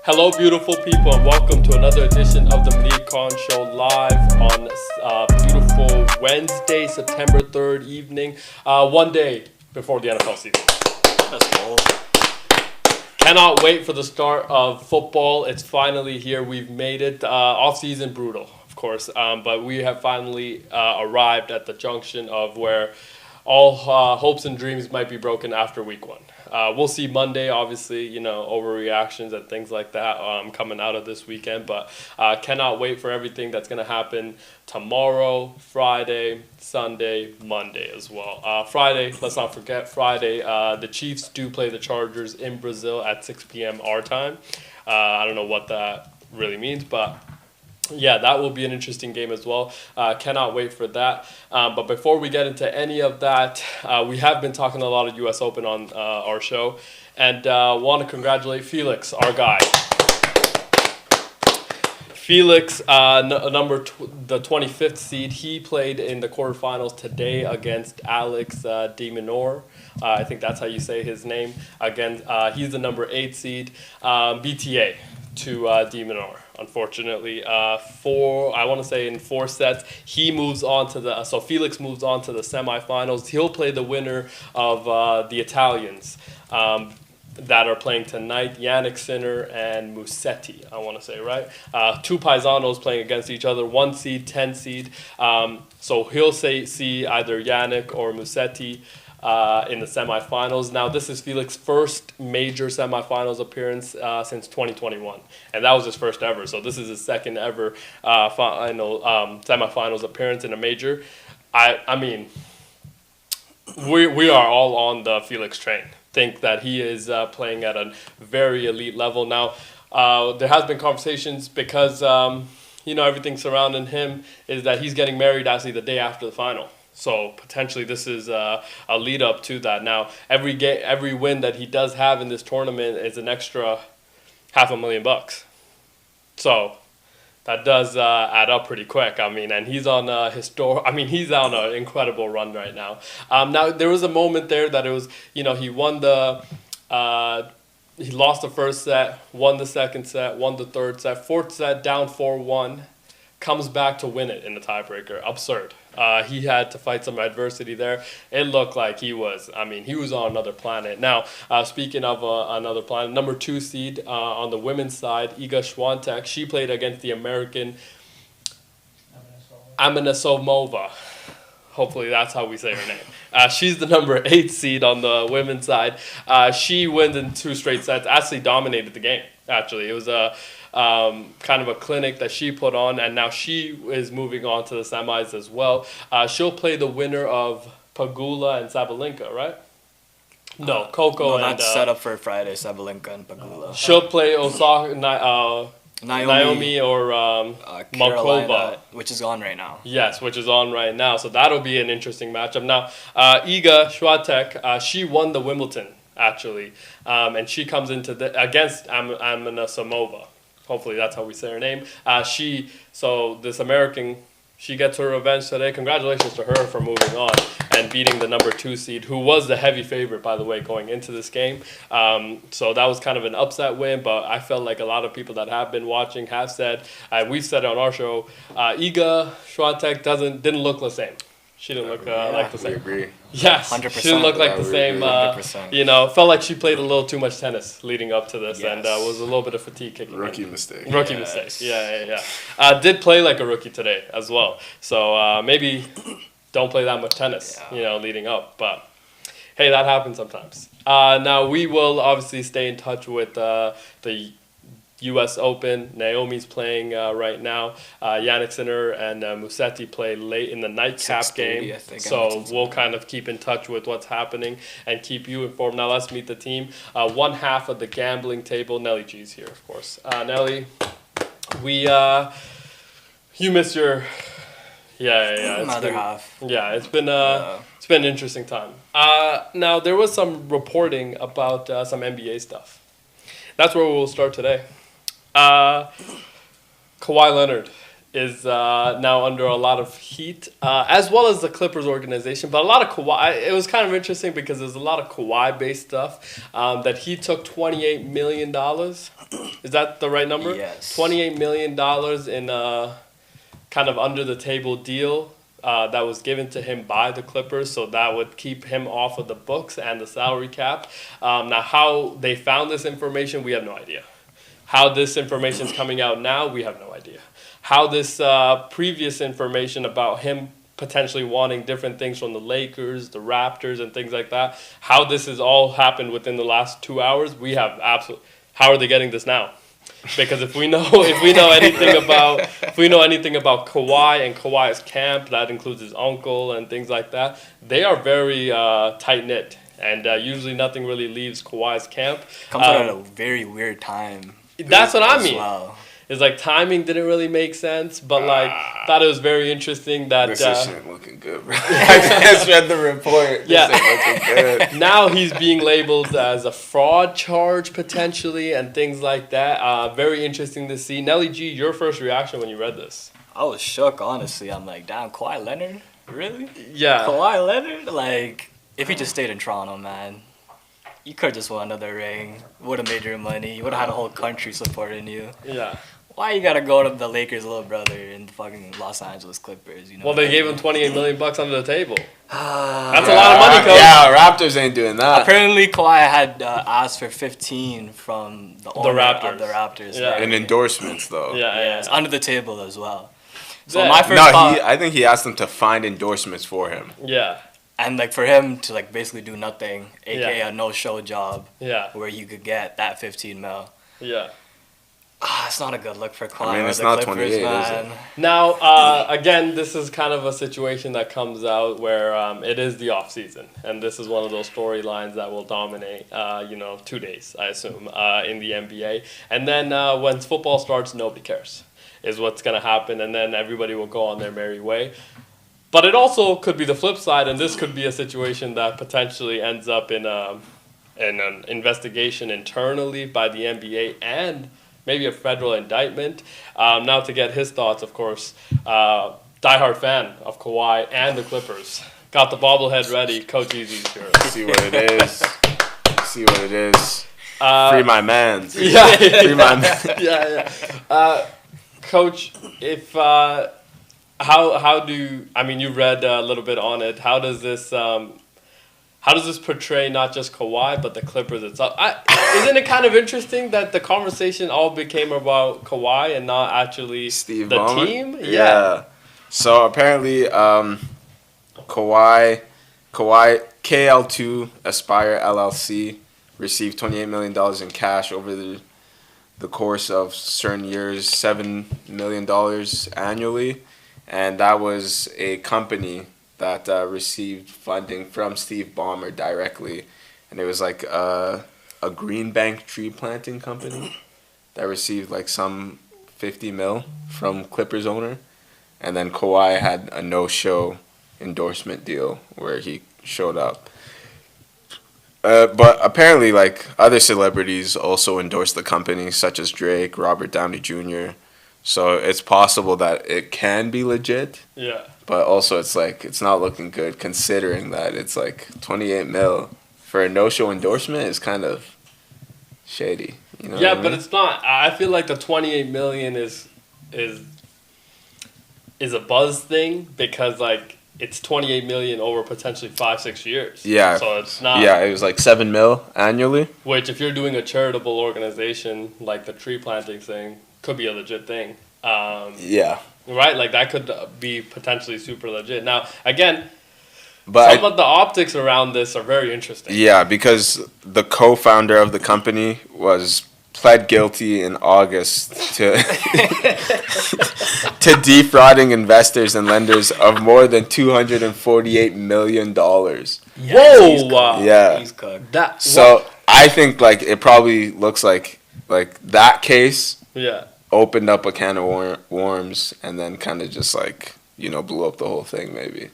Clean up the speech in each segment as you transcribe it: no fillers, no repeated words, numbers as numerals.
Hello, beautiful people, and welcome to another edition of the Muneeb Show live on beautiful Wednesday, September 3rd evening, one day before the NFL season. Let's go. Cannot wait for the start of football. It's finally here. We've made it. Off-season brutal, of course, but we have finally arrived at the junction of where all hopes and dreams might be broken after week one. We'll see Monday, obviously, overreactions and things like that coming out of this weekend. But cannot wait for everything that's going to happen tomorrow, Friday, Sunday, Monday as well. Friday, let's not forget Friday. The Chiefs do play the Chargers in Brazil at 6 p.m. our time. I don't know what that really means, but yeah, that will be an interesting game as well. Cannot wait for that. But before we get into any of that, we have been talking a lot of U.S. Open on our show, and want to congratulate Felix, our guy. Felix, the 25th seed, he played in the quarterfinals today against Alex de Minaur. I think that's how you say his name. Again, he's the number 8 seed, BTA to de Minaur. Unfortunately, in 4 sets, he moves on to so Felix moves on to the semifinals. He'll play the winner of the Italians that are playing tonight, Yannick Sinner and Musetti, I want to say, right? Two paisanos playing against each other, 1 seed, 10 seed. So he'll see either Yannick or Musetti in the semifinals. Now, this is Felix's first major semifinals appearance since 2021, and that was his first ever. So this is his second ever semifinals appearance in a major. I mean, we are all on the Felix train. Think that he is playing at a very elite level. Now, there has been conversations because everything surrounding him is that he's getting married actually the day after the final. So potentially this is a lead up to that. Now every win that he does have in this tournament is an extra $500,000. So that does add up pretty quick. I mean, and he's on he's on an incredible run right now. Now there was a moment there that it was he won he lost the first set, won the second set, won the third set, fourth set down 4-1, comes back to win it in the tiebreaker. Absurd. He had to fight some adversity there. It looked like he was on another planet. Now, speaking of another planet, number 2 seed on the women's side, Iga Swiatek, she played against the American Amenasomova. Hopefully that's how we say her name. She's the number 8 seed on the women's side. She wins in 2 straight sets, actually dominated the game, actually. It was kind of a clinic that she put on, and now she is moving on to the semis as well. She'll play the winner of Pagula and Sabalenka, right? No, Coco and... No, that's set up for Friday, Sabalenka and Pagula. She'll play Osaka, Naomi or Malkova, which is on right now. Yes, which is on right now. So that'll be an interesting matchup. Now, Iga Swiatek, she won the Wimbledon, actually, and she comes into against Amenasomova. Hopefully that's how we say her name. This American, she gets her revenge today. Congratulations to her for moving on and beating the number 2 seed, who was the heavy favorite, by the way, going into this game. So that was kind of an upset win, but I felt like a lot of people that have been watching have said, we've said it on our show, Iga Swiatek didn't look the same. She didn't look like the same. We agree. Yes, 100%. she didn't look like the same. 100%. Felt like she played a little too much tennis leading up to this, Yes. and was a little bit of fatigue kicking Rookie in. mistake. Rookie mistake. Yeah. Did play like a rookie today as well. So maybe don't play that much tennis, leading up. But hey, that happens sometimes. Now we will obviously stay in touch with the U.S. Open. Naomi's playing right now. Yannick Sinner and Musetti play late in the nightcap game. So we'll kind of keep in touch with what's happening and keep you informed. Now let's meet the team. One half of the gambling table. Nelly G's here, of course. Nelly, you missed your... Yeah. Another half. Yeah, it's been an interesting time. Now, there was some reporting about some NBA stuff. That's where we'll start today. Kawhi Leonard is now under a lot of heat, as well as the Clippers organization. But a lot of Kawhi. It was kind of interesting because there's a lot of Kawhi-based stuff that he took $28 million. Is that the right number? Yes. $28 million in a kind of under-the-table deal that was given to him by the Clippers, so that would keep him off of the books and the salary cap. Now, how they found this information, we have no idea. How this information is coming out now, we have no idea. How this previous information about him potentially wanting different things from the Lakers, the Raptors, and things like that, how this has all happened within the last 2 hours, we have absolutely. How are they getting this now? Because if we know anything about Kawhi and Kawhi's camp, that includes his uncle and things like that. They are very tight knit, and usually nothing really leaves Kawhi's camp. Comes out at a very weird time. That's what I mean. Well. It's like timing didn't really make sense, but like thought it was very interesting that this isn't looking good, bro. I just read the report. Yeah. This ain't looking good. Now he's being labeled as a fraud charge potentially and things like that. Very interesting to see. Nelly G, your first reaction when you read this? I was shook, honestly. I'm like, damn, Kawhi Leonard? Really? Yeah. Kawhi Leonard? Like, if he just stayed in Toronto, man, you could have just won another ring. Would have made your money. You would have had a whole country supporting you. Yeah. Why you gotta go to the Lakers' little brother in the fucking Los Angeles Clippers? You know. Well, they gave him $28 million under the table. That's That's a lot of money, Coach. Yeah, Raptors ain't doing that. Apparently, Kawhi had asked for 15 from the owner Raptors. of the Raptors. Yeah. And endorsements, though. Yeah. It's under the table as well. So Yeah. my first No, thought, I think he asked them to find endorsements for him. Yeah. and like for him to like basically do nothing, aka Yeah. a no-show job, Yeah. where you could get that 15 mil. Yeah. It's not a good look for Kawhi. I mean, or it's the not Clippers, 28, is it? man. Now, again, this is kind of a situation that comes out where it is the off season, and this is one of those storylines that will dominate, 2 days, I assume, in the NBA. And then when football starts, nobody cares, is what's going to happen, and then everybody will go on their merry way. But it also could be the flip side, and this could be a situation that potentially ends up in an investigation internally by the NBA and maybe a federal indictment. Now to get his thoughts, of course, diehard fan of Kawhi and the Clippers. Got the bobblehead ready. Coach Easy's here. See what it is. See what it is. Free my mans. Yeah, Free my mans. yeah. Coach, if how do you read a little bit on it? How does this portray not just Kawhi but the Clippers itself? Isn't it kind of interesting that the conversation all became about Kawhi and not actually Steve the Ballmer? team? Yeah. So apparently, Kawhi, KL2 Aspire LLC received $28 million in cash over the course of certain years, $7 million annually, and that was a company that received funding from Steve Ballmer directly, and it was like a green bank tree planting company that received like some 50 mil from Clippers owner, and then Kawhi had a no-show endorsement deal where he showed up. But apparently, like, other celebrities also endorsed the company, such as Drake, Robert Downey Jr., so it's possible that it can be legit. Yeah. But also, it's like, it's not looking good considering that it's like 28 mil for a no-show endorsement is kind of shady. You know Yeah, what I but mean? it's not. I feel like the 28 million is a buzz thing because like it's 28 million over potentially 5-6 years. Yeah. So it's not. Yeah, it was like 7 mil annually. Which, if you're doing a charitable organization like the tree planting thing, could be a legit thing. Yeah. Right? Like, that could be potentially super legit. Now, again, But some of the optics around this are very interesting. yeah, because the co-founder of the company was pled guilty in August to to defrauding investors and lenders of more than $248 million. Whoa! Yeah. He's cooked. So I think like it probably looks like that case Yeah. opened up a can of worms and then kind of just like, blew up the whole thing maybe.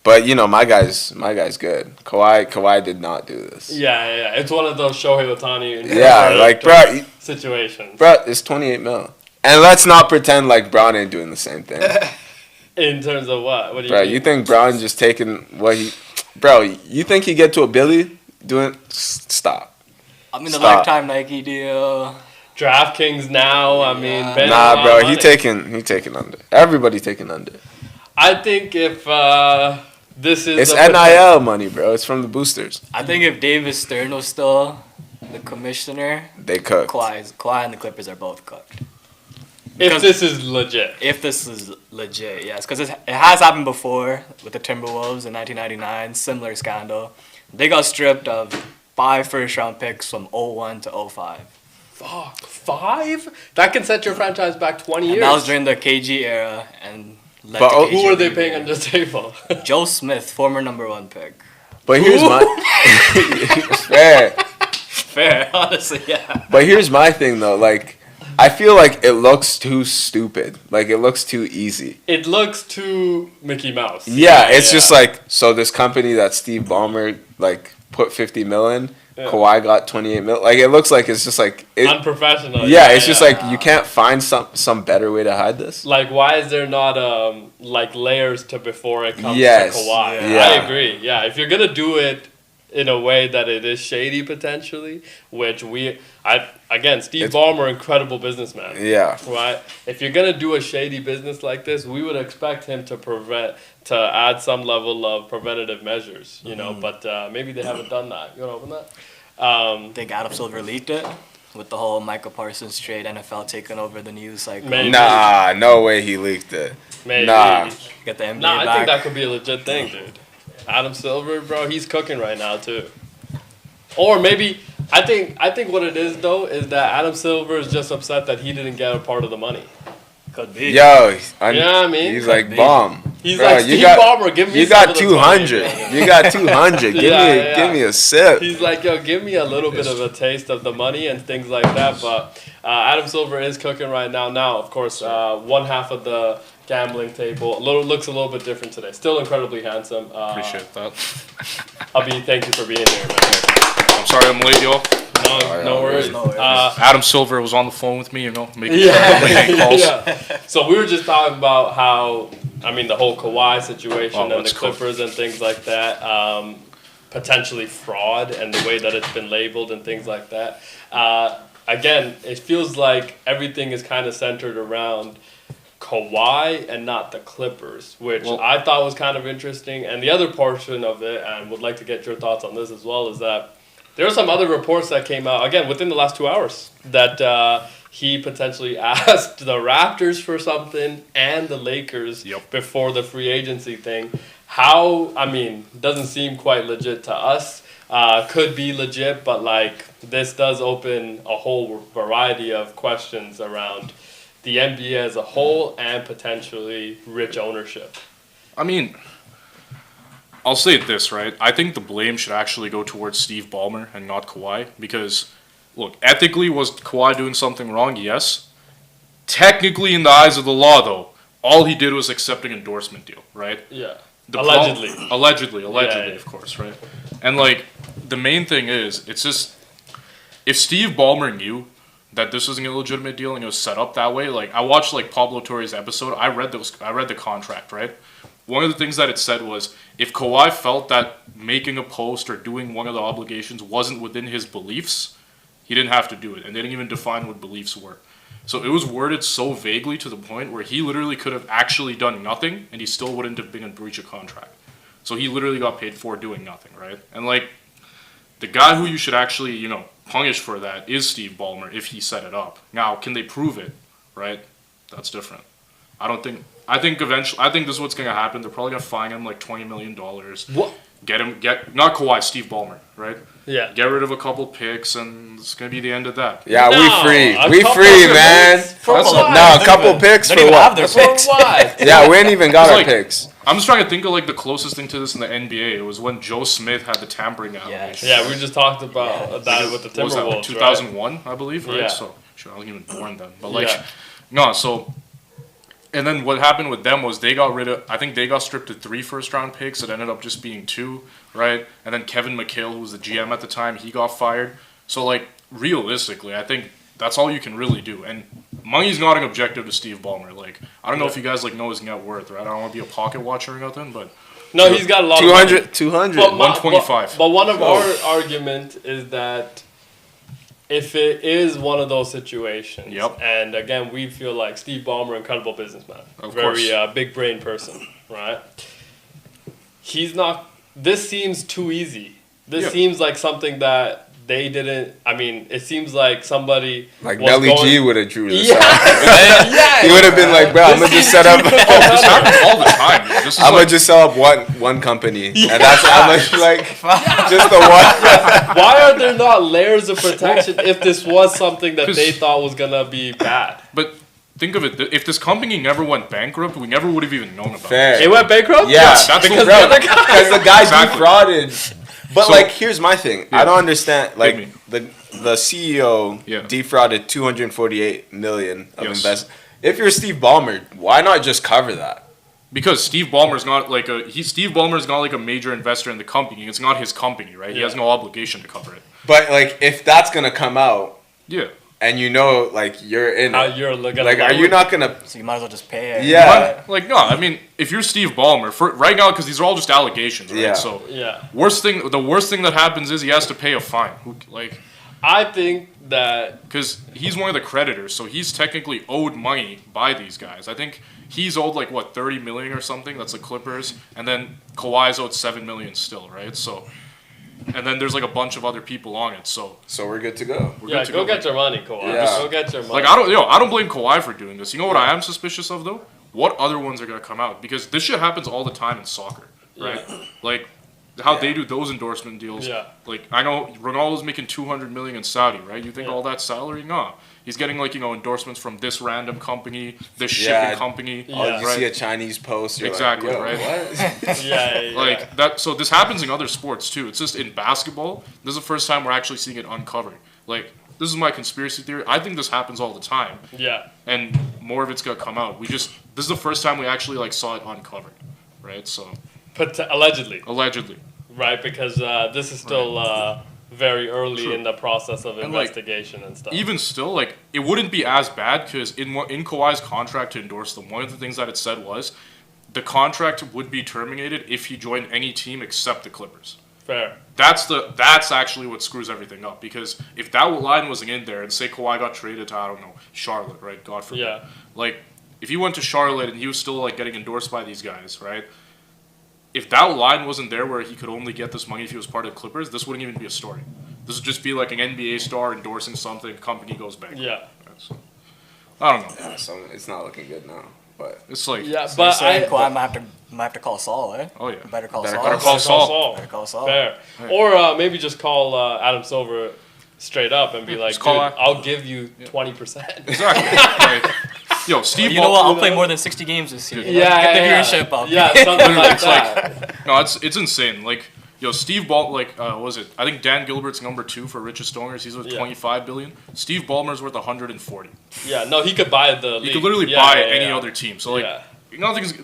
But my guy's good. Kawhi did not do this. Yeah. It's one of those Shohei Ohtani Yeah, like bro, situations. bro, it's 28 mil. And let's not pretend like Brown ain't doing the same thing. In terms of what? What do you Bro, mean? you think Brown just taking what he... Bro, you think he get to $1 billion doing... Stop. I mean, the Stop. lifetime Nike deal. DraftKings now, I mean, Yeah. Ben, Nah, bro, he taking under. Everybody taking under. I think if this is It's a NIL money, bro. It's from the boosters. I think if David Stern was still the commissioner, They cooked. Kawhi and the Clippers are both cooked. if Because- this is legit. If this is legit, yes. Because it has happened before with the Timberwolves in 1999, similar scandal. They got stripped of 5 first-round picks from 01 to 05. Fuck, 5? That can set your franchise back 20 years. And that was during the KG era and led But to KG Who are they leaving. paying on the table? Joe Smith, former #1 pick. But here's Who? my... Fair. Fair, honestly, yeah. But here's my thing, though. Like, I feel like it looks too stupid. Like, it looks too easy. It looks too Mickey Mouse. Yeah, it's just like, so this company that Steve Ballmer, like, put $50 million, Yeah. Kawhi got $28 million. Like, it looks like it's just like... Unprofessional. Yeah, it's just like, you can't find some better way to hide this. Like, why is there not like layers to before it comes Yes. to Kawhi? Yeah. I agree. Yeah, if you're gonna do it in a way that it is shady potentially, which Steve It's- Ballmer, incredible businessman. Yeah. Right. If you're gonna do a shady business like this, we would expect him to add some level of preventative measures. You know, but maybe they haven't done that. You wanna open that? I think Adam Silver leaked it with the whole Michael Parsons trade, NFL taking over the news cycle. Maybe. Nah, no way he leaked it. Maybe. Nah. Get the NBA Nah, I back. think that could be a legit thing, dude. Adam Silver, bro, he's cooking right now too. Or maybe I think what it is though is that Adam Silver is just upset that he didn't get a part of the money. Could be. Yo, You know what I mean? he's like, be. bomb. He's Bro, like, you Steve got- Ballmer, give me You some got of the 200. 20. You got 200. Yeah. Give me a sip. He's like, yo, give me a little bit of a taste of the money and things like that. But Adam Silver is cooking right now. Now, of course, one half of the gambling table looks a little bit different today. Still incredibly handsome. Appreciate that. Abi, thank you for being here, man. I'm sorry I'm late, y'all. No worries. No worries. Adam Silver was on the phone with me, making Yeah, making calls. yeah. So we were just talking about how, the whole Kawhi situation Oh, and the let's go. Clippers and things like that, potentially fraud and the way that it's been labeled and things like that. Again, it feels like everything is kind of centered around Kawhi and not the Clippers, which Well- I thought was kind of interesting. And the other portion of it, and would like to get your thoughts on this as well, is that there are some other reports that came out, again, within the last 2 hours, that he potentially asked the Raptors for something and the Lakers Yep. before the free agency thing. How, doesn't seem quite legit to us. Could be legit, but this does open a whole variety of questions around the NBA as a whole and potentially rich ownership. I'll say this, right? I think the blame should actually go towards Steve Ballmer and not Kawhi because, look, ethically, was Kawhi doing something wrong? Yes. Technically, in the eyes of the law, though, all he did was accept an endorsement deal, right? Yeah. The Allegedly. Allegedly, Yeah. of course, right? And, the main thing is, it's just, if Steve Ballmer knew that this was an illegitimate deal and it was set up that way, I watched, Pablo Torre's episode, I read the contract, right? One of the things that it said was, if Kawhi felt that making a post or doing one of the obligations wasn't within his beliefs, he didn't have to do it, and they didn't even define what beliefs were. So it was worded so vaguely to the point where he literally could have actually done nothing, and he still wouldn't have been in breach of contract. So he literally got paid for doing nothing, right? And the guy who you should actually, punish for that is Steve Ballmer if he set it up. Now, can they prove it, right? That's different. I think eventually, this is what's going to happen. They're probably going to fine him $20 million. What? Not Kawhi, Steve Ballmer, right? Yeah. Get rid of a couple picks, and it's going to be the end of that. Yeah, No, we free. a We couple free, of man. picks for That's what? No, a couple picks They for don't even have what? their For picks. what? Yeah, we ain't even got It's our like- picks. I'm just trying to think of the closest thing to this in the NBA. It was when Joe Smith had the tampering allegations. Yeah, we just talked about that with the What was that, Timberwolves, 2001, I believe, right? Yeah. So, sure, I wasn't even born then. But, Yeah. no, so, and then what happened with them was they got stripped of 3 first-round picks. It ended up just being 2, right? And then Kevin McHale, who was the GM at the time, he got fired. So, realistically, I think that's all you can really do. And money's not an objective to Steve Ballmer. Like, I don't know if you guys like know his net worth, right? I don't want to be a pocket watcher or nothing, but No, he's got a lot of money. 200. But 125. But one of our argument is that if it is one of those situations, Yep. and again, we feel like Steve Ballmer, incredible businessman, Of very course. big brain person, right? He's not. This seems too easy. This Yeah. seems like something that they didn't. I mean, it seems like somebody Like was Nelly G going- would have drew this Yeah, out. yeah. He would have been like, bro, I'm gonna just set up. this happens all the time. Dude. This is I'm gonna like, just sell up one company, and that's how much like just the one. Why are there not layers of protection if this was something that they thought was gonna be bad? but think of it. If this company never went bankrupt, we never would have even known about Fair. It went bankrupt? Yeah, that's because what- the other guy. because the guy Exactly. defrauded. But So- like, here's my thing. I don't understand. Like me. the CEO Yeah. defrauded 248 million of Yes. investment. If you're Steve Ballmer, why not just cover that? Because Steve Ballmer's not like Steve Ballmer's not like a major investor in the company. It's not his company, right? He has Yeah. no obligation to cover it. But like, if that's gonna come out, Yeah. and you know, like you're in How it, you're looking like, are you not gonna? So you might as well just pay it. Yeah. Like no, I mean, if you're Steve Ballmer, for right now, because these are all just allegations, right? Yeah. So Yeah. the worst thing that happens is he has to pay a fine. I think that Because he's one of the creditors, so he's technically owed money by these guys. I think he's owed like what 30 million or something. That's the Clippers, and then Kawhi's owed 7 million still, right? So, and then there's like a bunch of other people on it. So So we're good to go. we're yeah, good to go get your money, Kawhi. Yeah. Just go get your money. Like I don't blame Kawhi for doing this. You know what I am suspicious of though? What other ones are gonna come out? Because this shit happens all the time in soccer, right? Like how they do those endorsement deals. Yeah. Like I know Ronaldo's making 200 million in Saudi, right? You think all that salary? Nah. He's getting like endorsements from this random company, this shipping Yeah. company. Oh, Yeah. you right? see a Chinese post, you're Exactly, like, Yo, right? What? yeah. Like that. So this happens in other sports too. It's just in basketball. This is the first time we're actually seeing it uncovered. Like this is my conspiracy theory. I think this happens all the time, Yeah. and more of it's gonna come out. This is the first time we actually like saw it uncovered, right? So Allegedly, allegedly, right? Because this is still very early True. in the process of And, like, investigation and stuff. even still, like it wouldn't be as bad because in Kawhi's contract to endorse them, one of the things that it said was the contract would be terminated if he joined any team except the Clippers. Fair. That's actually what screws everything up because if that line wasn't in there and say Kawhi got traded to I don't know Charlotte, right? God forbid. Yeah. Like if he went to Charlotte and he was still like getting endorsed by these guys, right? If that line wasn't there where he could only get this money if he was part of the Clippers, this wouldn't even be a story. This would just be like an NBA star endorsing something, company goes bankrupt. Yeah. Right? So, I don't know. Yeah, so it's not looking good now. But It's like Yeah, So but you're saying I Kawhi might have to call Saul, eh? oh yeah. Better call Better Saul. Better call Saul. Better call Saul. Fair. Right. Or maybe just call Adam Silver straight up and be like, just call dude, out- I'll give you 20%. Exactly. Like, yo, Steve. You know what? I'll play know? more than 60 games this year. Yeah, Get the yeah, viewership up. Yeah, something like It's like- that. No, it's insane. Like, yo, Steve Ball, like, what was it? I think Dan Gilbert's number 2 for richest owners. He's worth Yeah. 25 billion. Steve Ballmer's worth 140. Yeah, no, he could buy the league. You could literally Yeah, buy yeah, any yeah. other team. So like, Yeah.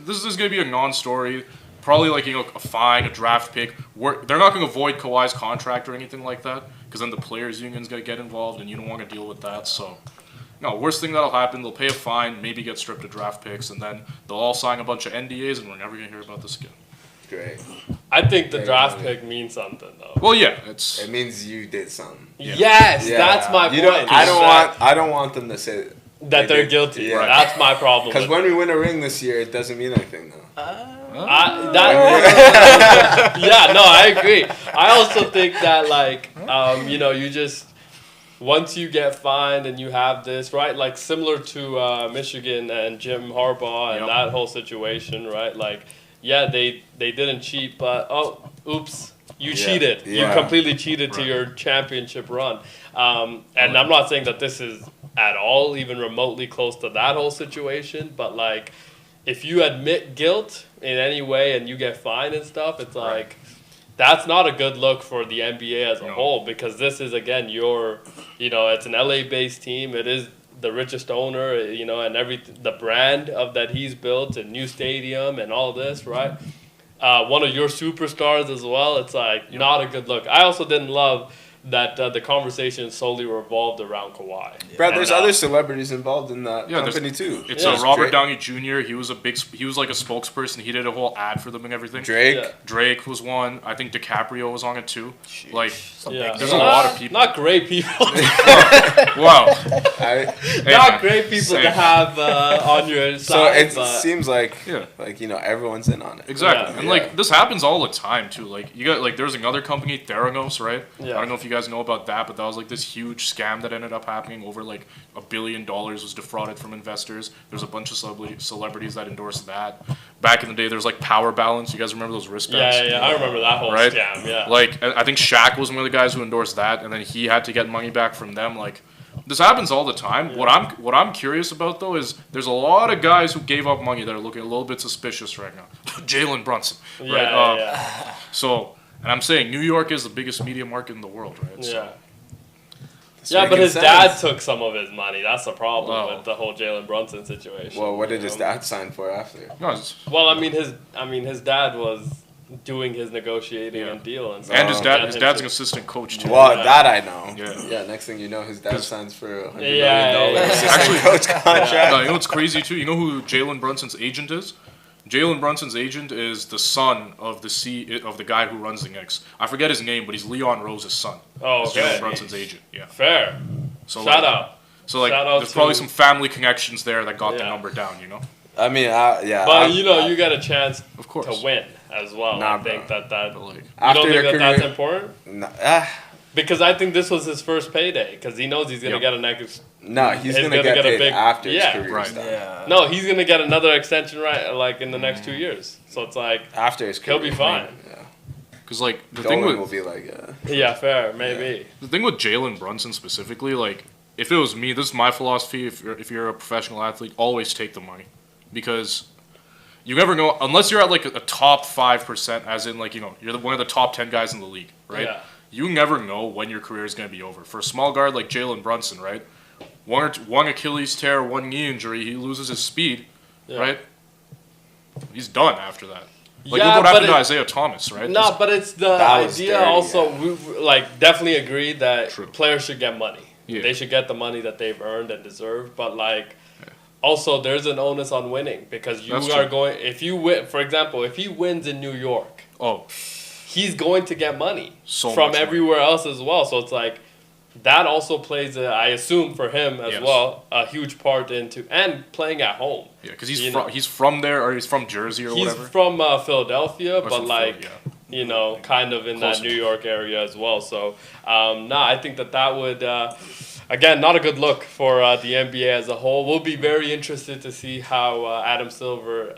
this is gonna be a non-story. Probably like a fine, a draft pick. They're not gonna void Kawhi's contract or anything like that because then the players' union's gonna get involved and you don't want to deal with that. So. No, worst thing that'll happen, they'll pay a fine, maybe get stripped of draft picks, and then they'll all sign a bunch of NDAs, and we're never gonna hear about this again. great. I think the Yeah, draft yeah. pick means something, though. Well, yeah, it's It means you did something. Yeah. Yes, Yeah. that's my You point. don't, I is don't that- want. I don't want them to say that they they're did. guilty. Yeah. That's my problem. Because with when we win a ring this year, it doesn't mean anything though. Yeah, no, I agree. I also think that you just once you get fined and you have this, right? Like similar to Michigan and Jim Harbaugh and Yep. that whole situation, right? Like, yeah, they didn't cheat, but oops, you Yeah. cheated. You Yeah. completely cheated to Right. your championship run. And I'm not saying that this is at all even remotely close to that whole situation, but like, if you admit guilt in any way and you get fined and stuff, it's Right. like that's not a good look for the NBA as a No. whole because this is again it's an LA based team. It is the richest owner, and the brand of that he's built and new stadium and all this, right? One of your superstars as well. It's like not a good look. I also didn't love that the conversation solely revolved around Kawhi. Bro, there's And, other celebrities involved in that Yeah, there's- company too. It's Yeah. Robert Drake. Downey Jr. He was like a spokesperson. He did a whole ad for them and everything. Drake. Yeah. Drake was one. I think DiCaprio was on it too. Like, Yeah. There's a lot of people. Not great people. wow. I, Hey, not man. great people Same. to have on your so side. it but seems like Yeah. everyone's in on it. Exactly. Yeah. And like this happens all the time too. Like you got there's another company, Theranos, right? Yeah. I don't know if you guys know about that, but that was like this huge scam that ended up happening. Over like $1 billion was defrauded from investors. There's a bunch of celebrities that endorsed that. Back in the day, there's like Power Balance. You guys remember those wristbands? yeah, I remember that whole Right? scam. Yeah. Like I think Shaq was one of the guys who endorsed that, and then he had to get money back from them. Like this happens all the time. Yeah. What I'm curious about though is there's a lot of guys who gave up money that are looking a little bit suspicious right now. Jalen Brunson, yeah, right? yeah. So, and I'm saying New York is the biggest media market in the world, right? So, Yeah. It's Yeah, but making his sense. dad took some of his money. That's the problem Oh. with the whole Jalen Brunson situation. Well, what did you his know? dad sign for after? no, it's- Well, his dad was doing his negotiating Yeah. and deal and stuff. and his Get his him dad's to- an assistant coach too. Well, Yeah. that I know. Yeah. Next thing you know, his dad signs for $100 million Yeah, yeah. assistant coach contract. No, you know what's crazy too? You know who Jalen Brunson's agent is? Jalen Brunson's agent is the son of the guy who runs the Knicks. I forget his name, but he's Leon Rose's son. Oh, He's okay. Jalen Brunson's agent. Yeah. Fair. So Shout like, out. So like, Shout out there's probably to- some family connections there that got the Yeah. number down. You know. I mean, yeah. But you get a chance Of course. to win as well. Nah, I think bro. that But like, you After don't your think that that's career- important? Nah, Because I think this was his first payday because he knows he's gonna Yep. get a next. no, he's He's gonna gonna get get a paid big- after yeah. his career Right. is done. Yeah. No, he's gonna get another extension like in the next 2 years. So it's like After his he'll career. be fine. Yeah. cause like the thing Dolan with will be like, Yeah, fair, maybe. the thing with Jalen Brunson specifically, like if it was me, this is my philosophy. If you're a professional athlete, always take the money, because you never know unless you're at like a top 5%, as in like you're one of the top 10 guys in the league, right? Yeah. You never know when your career is going to be over. For a small guard like Jalen Brunson, right? One Achilles tear, one knee injury, he loses his speed, Yeah. right? He's done after that. Like Yeah, look what but happened to it- Isaiah Thomas, right? No, but it's the That was idea dirty, also. yeah. We like definitely agree that True. players should get money. Yeah. They should get the money that they've earned and deserve. But like, also there's an onus on winning because you That's are true. going. If you win, for example, if he wins in New York, Oh, he's going to get money So from much money. everywhere else as well. So it's like that also plays, I assume, for him as Yes. well, a huge part into and playing at home. yeah, because You know. he's from there, or he's from Jersey or He's whatever. from Philadelphia, Or but from like. Philly, Kind of in that Close New enough. York area as well. So, I think that would, again, not a good look for the NBA as a whole. We'll be very interested to see how Adam Silver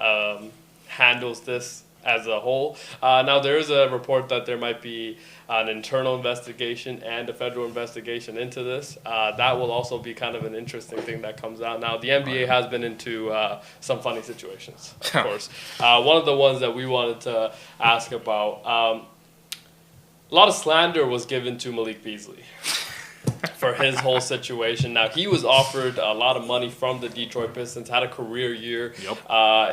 handles this as a whole. Now, there is a report that there might be an internal investigation and a federal investigation into this. That will also be kind of an interesting thing that comes out. Now, the NBA has been into some funny situations, of course. One of the ones that we wanted to ask about, a lot of slander was given to Malik Beasley for his whole situation. Now, he was offered a lot of money from the Detroit Pistons, had a career year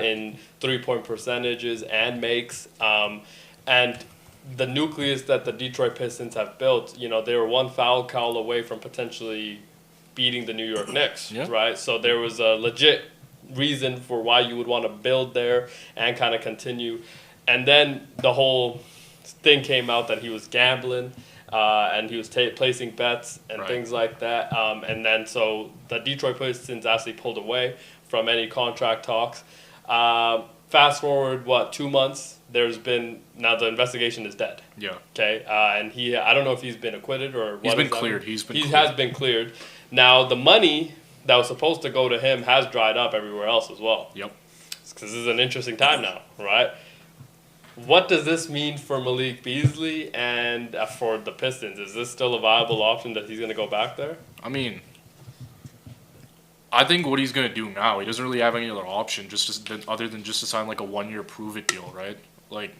in three-point percentages and makes. And the nucleus that the Detroit Pistons have built, they were one foul call away from potentially beating the New York Knicks, Yeah. right? So there was a legit reason for why you would want to build there and kind of continue. And then the whole thing came out that he was gambling and he was placing bets and Right. things like that. And then so the Detroit Pistons actually pulled away from any contract talks. Fast forward, 2 months? Now the investigation is dead. Yeah. Okay, and I don't know if he's been acquitted or what. He's been is that? cleared. He's been He cleared. has been cleared. Now the money that was supposed to go to him has dried up everywhere else as well. Yep. Because this is an interesting time now, right? What does this mean for Malik Beasley and for the Pistons? Is this still a viable option that he's going to go back there? I mean, I think what he's gonna do now, he doesn't really have any other option, other than just to sign like a 1-year prove it deal, right? Like,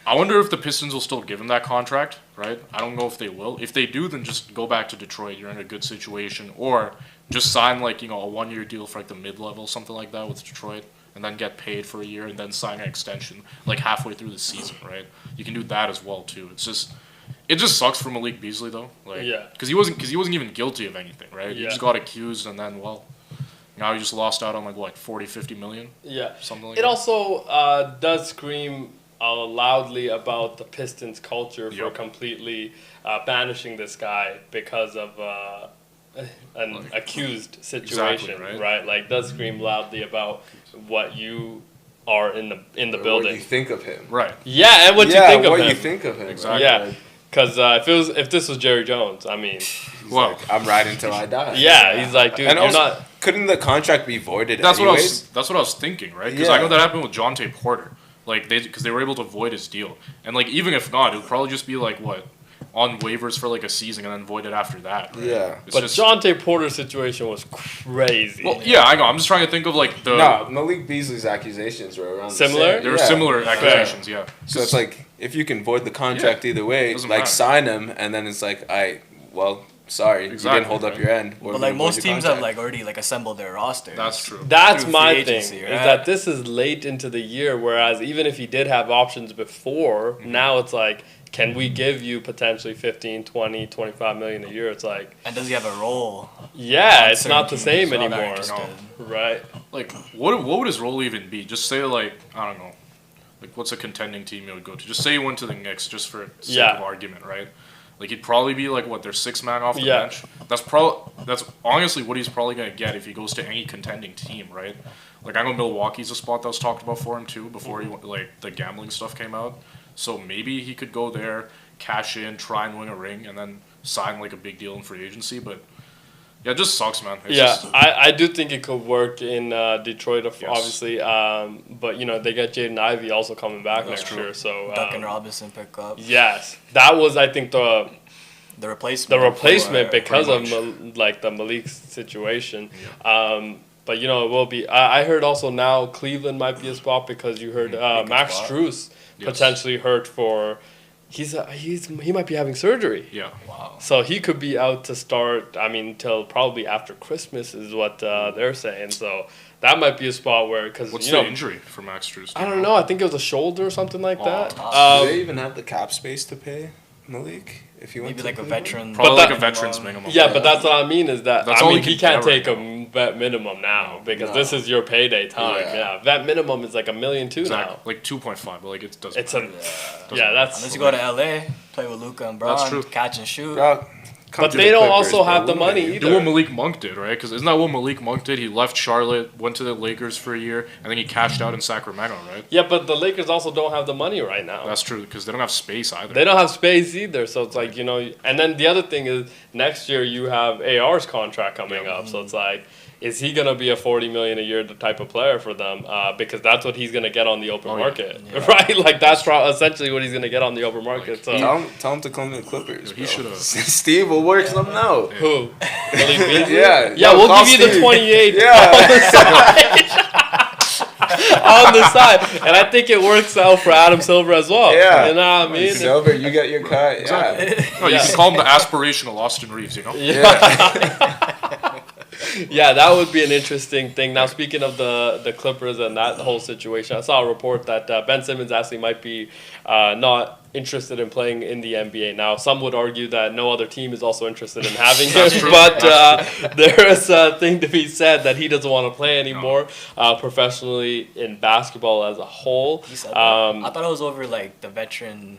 I wonder if the Pistons will still give him that contract, right? I don't know if they will. If they do, then just go back to Detroit. You're in a good situation, or just sign like a 1-year deal for like the mid-level, something like that with Detroit, and then get paid for a year, and then sign an extension like halfway through the season, right? You can do that as well too. It just sucks for Malik Beasley though, like, Yeah. because he wasn't even guilty of anything, right? He Yeah. just got accused, and then now he just lost out on like what 40, 50 million, Yeah. something like It that. also does scream loudly about the Pistons' culture for Yep. completely banishing this guy because of an Like- accused situation, Exactly, right? right? Like, does scream loudly about what you are in the What you building. think of him? Right. Yeah, and what yeah, you think of what him. you think of him. Exactly. right? Yeah. Because if this was Jerry Jones, I mean, He's Well- like, I'm riding till I die. yeah, he's like, dude, And you're also, not. couldn't the contract be voided That's anyways? what I was thinking, right? Because I Yeah. know that happened with Jonte Porter, like because they were able to void his deal, and like even if not, it would probably just be like what on waivers for like a season and then void it after that. Right? Yeah. It's But just, Jonte Porter's situation was crazy. well, yeah, I know. I'm just trying to think of like the No, Malik Beasley's accusations were around Similar? The same. there were Yeah. similar accusations, yeah. So it's like if you can void the contract either way, doesn't like matter. sign him, and then it's like, sorry, you Exactly, didn't hold up right. your end. We're But gonna like most void your teams have contract. like already like assembled their roster. That's true. That's through my free thing. agency, Is right? that this is late into the year, whereas even if he did have options before, Mm-hmm. now it's like, can we give you potentially 15, 20, 25 million a year? It's like, And does he have a role? yeah, on it's certain not the teams same as well that are anymore. interested? Right? Like what would his role even be? Just say like I don't know, like what's a contending team he would go to? Just say he went to the Knicks, just for sake Yeah. of argument, right? Like he'd probably be like what their sixth man off the Yeah. bench. That's honestly what he's probably gonna get if he goes to any contending team, right? Like I know Milwaukee's a spot that was talked about for him too before he like the gambling stuff came out. So maybe he could go there, cash in, try and win a ring, and then sign like a big deal in free agency. But yeah, it just sucks, man. It's Yeah, just- I do think it could work in Detroit, Yes. obviously. But, they got Jaden Ivey also coming back That's next true. year. So, Duncan Robinson pick up yes, that was, I think, the the replacement. replacement for- because of much. the Malik situation. But it will be. I heard also now Cleveland might be a spot because you heard Big Max spot. Strus Yes. potentially hurt for. He might be having surgery, yeah. Wow. so he could be out to start. I mean, till probably after Christmas is what they're saying. So that might be a spot where because What's the injury for Max Strus? I don't know. I think it was a shoulder or something like that. Do they even have the cap space to pay Malik if you went Maybe to like a Cleveland? veteran. Probably But like that- a veteran's minimum. Yeah, but that's what I mean is that That's all he he can can't get take right a vet minimum now because No. this is your payday time. Yeah. Yeah, vet minimum is like $1 million too Exactly. now. Like 2.5, but like it doesn't. It's a matter. that's Unless you go to LA, play with Luca and Braun, That's true. catch and shoot. Bro, come But to they the don't Clippers, also bro. have the We money might- either. Do what Malik Monk did, right? Because isn't that what Malik Monk did? He left Charlotte, went to the Lakers for a year, and then he cashed out in Sacramento, right? yeah, but the Lakers also don't have the money right now. That's true because they don't have space either. They don't have space either, so it's like And then the other thing is next year you have AR's contract coming Yeah. up, so it's like, is he gonna be a $40 million a year type of player for them? Because that's what he's gonna get on the open Oh, yeah. market, right? Like that's essentially what he's gonna get on the open market. So Tell him to come to the Clippers. He bro. should've. Steve will work something out. who? Malik Beasley? Yeah, Yeah, yo, we'll call give you the Steve. 28 Yeah. on the side. On the side, and I think it works out for Adam Silver as well. Yeah. You know what I mean? Silver, you get your cut. Exactly. Yeah. No, you Yeah. can call him the aspirational Austin Reeves, you know? Yeah. Yeah, that would be an interesting thing. Now, speaking of the Clippers and that whole situation, I saw a report that Ben Simmons actually might be not interested in playing in the NBA. Now, some would argue that no other team is also interested in having him, true. but there is a thing to be said that he doesn't want to play anymore professionally in basketball as a whole. He said that. I thought it was over like the veteran.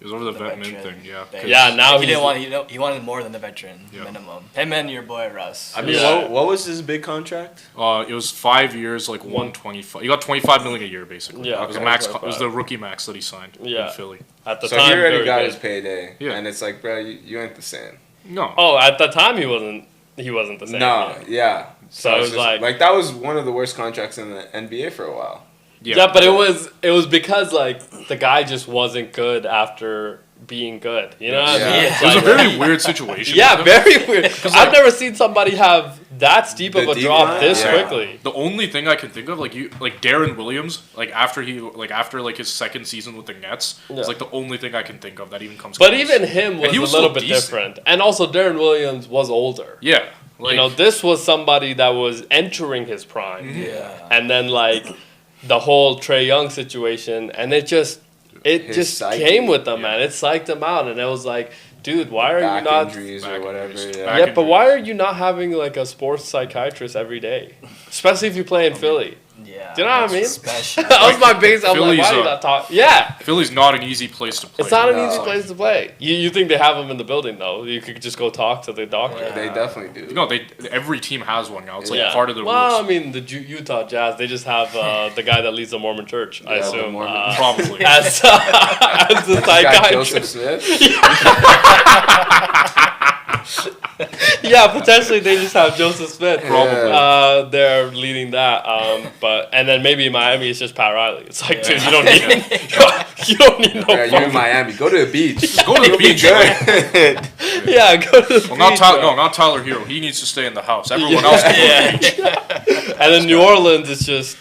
It was over the The vet min veteran thing, yeah. thing. Yeah, now Like, he he's- didn't want. He wanted more than the veteran Yeah. minimum. Him and your boy Russ. I mean, Yeah. what was his big contract? It was 5 years, like 125. He got 25 million a year, basically. Yeah, it was okay. a max. It 25. was the rookie max that he signed Yeah. in Philly. At the So time, he already very got good. his payday. Yeah. And it's like, bro, you ain't the same. No. Oh, at the time he wasn't the same. No, yeah. So it it's was just- like- that was one of the worst contracts in the NBA for a while. Yeah, but it was because like the guy just wasn't good after being good. You know what I Yeah. mean? It's It was a like- very weird situation. yeah, with him. very weird. I've never seen somebody have that steep of The a deep drop line? this Yeah. quickly. The only thing I can think of, like Darren Williams, after his second season with the Nets, Yeah. is like the only thing I can think of that even comes. But close. even him was, he was a little still bit decent. different. And also Darren Williams was older. yeah, like, This was somebody that was entering his prime. Yeah. And then like the whole Trae Young situation, and it just it his just psyche. came with them, man. It psyched him out, and it was like, dude, why are back you not? injuries Back or whatever. injuries. Yeah. Back Yeah, but injuries. why are you not having like a sports psychiatrist every day, especially if you play in Philly? Yeah. Do you know what I mean? Especially. That was my biggest. I'm like, Philly's why are you not talking? Yeah. Philly's not an easy place to play. It's not an No. easy place to play. You think they have them in the building though? You could just go talk to the doctor. Yeah. They definitely do. No, every team has one now. It's like Yeah. part of the well, rules. I mean, the Utah Jazz, they just have the guy that leads the Mormon church, I Yeah, the assume, Mormon- Probably. as the This guy psychiatrist. Joseph Smith. Yeah, potentially they just have Joseph Smith. Probably. They're leading that. And then maybe in Miami it's just Pat Riley. It's like, dude, you don't Yeah. need you don't need no Yeah, you're in fucking- Miami. Go to the beach. Go to the You'll be beach. good. Yeah, go to the Well, not beach, Tyler. bro. No, not Tyler Hero. He needs to stay in the house. Everyone else can go to the beach. And then New Orleans, it's just.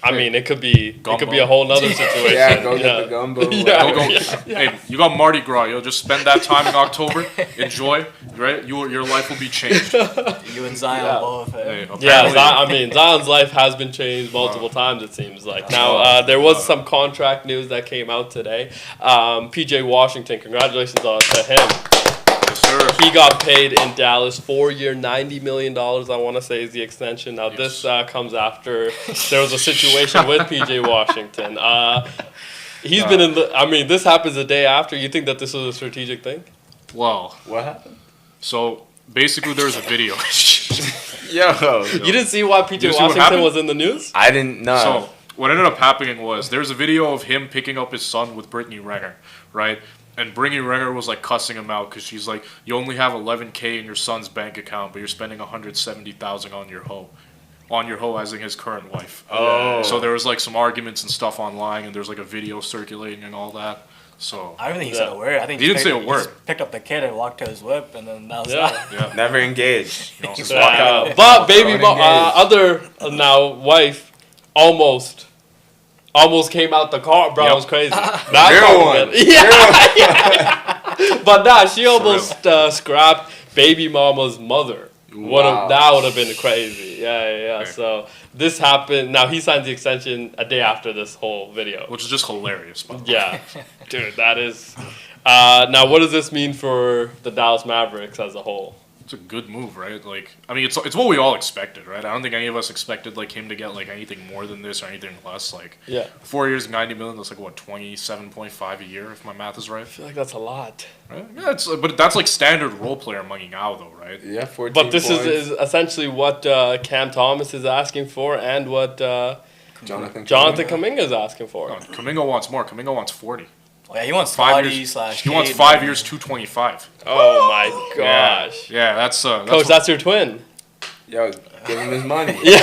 I mean, it could be a whole nother situation. Yeah, go get the gumbo. Yeah. Go. Hey, you got Mardi Gras. Yo, just spend that time in October. Enjoy, right? Your life will be changed. You and Zion Yeah. both. Hey, Yeah, apparently- Zion's life has been changed multiple times, it seems like. Now, there was some contract news that came out today. PJ Washington, congratulations to him. Yes, sir. He got paid in Dallas 4-year, $90 million, I want to say is the extension. Now, this comes after there was a situation with PJ Washington. He's been in the. I mean, this happens the day after. You think that this was a strategic thing? Well, What happened? so basically, there's a video. Yo. You didn't see why PJ You see what Washington happened? was in the news? I didn't know. So what ended up happening was there's a video of him picking up his son with Brittany Renner, right? And Brittany Renner was like cussing him out because she's like, "You only have 11K in your son's bank account, but you're spending 170,000 on your hoe, as in his current wife." Oh. So there was like some arguments and stuff online, and there's like a video circulating and all that. So I don't think he said a word. I think He didn't say a He word. just picked up the kid and walked to his whip, and then that was Yeah. that. yeah, Never engaged. you know, Just walk out. But baby, Don't engage. other now wife almost came out the car, bro. Yep. It was crazy. That Real car one. was- Yeah. But nah, she almost scrapped baby mama's mother. Wow. That would have been crazy. Yeah. Okay. So this happened. Now he signed the extension a day after this whole video. which is just hilarious. By the way. Yeah, dude, that is. Now, what does this mean for the Dallas Mavericks as a whole? It's a good move, right? Like, I mean, it's what we all expected, right? I don't think any of us expected like him to get like anything more than this or anything less. Like, Yeah. 4 years, 90 million. That's like what 27.5 a year, if my math is right. I feel like that's a lot. Right? Yeah, but that's like standard role player money now, though, right? Yeah, 14 But this points. is essentially what Cam Thomas is asking for and what Jonathan Kuminga is asking for. No, Kuminga wants more. Kuminga wants 40. Oh, yeah, he wants 5 40 years. slash. He wants Cade, 5 man. years, 225. Oh my gosh. Yeah, that's Coach, that's your twin. Yo, give him his money. Pay him.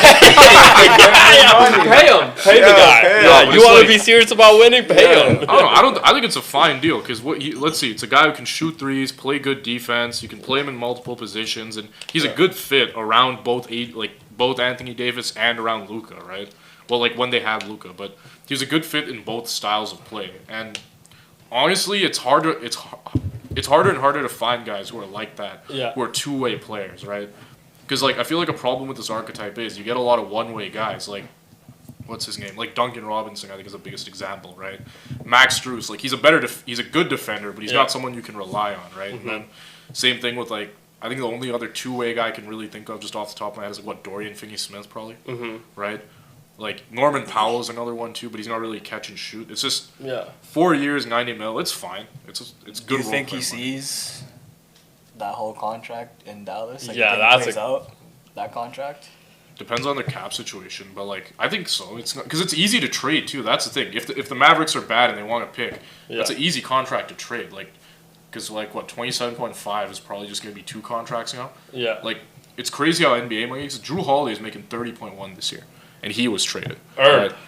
Pay the Yeah, guy. pay him. Yeah, But you it's want to like- be serious about winning? Pay Yeah. him. I don't know. I think it's a fine deal because let's see. It's a guy who can shoot threes, play good defense. You can play him in multiple positions, and he's a good fit around both Anthony Davis and around Luka, right? Well, like when they have Luka, but he's a good fit in both styles of play. And honestly, it's harder. It's harder and harder to find guys who are like that. Yeah. Who are two-way players, right? Because like I feel like a problem with this archetype is you get a lot of one-way guys like. What's his name? Like Duncan Robinson, I think is the biggest example, right? Max Strus, like he's a good defender, but he's Yeah. not someone you can rely on, right? And then same thing with like I think the only other two-way guy I can really think of just off the top of my head is like what Dorian Finney-Smith probably, right? Like Norman Powell is another one too, but he's not really catch and shoot. It's just Yeah. 4 years, 90 mil. It's fine. It's Do good. you think he role player money. sees that whole contract in Dallas? Like, Yeah, you think that's he plays a- out that contract. Depends on the cap situation, but like I think so. It's not because it's easy to trade too. That's the thing. If the Mavericks are bad and they want to pick, that's an easy contract to trade. Like because like what 27.5 is probably just gonna be 2 contracts now. Yeah. Like it's crazy how NBA money. Drew Holiday is making 30.1 this year, and he was traded. Earned. Right?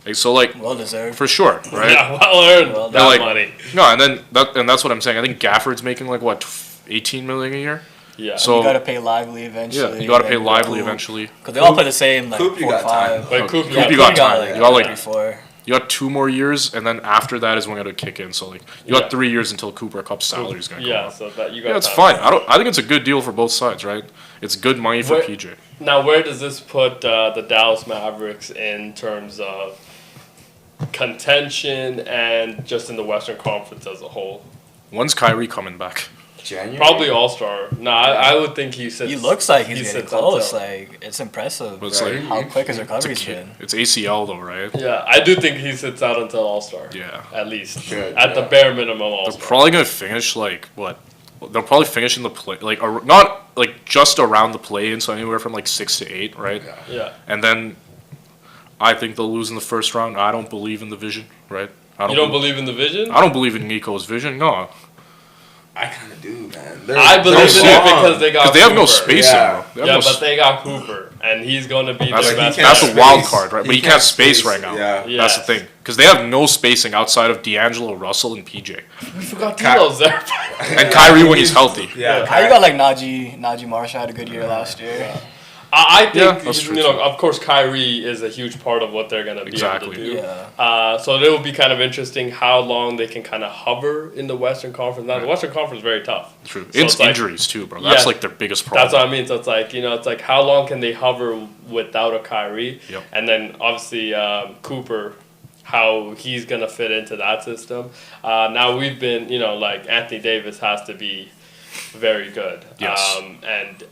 Like, so like Well deserved. for sure, right? Yeah, well earned. Well, that they're like- money. No, and that's what I'm saying. I think Gafford's making like what 18 million a year. Yeah. So You gotta pay Lively eventually. yeah, you gotta pay then Lively Coop. eventually. Cause they all play the same like Coop, you 4 got time. 5. But Coop, Coop, you got time. Like, You got like before. you got 2 more years, and then after that is when it would kick in. So like you Yeah. got 3 years until Cooper Cup's salary is gonna go Yeah, up. so that you got. Yeah, it's time. fine. I think it's a good deal for both sides, right? It's good money for Where- PJ. Now, where does this put the Dallas Mavericks in terms of contention and just in the Western Conference as a whole. When's Kyrie coming back? January? Probably All-Star. No, I would think he sits. He looks like he's he getting sits close. until- Like, it's impressive But it's like how quick his recovery's been. it's ACL though, right? Yeah, I do think he sits out until All-Star. Yeah. At least. Should, At the yeah. bare minimum They're All-Star. probably gonna finish like what? They'll probably finish in the play not like just around the play-in, so anywhere from like 6 to 8, right? Yeah. And then I think they'll lose in the first round. I don't believe in the vision, right? You don't believe in the vision? I don't believe in Nico's vision. No, I kind of do, man. I believe in it because they got because they have no Cooper. spacing, Yeah. bro. They have Yeah, no but they got Cooper, and he's going to be That's their like best. can't that's player. a wild space. card, right? But He he can't can't space space, right now. yeah. That's the Yes. thing. Because they have no spacing outside of D'Angelo Russell and PJ. We forgot D'Lo's there. And Kyrie when he's healthy. Yeah. How you got like Najee Marshall had a good year last year. I think, Yeah, that's true, you know, too. of course, Kyrie is a huge part of what they're going to be Exactly. able to do. Yeah. So it will be kind of interesting how long they can kind of hover in the Western Conference. Now, the Western Conference is very tough. True. So It's it's like- injuries too, bro. That's Yeah. like their biggest problem. That's what I mean. So it's like, you know, it's like how long can they hover without a Kyrie? Yep. And then obviously Cooper, how he's going to fit into that system. Now we've been, you know, like Anthony Davis has to be very good. Yes. And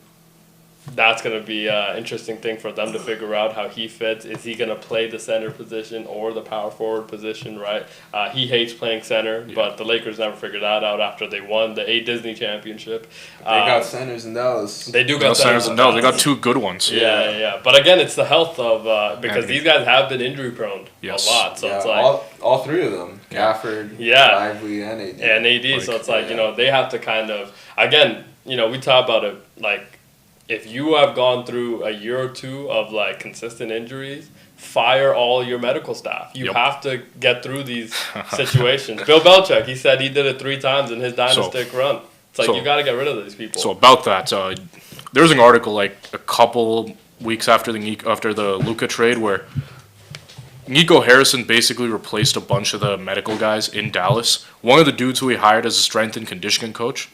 that's going to be an interesting thing for them to figure out how he fits. Is he going to play the center position or the power forward position, right? He hates playing center, but the Lakers never figured that out after they won the Disney championship. They got centers in Dallas. They do No, got centers. in no, they got Dallas. two good ones. Yeah. But again, it's the health of because Anthony. these guys have been injury prone Yes. a lot. So Yeah, it's like all three of them. Yeah. Gafford, Yeah. Lively, and AD. and AD. So it's like, you know, they have to kind of again, you know, we talk about it like if you have gone through a year or two of like consistent injuries, fire all your medical staff. You Yep. have to get through these situations. Bill Belichick, he said he did it 3 times in his dynastic run. It's like so- you got to get rid of these people. So about that, there was an article like a couple weeks after the Luka trade where Nico Harrison basically replaced a bunch of the medical guys in Dallas. One of the dudes who he hired as a strength and conditioning coach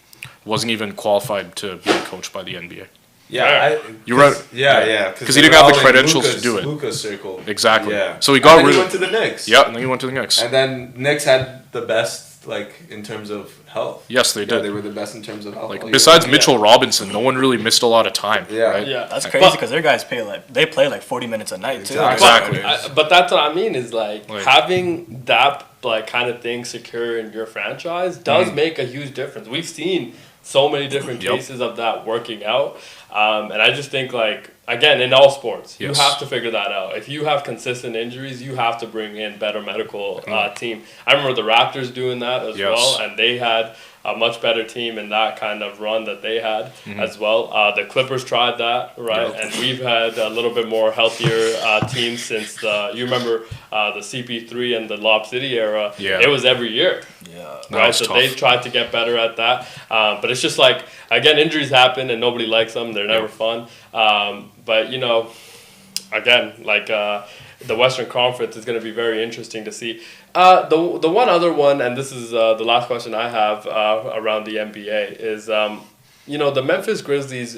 wasn't even qualified to be coached by the NBA. Yeah, You're right. Yeah. 'Cause he didn't have the credentials to do it. Luka's circle. Exactly. Yeah. So he got and then rid he of. went to the Knicks. Yeah, and then he went to the Knicks. And then Knicks had the best, like, in terms of health. Yes, they Yeah, did. they were the best in terms of health. all Like year. besides Mitchell Robinson, no one really missed a lot of time. Yeah. Right? yeah, That's But- crazy because their guys play like 40 minutes a night too. Exactly. Exactly. But that's what I mean is like Like- having that like kind of thing secure in your franchise does make a huge difference. We've seen so many different Yep. cases of that working out, and I just think like again in all sports you Yes. have to figure that out. If you have consistent injuries, you have to bring in better medical team. I remember the Raptors doing that as Yes. well, and they had a much better team in that kind of run that they had as well. The Clippers tried that, right? Yep. And we've had a little bit more healthier teams since you remember the CP3 and the Lob City era. Yeah. It was every year, Yeah. That right? was So tough. they've tried to get better at that. But it's just like, again, injuries happen and nobody likes them. They're never fun. But, you know, again, like the Western Conference is going to be very interesting to see. The one other one, and this is the last question I have around the NBA, is you know the Memphis Grizzlies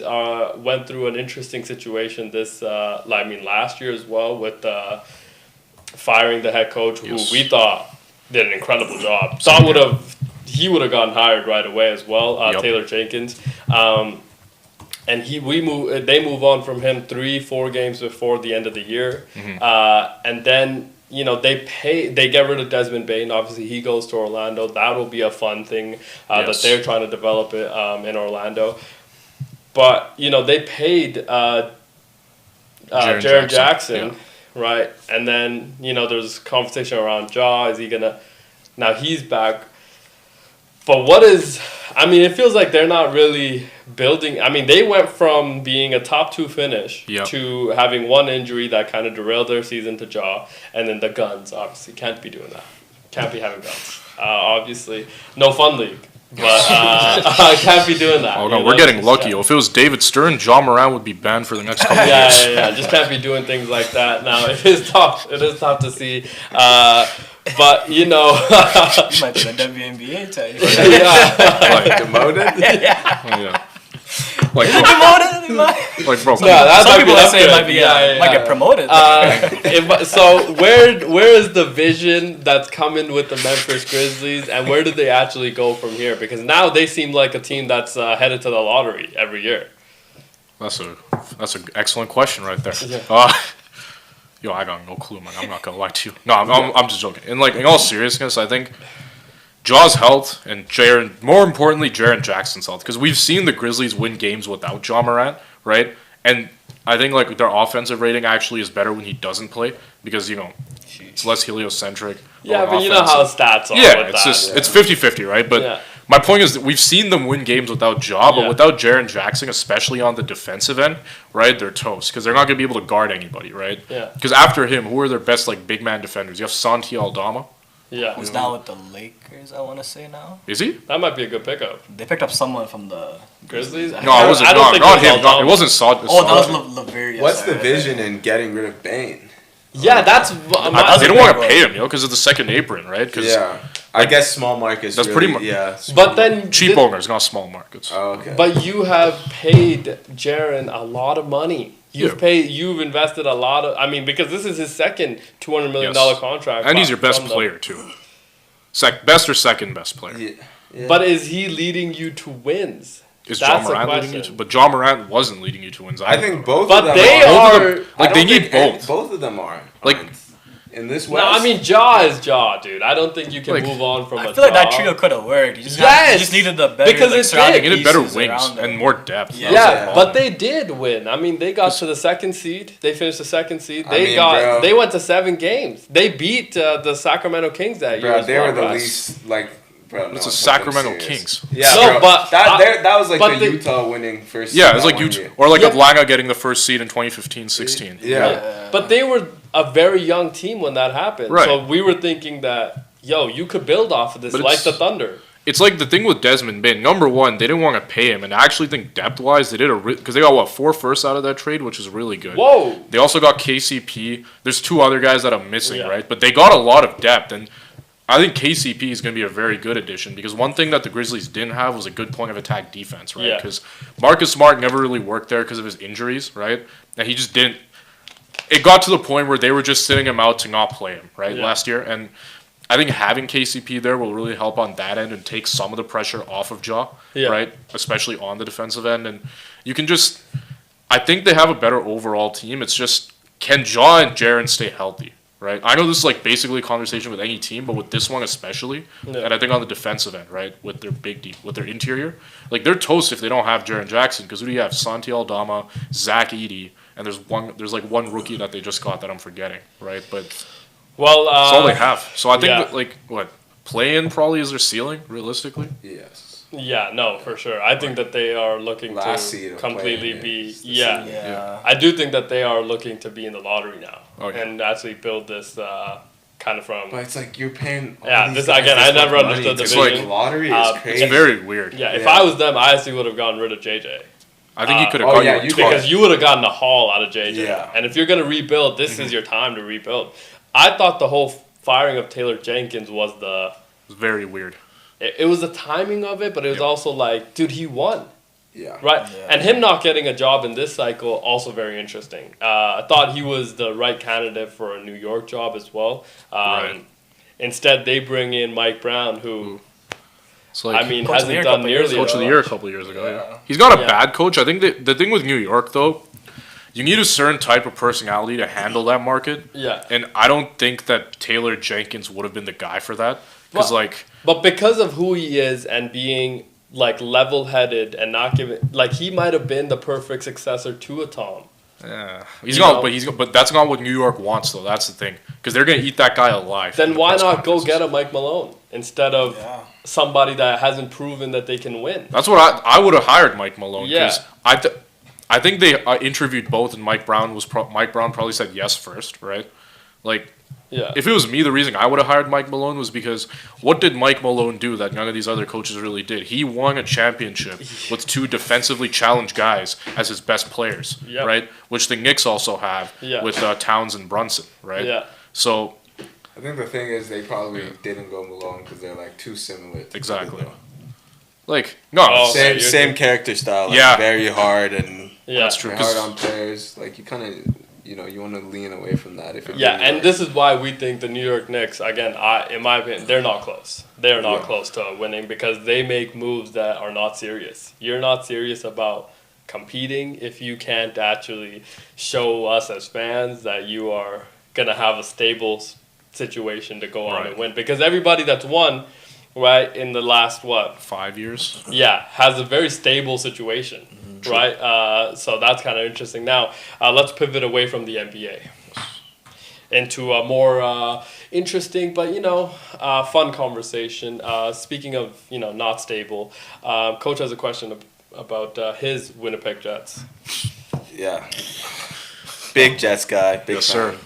went through an interesting situation last year as well with firing the head coach Yes. who we thought did an incredible job. He would have gotten hired right away as well, Yep. Taylor Jenkins. And they move on from him 3-4 games before the end of the year, and then you know they get rid of Desmond Bain. Obviously, he goes to Orlando. That will be a fun thing that Yes. they're trying to develop it in Orlando. But you know they paid Jaren Jackson, right? And then you know there's conversation around Ja. Is he gonna? Now he's back. But it feels like they're not really building. I mean, they went from being a top 2 finish Yep. to having one injury that kind of derailed their season to Ja. And then the guns, obviously, can't be doing that. Can't be having guns. Obviously, no fun league. But can't be doing that. Oh You no, know, we're getting just, lucky. yeah. If it was David Stern, John Moran would be banned for the next couple of Yeah, years. yeah, yeah. Just can't be doing things like that. Now, it is tough. It is tough to see. But, you know. You might be the WNBA type. yeah. Like, Demoted? oh, yeah. Like, Is it bro, promoted? It might- like, bro, No, that Some might people be are saying upgrade. might get promoted. So where is the vision that's coming with the Memphis Grizzlies, and where do they actually go from here? Because now they seem like a team that's headed to the lottery every year. that's an excellent question right there. Yeah. Yo, I got no clue, man. I'm not gonna lie to you. No, I'm just joking. And like in all seriousness, I think Jaw's health and more importantly, Jaren Jackson's health, because we've seen the Grizzlies win games without Ja Morant, right? And I think like their offensive rating actually is better when he doesn't play because it's less heliocentric. Yeah, more but you know how offensive. stats are. Yeah, with it's that. just it's 50-50, right? But Yeah. my point is that we've seen them win games without Ja, but Yeah. without Jaren Jackson, especially on the defensive end, right? They're toast because they're not going to be able to guard anybody, right? Yeah. Because after him, who are their best like big man defenders? You have Santi Aldama. Yeah, Who's now with the Lakers? I want to say now. Is he? that might be a good pickup. They picked up someone from the Grizzlies? No, it wasn't. I don't think Not it was him. Aldama. It wasn't Saad. Oh, that was Laveria. What's the vision in getting rid of Bane? Yeah, that's. They don't want to pay him, because of the second apron, right? Cause Yeah, I guess small markets. That's really, pretty much- Yeah, But then cheap owners, not small markets. Oh, okay. But you have paid Jaren a lot of money. You've invested a lot of. I mean, because this is his second $200 million Yes. contract, And he's your best from them. player too. Best or second best player. Yeah. But is he leading you to wins? Is That's John the Morant leading you question. to? But John Morant wasn't leading you to wins. I think both But of them they are. are. Like I they don't need think both. Both of them are. Like- aren't. In this No, West. I mean Ja is Ja, dude. I don't think you can Like, move on from. I a feel like that Ja. trio could have worked. You just, Yes! you just needed the better Because like, it surrounding did. They needed better pieces wings around them. and more depth. Yeah. Yeah, but they did win. I mean, they got to the second seed. They finished the second seed. Bro. They went to 7 games. They beat the Sacramento Kings that year. Bro, as they well, were the right? least like. Bro, It's no, the something Sacramento serious. Kings. Yeah, No, bro. but that was like but the the- Utah winning first. Yeah, seed it's that like one Utah year. or like Yeah. Atlanta getting the first seed in 2015-16. Yeah. But they were a very young team when that happened. Right. So we were thinking that, you could build off of this But like it's- the Thunder. It's like the thing with Desmond Bain. Number one, they didn't want to pay him, and I actually think depth-wise, they did because they got 4 firsts out of that trade, which is really good. Whoa. They also got KCP. There's 2 other guys that I'm missing, Yeah. right? But they got a lot of depth, and I think KCP is going to be a very good addition because one thing that the Grizzlies didn't have was a good point of attack defense, right? Yeah. Because Marcus Smart never really worked there because of his injuries, right? And he just didn't. It got to the point where they were just sitting him out to not play him, right, Yeah. last year. And I think having KCP there will really help on that end and take some of the pressure off of Ja, Yeah. right? Especially on the defensive end. And you can just. I think they have a better overall team. It's just, can Ja and Jaren stay healthy? Right, I know this is like basically a conversation with any team, but with this one especially, Yeah. and I think on the defensive end, right, with their with their interior, like they're toast if they don't have Jaren Jackson. Because who do you have? Santi Aldama, Zach Edey, and there's like one rookie that they just got that I'm forgetting, right? But Well, that's all they have. So I think yeah. that, like play-in probably is their ceiling realistically. Yes. Yeah, no, for sure. I think that they are looking Last seed to of completely playing, be. yeah. Yeah. Yeah. I do think that they are looking to be in the lottery now Oh, yeah. and actually build this kind of from. But it's like you're paying. All Yeah, these this- guys again, I this never much understood money the to vision. make lottery Uh, is crazy. It's very weird. Yeah, if Yeah. I was them, I actually would have gotten rid of JJ. I think he could have oh, got yeah, you a you 12. Because you would have gotten the haul out of JJ. Yeah. And if you're going to rebuild, this is your time to rebuild. I thought the whole firing of Taylor Jenkins was It's very weird. it was the timing of it, but it was Yep. also like, dude, he won. Yeah. Right? Yeah. And him not getting a job in this cycle, also very interesting. I thought he was the right candidate for a New York job as well. Right. Instead, they bring in Mike Brown, who, It's like I mean, Coach of the hasn't year a done couple years nearly Coach of the enough. Year a couple of years ago. Yeah. Yeah. He's not a Yeah. bad coach. I think the thing with New York though, you need a certain type of personality to handle that market. Yeah. And I don't think that Taylor Jenkins would have been the guy for that. Because Well- like But because of who he is and being like level-headed and not giving, like he might have been the perfect successor to a Tom. yeah, You know. but that's not what New York wants though. That's the thing. Because they're gonna eat that guy alive. Then in the why press not go conferences. get a Mike Malone instead of Yeah. somebody that hasn't proven that they can win? That's what I would have hired Mike Malone. Yeah. I think they interviewed both, and Mike Brown probably said yes first, right? Like, Yeah. if it was me, the reason I would have hired Mike Malone was because what did Mike Malone do that none of these other coaches really did? He won a championship with 2 defensively challenged guys as his best players, Yep. right? Which the Knicks also have Yeah. with Towns and Brunson, right? Yeah. So I think the thing is they probably didn't go Malone because they're like too similar. To Exactly. Like, no, Oh, Same okay, same character style. Like Yeah. very hard and Yeah. that's true. hard 'cause- on players. Like you kind of you want to lean away from that if you're Yeah, really and hard. this is why we think the New York Knicks, again, in my opinion, they're not close. They're not Yeah. close to winning because they make moves that are not serious. You're not serious about competing if you can't actually show us as fans that you are going to have a stable situation to go on Right. and win. Because everybody that's won, right, in the last, 5 years. yeah, has a very stable situation, right? So that's kind of interesting. Now, let's pivot away from the NBA into a more interesting but, fun conversation. Speaking of, not stable, Coach has a question about his Winnipeg Jets. Yeah. Big Jets guy. Big Yes, fan. sir.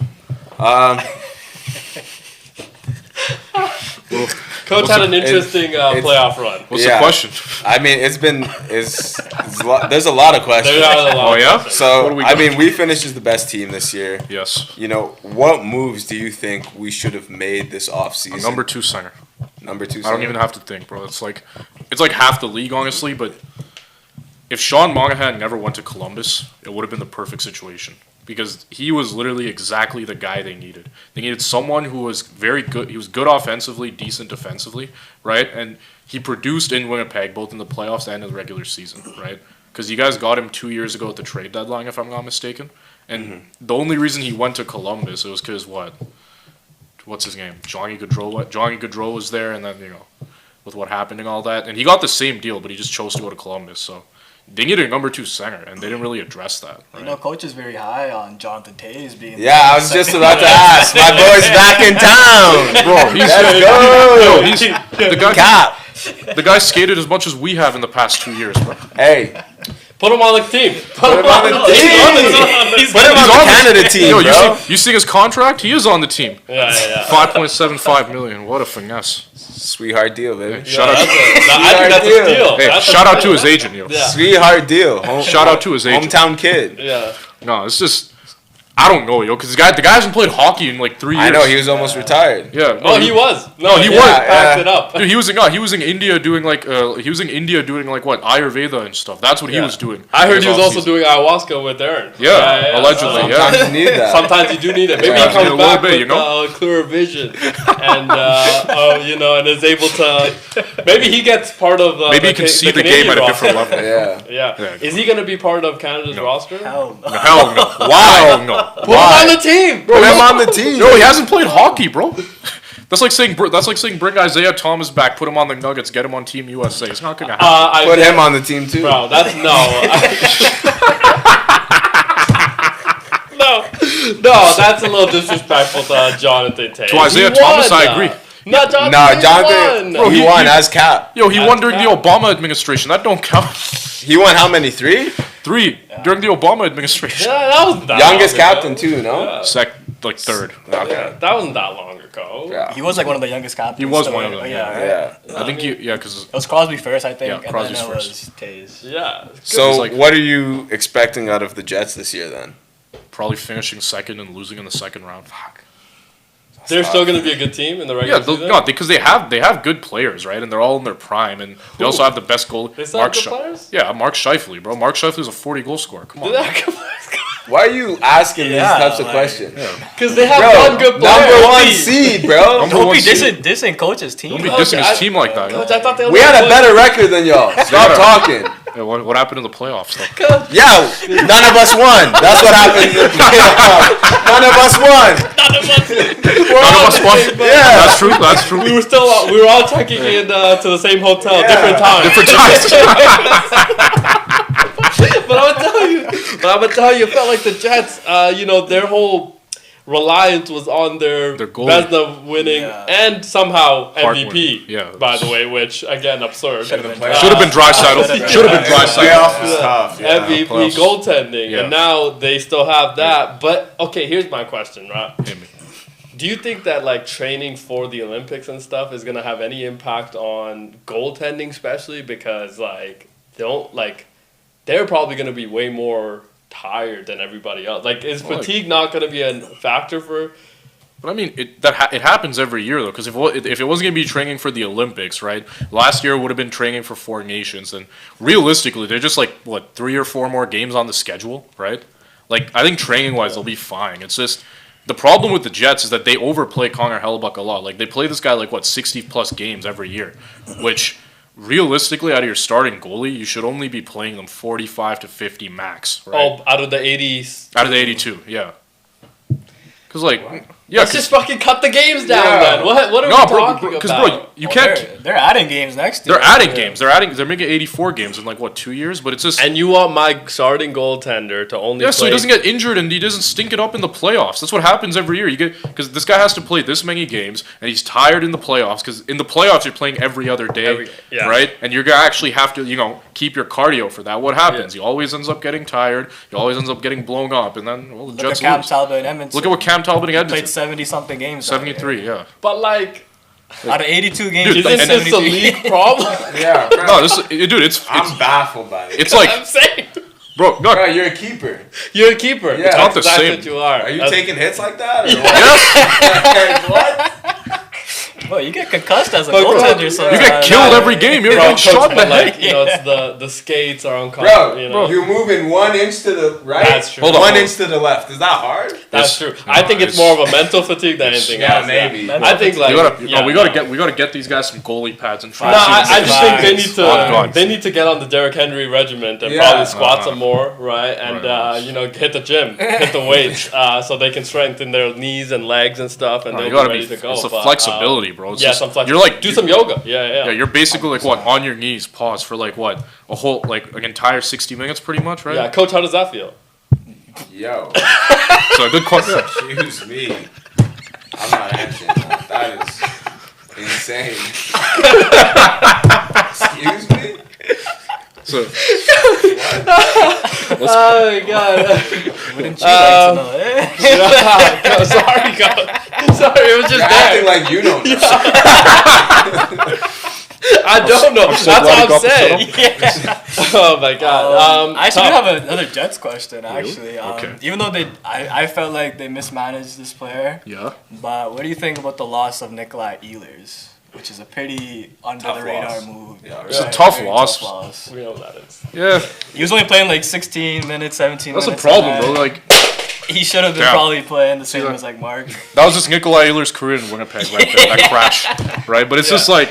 Coach had an interesting playoff run. What's Yeah. the question? I mean, there's a lot of questions. There are a lot Oh, of yeah? questions. So What do we I got? mean, we finished as the best team this year. Yes. What moves do you think we should have made this offseason? Number 2 center. Number 2. I don't even have to think, bro. It's like half the league, honestly. But if Sean Monahan never went to Columbus, it would have been the perfect situation because he was literally exactly the guy they needed. They needed someone who was very good. He was good offensively, decent defensively, right? And he produced in Winnipeg both in the playoffs and in the regular season, right? Because you guys got him 2 years ago at the trade deadline, if I'm not mistaken. And the only reason he went to Columbus, it was because what's his name? Johnny Gaudreau was there, and then with what happened and all that, and he got the same deal, but he just chose to go to Columbus. So they needed a number 2 center, and they didn't really address that. Right? Coach is very high on Jonathan Taves being. Yeah, I was just about to ask. My boy's back in town. Bro, he's Let's go. the guy. Cap. The guy skated as much as we have in the past 2 years, bro. Hey, Put him on the team. put him on the team. Put him on the Canada team, Yo, bro. you see his contract? He is on the team. Yeah. 5.75 million. What a finesse. Sweetheart deal, baby. Shout out, I think that's a steal. hey, That's a shout out to steal. his agent, yo. Yeah. Sweetheart deal. Shout out to his agent. Hometown kid. Yeah. No, it's just I don't know, yo, because the guy hasn't played hockey in like 3 years. I know he was almost retired. Yeah. Oh, he was. No, he yeah, was. Backed it up. Dude, he was in India doing like what Ayurveda and stuff. That's what he was doing. I heard he was This also offseason. doing ayahuasca with Aaron. Yeah, allegedly, yeah. Sometimes you need that. Sometimes you do need it. Maybe Yeah. he comes A little back bit, with clearer vision, and and is able to. Maybe he gets part of. Maybe he can see the game at a different level. Yeah. Yeah. Yeah. Is he going to be part of Canada's roster? Hell no. Hell no. Hell no. Put him on the team. Put him on the team. No, he hasn't played hockey, bro. That's like saying bring Isaiah Thomas back, put him on the Nuggets, get him on Team USA. It's not gonna happen. Put him on the team too. Bro, that's no, that's a little disrespectful to Jonathan Tate. To Isaiah He Thomas, won, I agree. No, Jonathan. No, Tate Jonathan. won. Bro, he won as cap. Yo, he won during the cap. Obama administration. That don't count. He won how many? 3? 3 during the Obama administration. Yeah, that wasn't that Youngest long captain ago. too, no? Third. Okay. That wasn't that long ago. Yeah. He was like one of the youngest captains. He was so, one of them, Yeah. Yeah. I think because It was Crosby first, I think. Yeah, and Crosby's then it first. was Taves. Yeah. So, It's like- what are you expecting out of the Jets this year then? probably finishing second and losing in the second round. Fuck. They're still going to be a good team in the regular Yeah, season? no, because they have good players, right? And they're all in their prime, and they also have the best goal. They still have good players? Yeah, Mark Scheifele, bro. Mark Scheifele's a 40 goal scorer. Come on. Why are you asking these Yeah, types of like- questions? Because they have Bro, one good player. number one Please. seed, bro. Number Don't one be seed. dissing coach's team. Don't be Okay, dissing his team like that. Coach, Yo. I thought they We had a better record than y'all. Stop Yeah. talking. Yeah, what happened in the playoffs, though? Yeah, none of us won. That's what happened in the playoffs. None of us won. None of us. None of us won. Yeah. That's true. That's true. We were all checking in to the same hotel, Yeah. different times. Different times. But I'm gonna tell you, it felt like the Jets. Their whole reliance was on their goalie. Vesna winning Yeah. and somehow Hart MVP. winning. Yeah. By the way, which again absurd. Should've been Should have been Draisaitl. Should have been Draisaitl. Playoffs was tough. Yeah. MVP playoffs. goaltending, Yeah. and now they still have that. But okay, here's my question, right? Hit me. Do you think that like training for the Olympics and stuff is gonna have any impact on goaltending, especially because they're probably gonna be way more tired than everybody else. Like, is fatigue not gonna be a factor for But I mean, it happens every year though, because if it wasn't gonna be training for the Olympics, right? Last year would have been training for Four Nations, and realistically, they're just like what 3 or 4 more games on the schedule, right? Like I think training wise, they'll be fine. It's just the problem with the Jets is that they overplay Connor Hellebuck a lot. Like they play this guy like 60 plus games every year, which realistically, out of your starting goalie, you should only be playing them 45 to 50 max, right? Oh, out of the 80s. Out of the 82, yeah. Because Let's just fucking cut the games down then. What are we talking about? Because bro, you can't. They're adding games next year. They're adding games. They're making 84 games in 2 years. But it's just. And you want my starting goaltender to only play. So he doesn't get injured and he doesn't stink it up in the playoffs. That's what happens every year. Because this guy has to play this many games and he's tired in the playoffs. Because in the playoffs you're playing every other day, right? And you're gonna actually have to keep your cardio for that. What happens? He always ends up getting tired. He always ends up getting blown up, and then the Jets Look at Cam lose. Talbot in Edmonton. Look at what Cam Talbot in Edmonton played 70-something games. 73, yeah. But out of 82 games, isn't this a league problem? Yeah, bro. No, it's I'm baffled by it. it's like, I'm saying. bro, no, Bro, you're a keeper. You're a keeper. Yeah. It's not the That's same. what you are. Are you That's- taking hits like that? Or yes, what? Well, you get concussed as a But bro, goaltender, so you get killed every game. You're getting shot in the head. it's the skates are uncomfortable. Bro, you're moving 1 inch to the right. That's true. Hold on, 1 inch to the left. Is that hard? That's Yes. true. I think it's more of a mental fatigue than anything Yeah, else. maybe. I think We gotta get these guys some goalie pads and try. No, to see what I they just can think do. On God. they need to get on the Derrick Henry regiment and Yeah. probably squat some more, right? And Right. hit the gym, hit the weights, so they can strengthen their knees and legs and stuff, and No, they'll you be gotta ready be. to go. It's the But, flexibility, bro. It's yeah, just, some flexibility. You're do some yoga. Yeah. Yeah, you're basically on your knees, pause for a whole an entire 60 minutes, pretty much, right? Yeah, coach, how does that feel? Yo, So a good question. excuse me. I'm not answering that. That is insane. Excuse me? So Oh my god! wouldn't you like to know? Sorry, coach. Sorry, it was just You're acting like you don't know. I don't know. so That's glad what you I'm got saying. Yeah. Oh my god. I actually Tom. have another Jets question. Actually, Okay. even though I felt like they mismanaged this player. yeah, But what do you think about the loss of Nikolai Ehlers, which is a pretty under Tough the radar loss. move? Yeah, it's a tough Very loss. We know what that is. Yeah, He was only playing like 16 minutes, 17 that's the minutes. problem, and though. then Like he should have been Yeah. probably playing the same that- as like Mark. that was just Nikolai Ehlers' career in Winnipeg, right there. That crash, right? But it's just like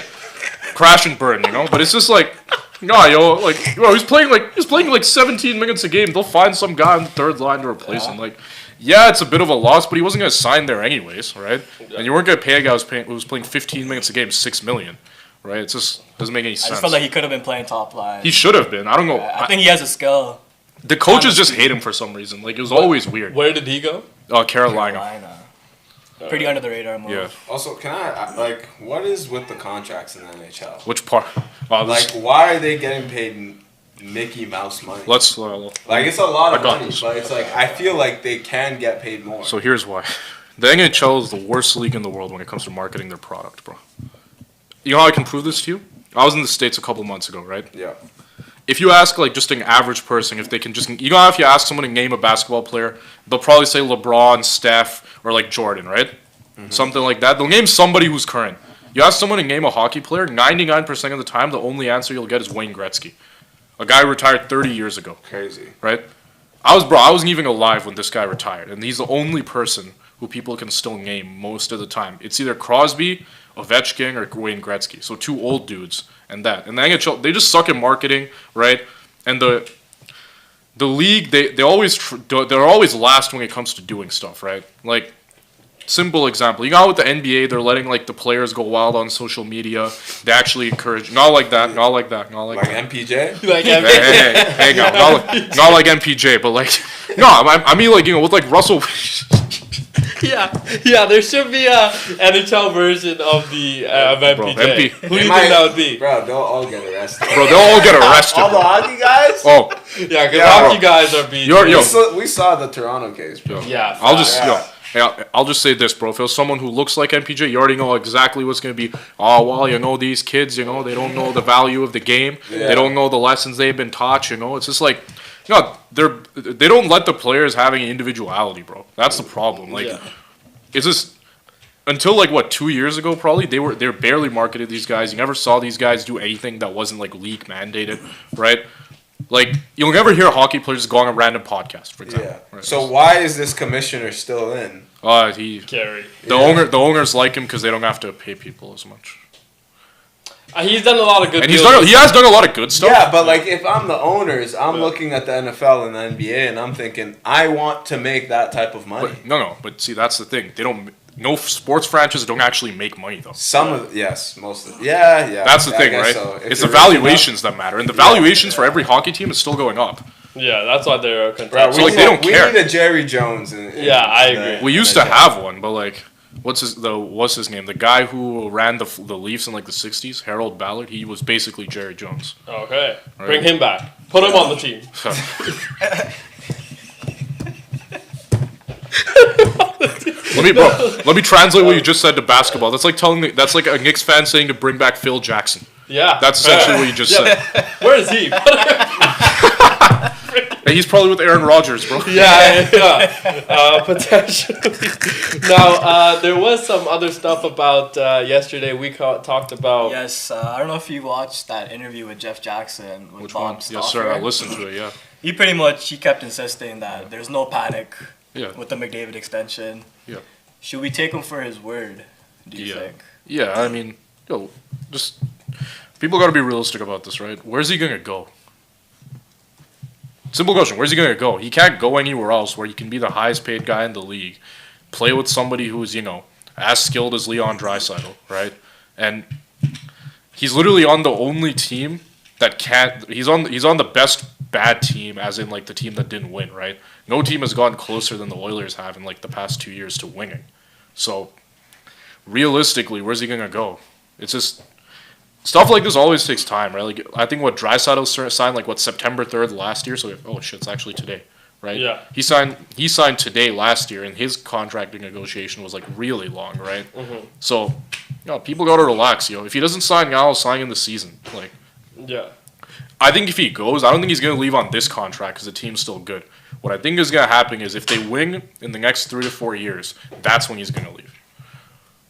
crash and burn, But it's just like. He's playing like 17 minutes a game. They'll find some guy on the third line to replace him. It's a bit of a loss, but he wasn't going to sign there anyways, right? And you weren't going to pay a guy who was playing 15 minutes a game $6 million, right? It just doesn't make any I sense. just felt like he could have been playing top line. He should have been. I don't know. I think he has a skill. The coaches just hate him for some reason. It was always weird. Where did he go? Carolina. Carolina. Pretty under the radar move. Yeah. Also, can I what is with the contracts in the NHL? Which part? Why are they getting paid Mickey Mouse money? Let's. It's a lot of I got money, this. but it's I feel like they can get paid more. So here's why. The NHL is the worst league in the world when it comes to marketing their product, bro. You know how I can prove this to you? I was in the States a couple months ago, right? Yeah. If you ask just an average person if they can just, how if you ask someone to name a basketball player, they'll probably say LeBron, Steph, or Jordan, right? Mm-hmm. Something like that. They'll name somebody who's current. You ask someone to name a hockey player, 99% of the time, the only answer you'll get is Wayne Gretzky, a guy who retired 30 years ago, Crazy. right? I wasn't even alive when this guy retired, and he's the only person who people can still name most of the time. It's either Crosby, Ovechkin, or Wayne Gretzky. So 2 old dudes. And the NHL, they just suck at marketing, right? And the league, they're always last when it comes to doing stuff, right? Simple example. You know how with the NBA, they're letting the players go wild on social media. They actually encourage, not like that. Like that. MPJ? Hey, not like MPJ, but I mean with Russell. Yeah. There should be a NHL version of the of MPJ. Bro, Who do you They think might- that would be? Bro, they'll all get arrested. Bro, they'll all get arrested. All the bro. hockey guys? Oh, Yeah, because Yeah, hockey bro. guys are being. We saw the Toronto case, bro. Yeah. I'll just say this, bro. If it was someone who looks like MPJ, you already know exactly what's going to be. Oh, well, these kids, they don't know the value of the game. Yeah. They don't know the lessons they've been taught, It's just they don't let the players have any individuality, bro. That's the problem. It's just, until like what 2 years ago, probably they were barely marketed these guys. You never saw these guys do anything that wasn't like league mandated, right? Like you'll never hear hockey players go on a random podcast, for example. Yeah. Right? So why is this commissioner still in? Kerry. The owners like him because they don't have to pay people as much. He's done a lot of good. And deals. he has done a lot of good stuff. Yeah, but like if I'm the owners, I'm looking at the NFL and the NBA, and I'm thinking I want to make that type of money. But no. But see, that's the thing. They don't. No sports franchises don't actually make money though. Most of yeah. That's the thing, right? So. It's the valuations that matter, and the valuations for every hockey team is still going up. Yeah, that's why they're Right, content. So, like, they don't care. We need a Jerry Jones. I agree. We used to have one, but like, what's his name? The guy who ran the Leafs in like the '60s, Harold Ballard. He was basically Jerry Jones. Okay, Right. bring him back. Put him on the team. Let me translate what you just said to basketball. That's like that's like a Knicks fan saying to bring back Phil Jackson. Yeah, That's essentially what you just said. Where is he? Hey, he's probably with Aaron Rodgers, bro. Potentially. Now, there was some other stuff about yesterday. We talked about. Yes, I don't know if you watched that interview with Jeff Jackson with Which Bob one? Stauffer. Yes, sir. I listened to it. Yeah. He kept insisting that there's no panic Yeah. with the McDavid extension. Yeah. Should we take him for his word? Do you think? Yeah. I mean, just people got to be realistic about this, right? Where's he gonna go? Simple question. Where's he going to go? He can't go anywhere else where he can be the highest paid guy in the league, play with somebody who's, as skilled as Leon Draisaitl, right? And he's literally on the only team that can't – he's on the best bad team, as in, like, the team that didn't win, right? No team has gotten closer than the Oilers have in, like, the past 2 years to winning. So, realistically, where's he going to go? It's just – stuff like this always takes time, right? Like I think Draisaitl signed September 3rd last year. So it's actually today, right? Yeah. He signed today last year, and his contract negotiation was like really long, right? Mm-hmm. So, people got to relax. If he doesn't sign now, he'll sign in the season. Like, Yeah. I think if he goes, I don't think he's going to leave on this contract because the team's still good. What I think is going to happen is if they win in the next 3 to 4 years, that's when he's going to leave.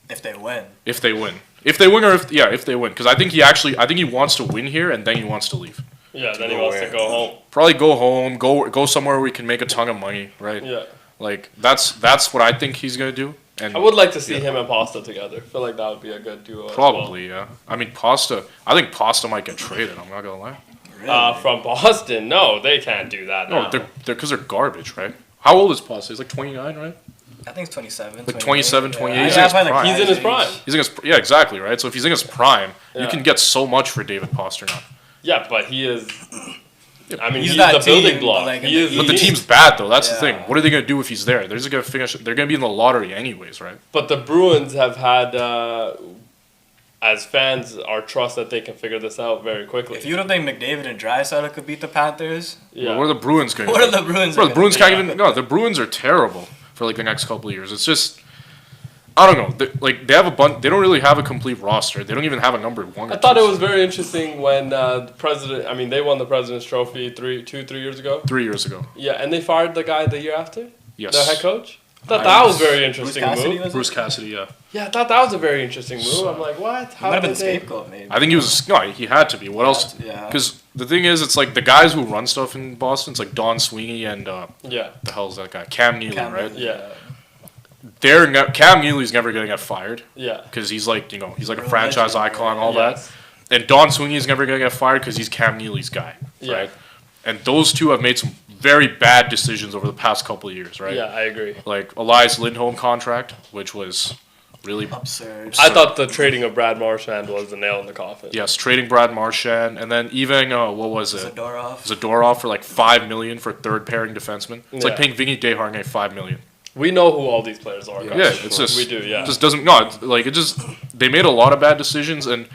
If they win. If they win, if they win, because I think he wants to win here, and then he wants to leave. Yeah, then he wants to go home. Probably go home, go somewhere where we can make a ton of money, right? Yeah. Like that's what I think he's gonna do. And I would like to see him and Pasta together. I feel like that would be a good duo. probably, yeah. I mean, I think Pasta might get traded. I'm not gonna lie. Really? From Boston, no, they can't do that. No, now. they're because they're garbage, right? How old is Pasta? He's like 29, right? I think it's 27. Like 27, 28. Yeah, He's yeah, in his probably prime. He's in his prime. He's in his exactly, right? So if he's in his prime, Yeah. you can get so much for David Pastrnak. Yeah, but he is. I mean, He's he's that the building team, block. like, He is. But the team. team's bad though. That's the Yeah. thing. What are they gonna do if he's there? They're just gonna finish. They're gonna be in the lottery anyways, right? But the Bruins have had, as fans, our trust that they can figure this out very quickly. If you don't think McDavid and Draisaitl could beat the Panthers, Yeah. What are the Bruins going to what do? are the Bruins? Bro, the Bruins can't Yeah. even. No, the Bruins are terrible for like the next couple of years. It's just, I don't know. They have a bunch. They don't really have a complete roster. They don't even have a number one. I thought it was very interesting when the president. I mean, they won the President's Trophy 3 years ago. 3 years ago. Yeah, and they fired the guy the year after. Yes. The head coach. I thought that was a very interesting Cassidy move. was Bruce Cassidy. Yeah. Yeah, I thought that was a very interesting move. I'm like, what? He How might have been did they? scapegoat, maybe. I think he was. No, he had to be. What else? Yeah. Because the thing is, it's like the guys who run stuff in Boston. It's like Don Sweeney and Yeah, the hell's that guy? Cam Neely, Cam right? Neely. yeah, Cam Neely's never gonna get fired yeah. because he's like he's like a Real franchise legend, icon, right? all Yes. that. And Don Sweeney's never gonna get fired because he's Cam Neely's guy, Yeah. right? And those two have made some very bad decisions over the past couple of years, right? Yeah, I agree. Like Elias Lindholm contract, which was really Absurd. I thought the trading of Brad Marchand was the nail in the coffin. yes, trading Brad Marchand, and then even what was it? Zadorov. Zadorov for like $5 million for third pairing defenseman. It's like Yeah. paying Vinny Desharnais $5 million. We know who all these players are. Yeah. guys. Yeah, it's just we do. Yeah, it just doesn't they made a lot of bad decisions, and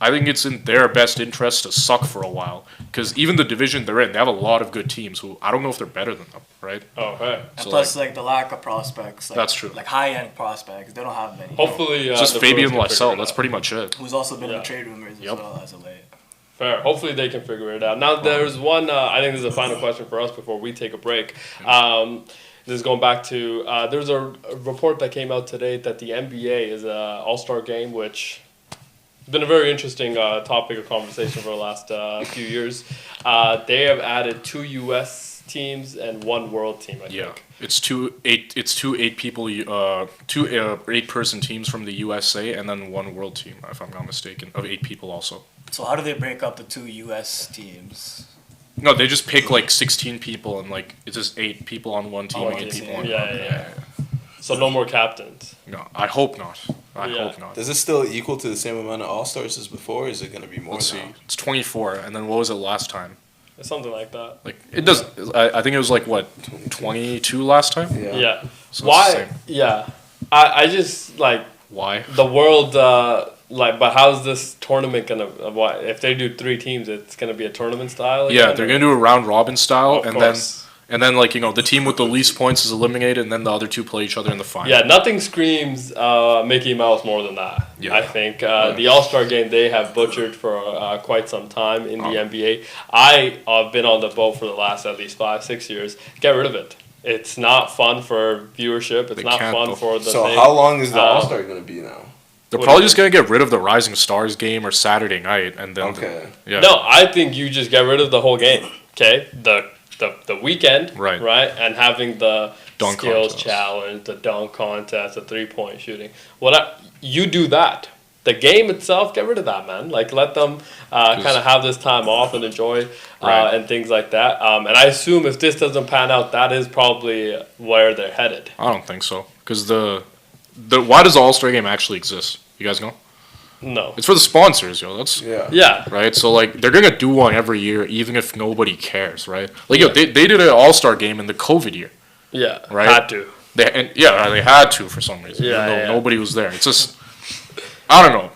I think it's in their best interest to suck for a while because even the division they're in, they have a lot of good teams who I don't know if they're better than them, right? okay. And So, plus, like the lack of prospects. Like, That's true. Like high-end prospects, they don't have many. Hopefully, It's just the Fabian Bruins can figure Lysell. it That's out. pretty much it. Who's also been in Yeah. the trade rumors as Yep. well as of late. Fair. Hopefully they can figure it out. Now there's one. I think this is a final question for us before we take a break. this is going back to there's a report that came out today that the NBA is a All-Star game, which has been a very interesting topic of conversation for the last few years. They have added 2 U.S. teams and 1 world team, I think. It's two 8-person teams from the USA and then 1 world team, if I'm not mistaken, of 8 people also. So how do they break up the 2 U.S. teams? No, they just pick like 16 people and like it's just 8 people on one team, On 8 one people team. on Yeah. So no more captains. No, I hope not. I Yeah. hope not. Does it still equal to the same amount of All-Stars as before, or is it going to be more Let's now? see. It's 24, and then what was it last time? Something like that. Like it does. I think it was like what 22 last time. Yeah. Yeah. So it's the Why? same. Yeah. I just like Why? the world. But how's this tournament gonna? What if they do 3 teams? It's gonna be a tournament style. Yeah, again, they're or- gonna do a round robin style, Of and course. then like the team with the least points is eliminated, and then the other 2 play each other in the final. Yeah, nothing screams Mickey Mouse more than that. Yeah. I think the All-Star game they have butchered for quite some time in the NBA. I've been on the boat for the last at least 5-6 years. Get rid of it. It's not fun for viewership. It's They not can't, fun though. for the So thing. how long is the Uh, All-Star going to be now? They're What probably do you just gonna get rid of the Rising Stars game or Saturday night, and then Okay. yeah. No, I think you just get rid of the whole game. Okay, the weekend, Right. and having the Dunk skills contest. challenge, the dunk contest, the 3-point shooting. You do that. The game itself, get rid of that, man. Like let them kind of have this time off and enjoy Right. and things like that. And I assume if this doesn't pan out, that is probably where they're headed. I don't think so, because the why does the All-Star game actually exist? You guys know? No. It's for the sponsors, yo. That's Yeah. Yeah. right. So like they're gonna do one every year, even if nobody cares, right? Like yo, they did an All-Star game in the COVID year. Yeah. Right. Had to. They had to for some reason. Yeah, even though yeah. nobody was there. It's just I don't know.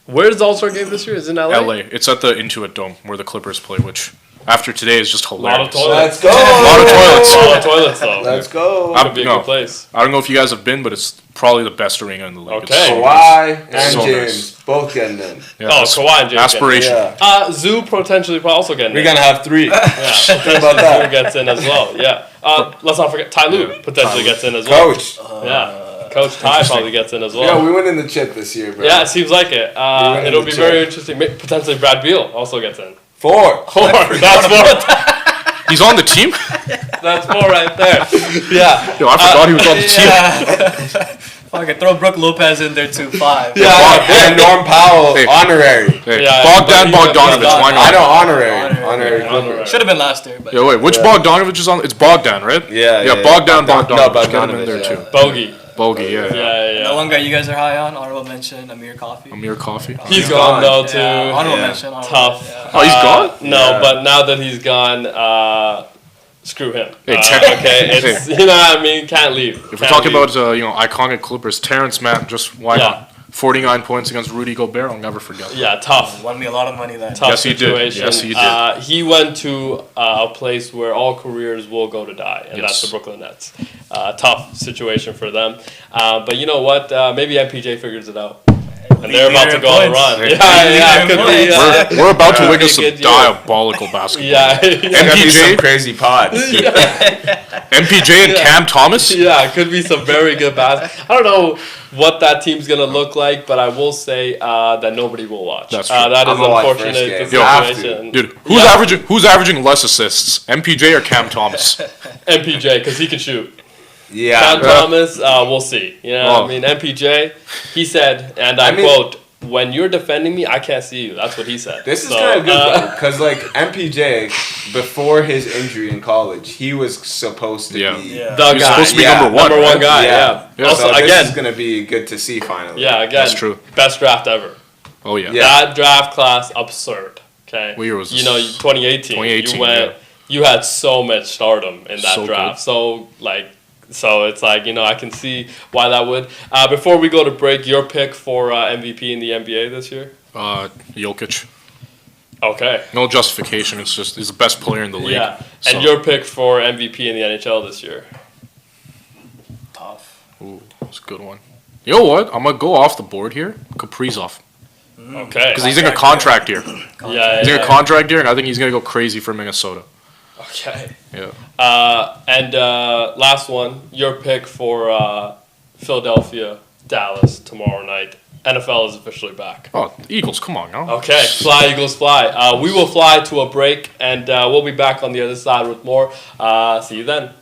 Where's the All-Star game this year? Is it in LA? LA. It's at the Intuit Dome where the Clippers play, which after today is just A lot of hilarious. toilets. Let's go! A lot of toilets. A lot of toilets, though. Let's go! I'm- Could be a no. good place. I don't know if you guys have been, but it's probably the best arena in the league. It's Okay. so nice. Kawhi and So James nice. both getting in. Yeah, Oh, it's Kawhi and James. aspiration. Yeah. Zoo potentially also getting We're in. going to have 3. Yeah, potentially about that. Zoo gets in as well. Yeah. Let's not forget Ty Lue potentially gets in as well. Coach. Yeah. Coach Ty probably gets in as well. Yeah, we went in the chip this year, bro. Yeah, it seems like it. went in It'll the be chip. very interesting. Potentially Brad Beal also gets in. 4. 4. That's 4. He's on the team? That's 4 right there. Yeah. Yo, I forgot he was on the team. Fucking throw Brooke Lopez in there too. 5. And Norm Powell, Hey. honorary. Hey, Yeah, Bogdan but he's Bogdanovich, why I not? know, honorary. Honorary. Honorary. Honorary. Should have been last year, but Yo, wait, which Bogdanovich is on? It's Bogdan, right? Yeah, Yeah, yeah, Bogdan No, Bogdanovich. Get him Bogdanovich, in there yeah. too. Bogey. Bogey, yeah. Yeah. the one guy you guys are high on, honorable mention, Amir Coffee. Amir Coffee. He's He's gone gone. though too. Yeah, honorable Yeah. mention. honorable Tough. mention, yeah. Oh, he's gone? No, Yeah. but now that he's gone, screw him. Hey, Okay, it's you know what I mean. Can't leave. If we're talking about iconic Clippers, Terrence Mann, just why Yeah. not? 49 points against Rudy Gobert. I'll never forget. yeah, tough. Won me a lot of money then. Tough Yes, he did. situation. Yes, he did. He went to a place where all careers will go to die, and that's Yes. the Brooklyn Nets. Tough situation for them. But you know what? Maybe MPJ figures it out. And they're about to go on a run. Hey. Yeah, it could be. We're about to Yeah. witness some Big good year. diabolical basketball. Yeah, It's gonna be some MPJ, crazy pods. MPJ and Cam Thomas. yeah, it could be some very good basketball. I don't know what that team's gonna look like, but I will say that nobody will watch. That's true. That is I'm gonna watch unfortunate first game. Yo, have to. situation. Dude, who's averaging less assists, MPJ or Cam Thomas? MPJ, because he can shoot. Yeah. Cam Thomas, we'll see. You know what Oh. I mean? MPJ, he said, and I I mean- quote, "When you're defending me, I can't see you." That's what he said. This is So, kind of good because, like, MPJ, before his injury in college, he was supposed to Yeah. be. Yeah. The He's guy, supposed to be Yeah. number one. number one right? guy. Yeah. Yeah. Yeah. Also, So this again, is gonna be good to see finally. yeah, again, That's true. best draft ever. Oh yeah. Yeah. That draft class, absurd. Okay. What year was You this? know, 2018. 2018, You went. yeah. You had so much stardom in that So draft. good. So it's like I can see why that would. Before we go to break, your pick for MVP in the NBA this year. Jokic. Okay. No justification. It's just he's the best player in the league. Yeah. So- And your pick for MVP in the NHL this year. Tough. Ooh, that's a good one. You know what? I'm gonna go off the board here. Kaprizov, Okay. because he's in a contract year. Yeah. He's in a contract year, and I think he's gonna go crazy for Minnesota. Okay. Yeah. And last one, your pick for Philadelphia, Dallas tomorrow night. NFL is officially back. Oh, Eagles, come on now. Okay, fly Eagles fly. We will fly to a break, and we'll be back on the other side with more. See you then.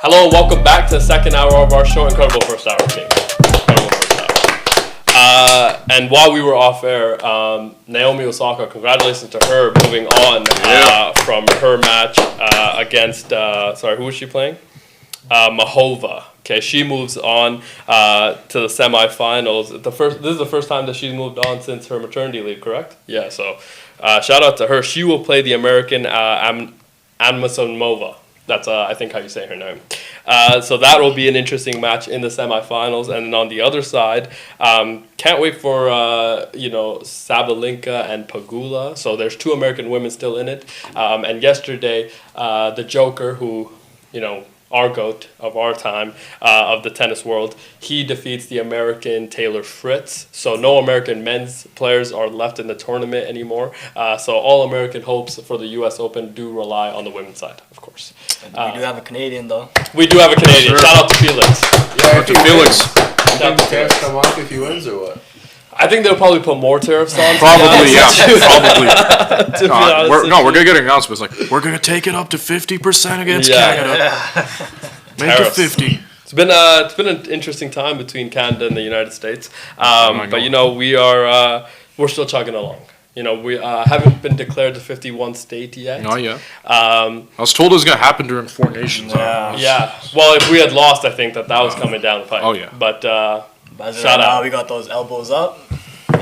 Hello and welcome back to the second hour of our show. Incredible first hour, team. Incredible first hour. And while we were off air, Naomi Osaka, congratulations to her moving on from her match against, who was she playing? Mahova. Okay, she moves on to the semifinals. This is the first time that she's moved on since her maternity leave, correct? Yeah, so shout out to her. She will play the American Anmasonova. That's, I think, how you say her name. So that will be an interesting match in the semifinals. And then on the other side, can't wait for, Sabalenka and Pagula. So there's 2 American women still in it. And yesterday, the Joker, who, our GOAT of our time, of the tennis world, he defeats the American Taylor Fritz. So no American men's players are left in the tournament anymore. So all American hopes for the U.S. Open do rely on the women's side, of course. We do have a Canadian, though. We do have a Canadian. Sure. Shout out to Felix. Yeah, To Felix. Shout out to the tariffs come off if he wins or what? I think they'll probably put more tariffs on. Probably, yeah. Probably. To be honest with We're you. gonna get an announcement. It's like, we're gonna take it up to 50% against Yeah. Canada. Make Tariffs. it 50. It's been an interesting time between Canada and the United States, but we're still chugging along. We haven't been declared the 51 state yet. Not yet. I was told it was gonna happen during Four Nations. Yeah. Well, if we had lost, I think that was coming down the pipe. Oh, yeah. But But Shout out. we got those elbows up.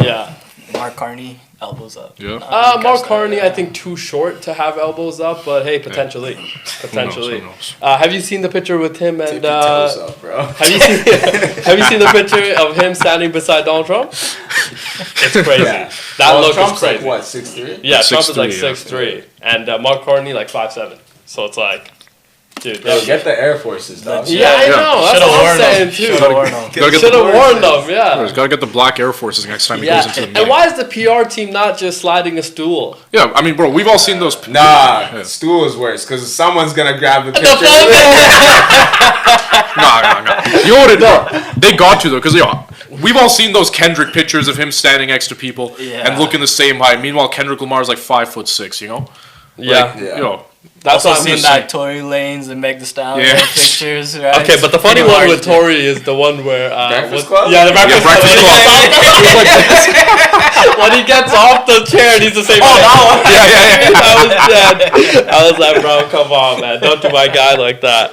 yeah. Mark Carney, elbows up. Yeah. Mark Carney, I think too short to have elbows up, but hey, potentially. Who knows? Have you seen the picture with him and? Tip your toes up, bro. Have you seen the picture of him standing beside Donald Trump? It's crazy. Yeah. That look Trump's is crazy. like what, 6'3"? Yeah, Trump is like 6'3", 6'3", and Mark Carney like 5'7". So it's like, dude. Yo, get the Air Forces, dog. Yeah, I Yeah. know. That's Should've what I'm warned saying them. too. Should've warned them. Gotta get Should the, have warned them. Yeah. gotta get the Black Air Forces next time he goes into the meeting. And why is the PR team not just sliding a stool? Yeah, I mean, bro, we've all seen those. Nah, Yeah. stool is worse because someone's gonna grab the The picture. phone. No. You know what they got to though, because we've all seen those Kendrick pictures of him standing next to people Yeah. and looking the same height. Meanwhile, Kendrick Lamar's like 5'6", you know. Yeah. Yeah. You know, That's Also what I'm seen just that Tory Lanez and Meg Thee Stallion Yeah. pictures, right? Okay, but the funny Pretty one hard with to- Tory is the one where Breakfast Club? Yeah, the Breakfast Club. Breakfast Club. When he gets off the chair and he's the same. yeah. I was dead. I was like, bro, come on, man, don't do my guy like that.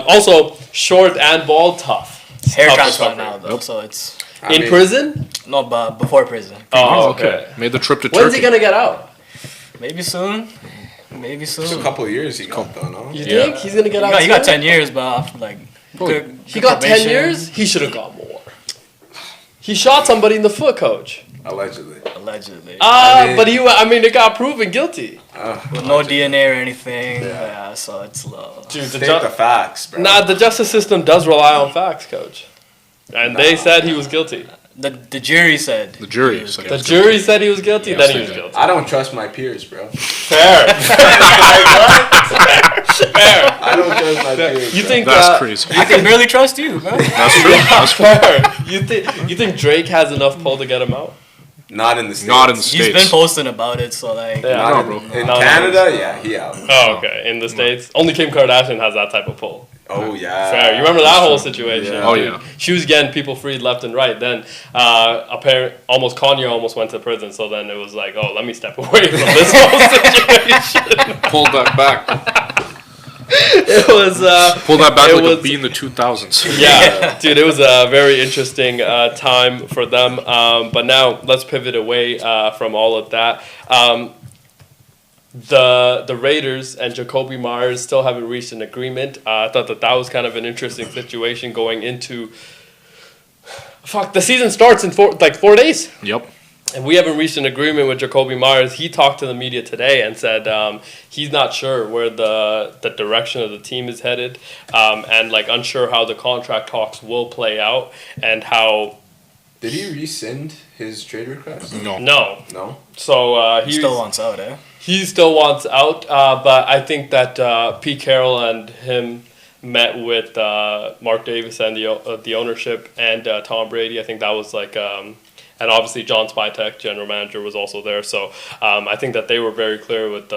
Also, short and bald, tough. Hair Tough transplant recovery. now, though, so it's In prison? no, but before prison. Oh, okay. Made the trip to When's Turkey. he gonna get out? Maybe soon. Maybe soon. It's a couple of years he got though, no? You Yeah. think he's gonna get out? He got soon? 10 years, but like good, He good got 10 probation. years? He should have got more. He shot somebody in the foot, coach. Allegedly. Allegedly. But it got proven guilty. With no DNA or anything. Yeah, so it's low. Dude, State the facts, bro. the justice system does rely on facts, coach. And they said he was guilty. The jury said. The jury he was said The guilty. jury said he was guilty, Yes, then he they was did. guilty. I don't trust my peers, bro. Fair. Fair. I don't trust my peers. You bro. think That's crazy. I can barely trust you, man. That's true. That's true. fair. You think Drake has enough pull to get him out? Not in the States. Not in the He's States. been posting about it, so like. Yeah. Not No, in, bro. in No, no. Canada, yeah, he out. Oh, okay. In the States? Only Kim Kardashian has that type of pull. Oh, yeah. Fair. You remember that whole situation? Yeah. Oh, yeah. She was getting people freed left and right. Then Kanye almost went to prison. So then it was like, oh, let me step away from this whole situation. Pulled that back. It was. Pulled that back It like was- a bee in the 2000s. Yeah, dude, it was a very interesting time for them. But now let's pivot away from all of that. The Raiders and Jacoby Myers still haven't reached an agreement. I thought that was kind of an interesting situation going into. The season starts in 4 days. Yep. And we haven't reached an agreement with Jacoby Myers. He talked to the media today and said he's not sure where the direction of the team is headed, and like unsure how the contract talks will play out and how. Did he rescind his trade request? No. No? So He still wants out, eh? he still wants out, but I think that Pete Carroll and him met with Mark Davis and the ownership and Tom Brady. I think that was like. And obviously John Spytek, general manager, was also there. So I think that they were very clear with,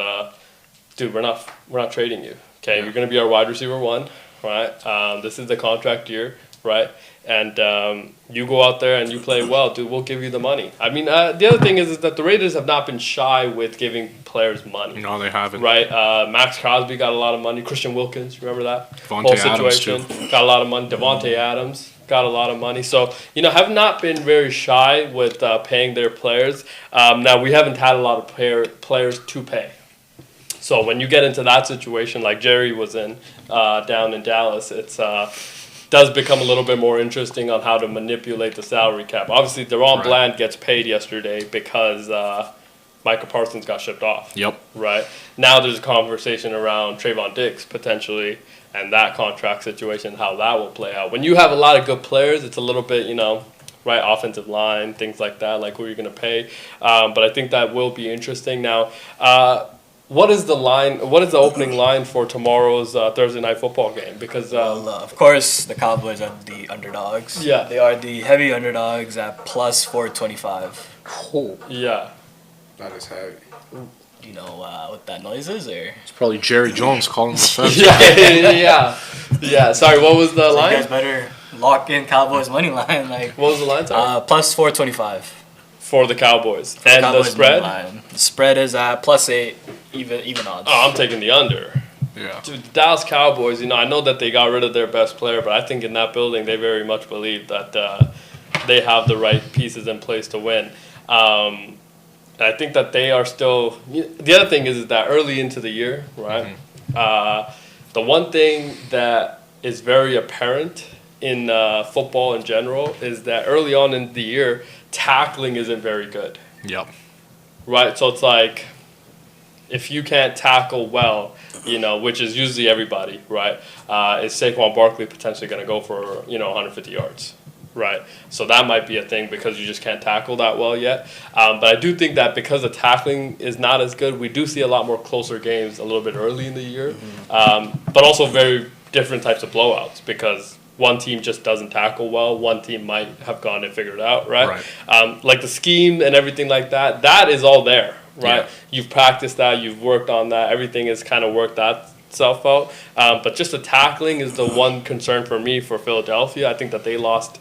dude, we're not trading you. Okay, You're going to be our wide receiver 1. right? This is the contract year, right? And you go out there and you play well, dude, we'll give you the money. I mean, the other thing is that the Raiders have not been shy with giving players money. No, they haven't. Right? Max Crosby got a lot of money. Christian Wilkins, remember that? Devontae whole Adams, situation. Got a lot of money. Devontae Adams got a lot of money. So, have not been very shy with paying their players. Now, we haven't had a lot of players to pay. So when you get into that situation like Jerry was in down in Dallas, it's does become a little bit more interesting on how to manipulate the salary cap. Obviously, Deron Bland gets paid yesterday because Micah Parsons got shipped off. Yep. Right. Now there's a conversation around Trayvon Diggs potentially and that contract situation, how that will play out. When you have a lot of good players, it's a little bit, right, offensive line, things like that, like who you're going to pay. But I think that will be interesting. Now, what is the line? What is the opening line for tomorrow's Thursday night football game? Because of course, the Cowboys are the underdogs. Yeah. They are the heavy underdogs at plus 425. Oh, yeah, That is heavy. Do you know what that noise is, or? it's probably Jerry Jones calling the defense. yeah. Sorry, what was the So you line? guys better lock in Cowboys money line, like What was the line? Sorry? plus 425. For the Cowboys. For And Cowboys the spread? money line. The spread is at plus 8, even odds. Oh, I'm taking the under. Yeah. Dude, the Dallas Cowboys, I know that they got rid of their best player, but I think in that building they very much believe that they have the right pieces in place to win. And I think that they are still. The other thing is that early into the year, right? The one thing that is very apparent in football in general is that early on in the year, tackling isn't very good. Yep. Right, so it's like if you can't tackle well, which is usually everybody, right? Is Saquon Barkley potentially going to go for 150 yards, right? So that might be a thing because you just can't tackle that well yet. But I do think that because the tackling is not as good, we do see a lot more closer games a little bit early in the year, but also very different types of blowouts because one team just doesn't tackle well. One team might have gone and figured it out, right? Like the scheme and everything like that, that is all there, right? Yeah. You've practiced that. You've worked on that. Everything has kind of worked that itself out. But just the tackling is the one concern for me for Philadelphia. I think that they lost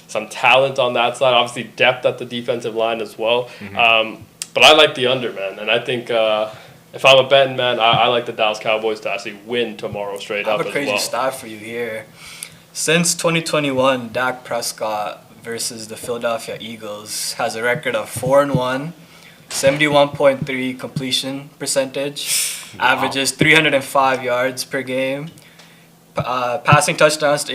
some talent on that side. Obviously, depth at the defensive line as well. But I like the under, man. And I think if I'm a betting man, I like the Dallas Cowboys to actually win tomorrow straight I up have a as crazy well. stat for you here. Since 2021, Dak Prescott versus the Philadelphia Eagles has a record of 4-1, 71.3 completion percentage, averages 305 yards per game, passing touchdowns to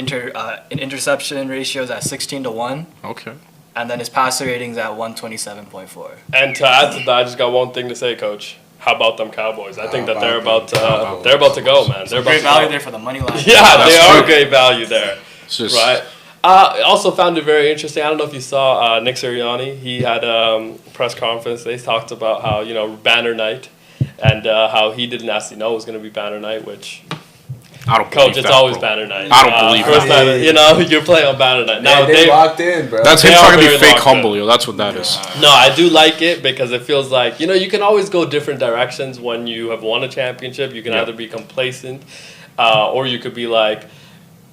interception ratios at 16-1, Okay. and then his passer ratings at 127.4. And to add to that, I just got one thing to say, Coach. How about them Cowboys? I think that they're about to go, man. They're about Great to value go. there for the money line. Yeah, they That's are true. great value there. It's just, Right. I also found it very interesting. I don't know if you saw Nick Sirianni. He had a press conference. They talked about how, banner night and how he didn't actually know it was going to be banner night, which, I don't Coach, believe it's that, always bro. banner night. I don't believe first that. time, you're playing on banner night. Now, Now they locked in, bro. That's him They are trying to be very fake locked humble, in. yo. That's what that is. No, I do like it because it feels like, you can always go different directions when you have won a championship. You can Yeah. either be complacent or you could be like,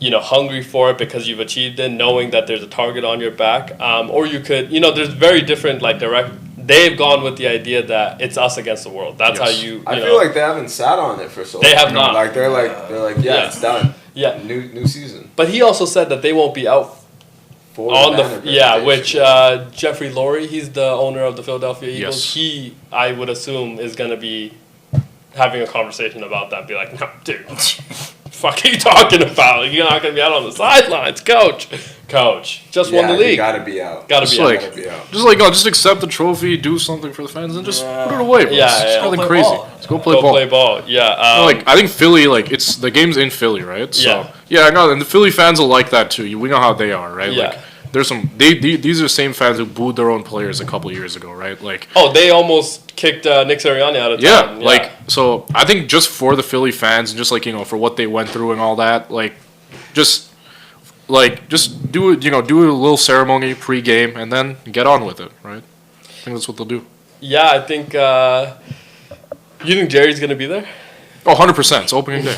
hungry for it because you've achieved it, knowing that there's a target on your back. Or you could, there's very different, they've gone with the idea that it's us against the world. That's how Yes. you I know. feel like they haven't sat on it for so long. They have not. Like they're like Yeah. it's done. Yeah. New season. But he also said that they won't be out For on banner which presentation. Jeffrey Lurie, he's the owner of the Philadelphia Eagles. Yes. He, I would assume, is going to be having a conversation about that. Be like, no, dude, fuck are you talking about? You're not going to be out on the sidelines, coach. Coach, just won the You league. gotta be out. Gotta Just be like- out. Gotta be out. Just accept the trophy, do something for the fans, and just put it away, bro. Yeah, It's yeah. nothing Go play crazy. ball. Let's go play Go ball. play ball. Yeah. I think Philly, it's the game's in Philly, right? So Yeah. I know, and the Philly fans will like that too. We know how they are, right? Yeah. Like there's some these are the same fans who booed their own players a couple years ago, right? Like Oh, they almost kicked Nick Sirianni out of town. so I think just for the Philly fans and just for what they went through and all that, just do it, do a little ceremony pre-game and then get on with it, right? I think that's what they'll do. Yeah, I think. You think Jerry's gonna be there? Oh, 100%. It's opening day.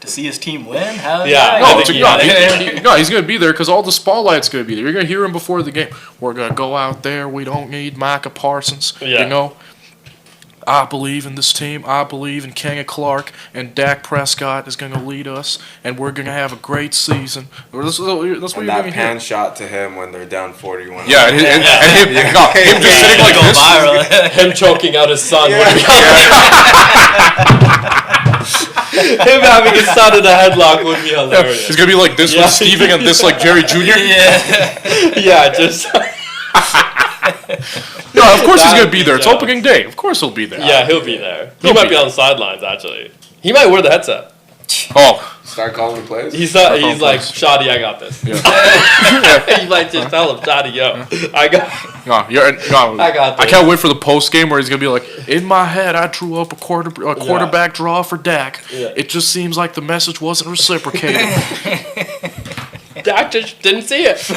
To see his team win? Hell Yeah. yeah. No, I it's think he's going to be there because all the spotlight's going to be there. You're going to hear him before the game. We're going to go out there. We don't need Micah Parsons. Yeah. You know? I believe in this team. I believe in Kenya Clark, and Dak Prescott is going to lead us, and we're going to have a great season. That's what you're And going that to pan hear. shot to him when they're down 41. Yeah, and him just sitting like Go this. viral. Him choking out his son. Yeah. would be Him having his son in a headlock would be hilarious. He's going to be like this Yeah. with Steven and this like Jerry Jr. Yeah. Yeah, just No, of course he's That going to would be be there. It's jokes. opening day. Of course he'll be there. yeah, he'll be there. He He'll might be be on there. the sidelines actually. He might wear the headset. Oh, Start calling the plays. He's not. Start He's like, calling Shoddy, I got this. yeah. You might just tell him, Shoddy, yo, I got. no, I got I this. can't wait for the post game where he's gonna be like, "In my head, I drew up a quarterback draw for Dak. Yeah. It just seems like the message wasn't reciprocated." Dak just didn't see it.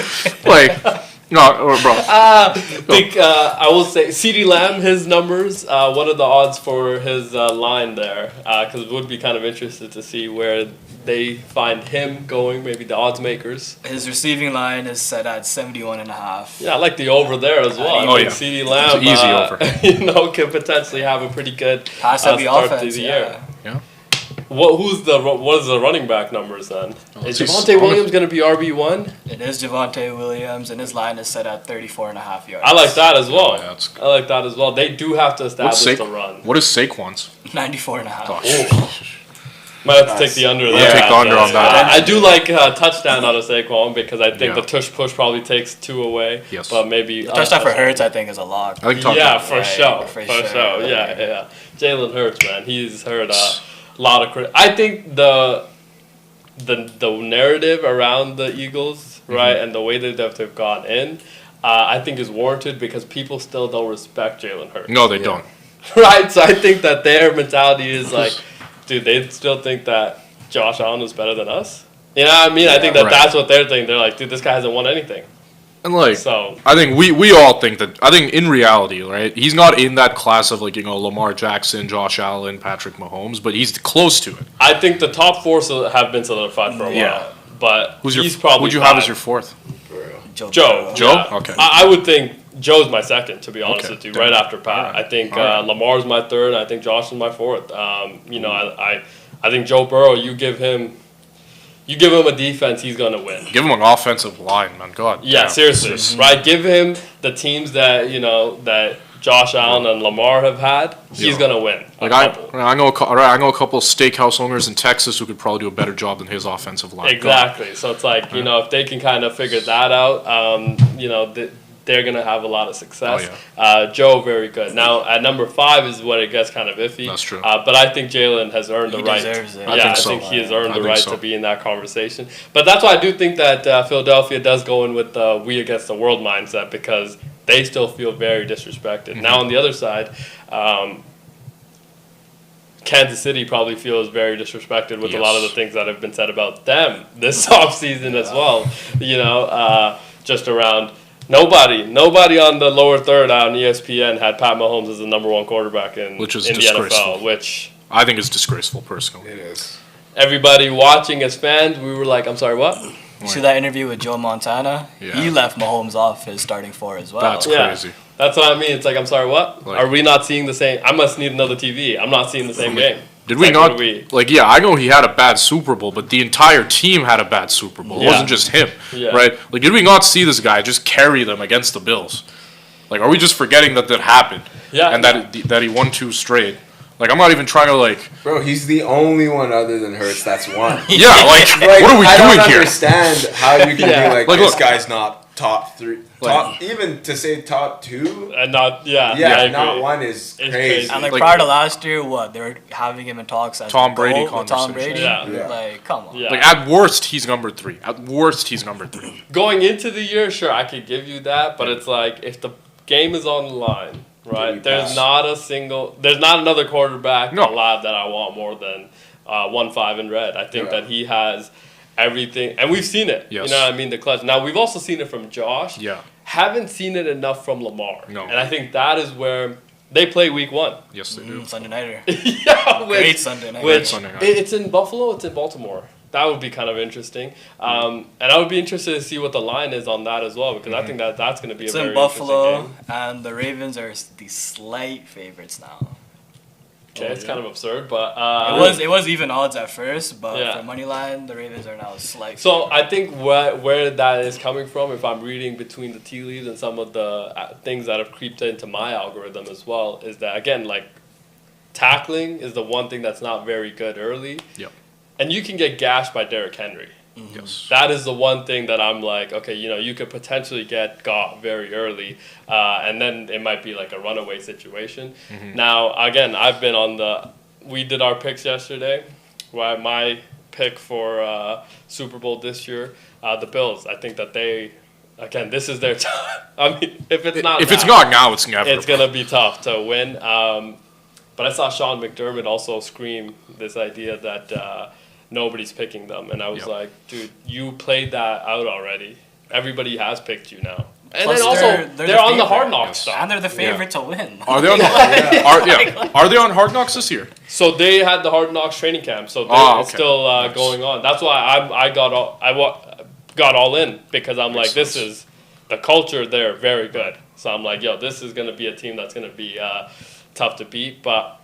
Like, no, bro. I will say, CeeDee Lamb, his numbers. What are the odds for his line there? Because it would be kind of interested to see where they find him going. Maybe the odds makers. His receiving line is set at 71.5. Yeah, I like the over there as well. Oh, I think yeah. CeeDee Lamb, It's an easy over. could potentially have a pretty good Pass heavy start to offense, the yeah. year. Yeah. What is the running back numbers then? Is it's- Javonte Williams going to be RB1? It is Javonte Williams, and his line is set at 34.5 yards. I like that as well. Oh, yeah, that's- I like that as well. They do have to What's establish the run. What is Saquon's? 94.5. Oh, Might have to take the under there. Yeah, take the under on that. I do like touchdown out of Saquon because I think Yeah. the tush push probably takes 2 away. Yes. But maybe Touchdown for Hurts, I think, is a lock. I think talking Yeah, about- for Right, sure. for For sure. sure. Yeah. Jalen Hurts, man, he's heard a lot of credit. I think the narrative around the Eagles, right, and the way that they've gone in, I think is warranted because people still don't respect Jalen Hurts. No, they don't. Right, so I think that their mentality is like, dude, they still think that Josh Allen is better than us. You know what I mean? I think that Right. that's what they're thinking. They're like, dude, this guy hasn't won anything. And like, So I think we all think that. I think in reality, right, he's not in that class of like Lamar Jackson, Josh Allen, Patrick Mahomes, but he's close to it. I think the top 4 have been solidified for a while. Yeah. But Who's he's your? probably Would you have 5. as your fourth? Joe. Joe? Burrow. Joe? Yeah. Okay. I would think Joe's my second, to be honest Okay. with you, Damn. right after Pat. Alright. I think Alright. Lamar's my third. I think Josh is my fourth. I think Joe Burrow. You give him a defense, he's gonna win. Give him an offensive line, man. God. Yeah, damn. seriously, It's just- right? Give him the teams that that Josh Allen and Lamar have had. He's Yeah. gonna win. Like a couple. I know a couple of steakhouse owners in Texas who could probably do a better job than his offensive line. God. Exactly. So it's like if they can kind of figure that out, they're gonna have a lot of success. Joe, very good. Now at number 5 is when it gets kind of iffy. That's true. But I think Jalen has earned the He right. deserves it. Yeah, I think I so. think he has earned I the think right so. to be in that conversation. But that's why I do think that Philadelphia does go in with the we against the world mindset because they still feel very disrespected. Mm-hmm. Now on the other side. Kansas City probably feels very disrespected with a lot of the Yes. things that have been said about them this offseason as well. Just around nobody on the lower third on ESPN had Pat Mahomes as the number 1 quarterback in Which is in the disgraceful. NFL, which I think it's disgraceful, personally. It is. everybody watching as fans, we were like, I'm sorry, what? You see that interview with Joe Montana? Yeah. He left Mahomes off his starting 4 as well. That's Yeah. crazy. That's what I mean. It's like, I'm sorry, what? Like- Are we not seeing the same? I must need another TV. I'm not seeing the same game. Did It's we like, not? what do Like, yeah, I know he had a bad Super Bowl, but the entire team had a bad Super Bowl. It Yeah. wasn't just him, Yeah. right? Like, did we not see this guy just carry them against the Bills? Like, are we just forgetting that happened? Yeah. And that he won 2 straight? Like, I'm not even trying to like. Bro, he's the only one other than Hurts that's won. Yeah, like, Like, what are we I doing don't here? understand how you can Yeah. be like, Like, this look. guy's not top 3. Like- Even to say top 2? And not, Yeah, I not agree. 1 is It's crazy. crazy. And like, Like- prior to last year, they were having him in talks as Tom the Brady GOAT with Tom conversation. Brady. Yeah. Yeah. Like, come on. Yeah. Like, at worst, he's number 3. At worst, he's number 3. Going into the year, sure, I could give you that, but it's like if the game is on the line, right? you There's pass? there's not another quarterback No. alive that I want more than 1-5 in red. I think Yeah. that he has everything, and we've seen it. Yes. You know what I mean? The clutch. Now we've also seen it from Josh. Yeah. Haven't seen it enough from Lamar. No. And I think that is where They play week 1. Yes, they do. Sunday nighter. Yeah, Great Sunday night. Which Sunday night. it's in Buffalo. It's in Baltimore. That would be kind of interesting. And I would be interested to see what the line is on that as well, because I think that's going to be It's a very in Buffalo, interesting game. and the Ravens are the slight favorites now. Okay, it's kind of absurd, but It was even odds at first, but Yeah. for money line, the Ravens are now slight. So I think where that is coming from, if I'm reading between the tea leaves and some of the things that have creeped into my algorithm as well, is that again, like, tackling is the one thing that's not very good early. Yep. And you can get gashed by Derrick Henry. Yes. That is the one thing that I'm like, okay, you could potentially get got very early, and then it might be like a runaway situation. Now, again, I've been we did our picks yesterday, right? My pick for Super Bowl this year, the Bills. I think that again, this is their time. I mean, if it's not now, it's never. it's going to be tough to win. But I saw Sean McDermott also scream this idea that nobody's picking them. And I was like, dude, you played that out already. Everybody has picked you now. And Plus, then also, they're on the Hard Knocks Yes. stuff. And they're the favorite to win. Are they on? Are they on Hard Knocks this year? So they had the Hard Knocks training camp. So it's still going on. That's why I got all in, because I'm like, this is the culture there, very good. So I'm like, yo, this is going to be a team that's going to be tough to beat. But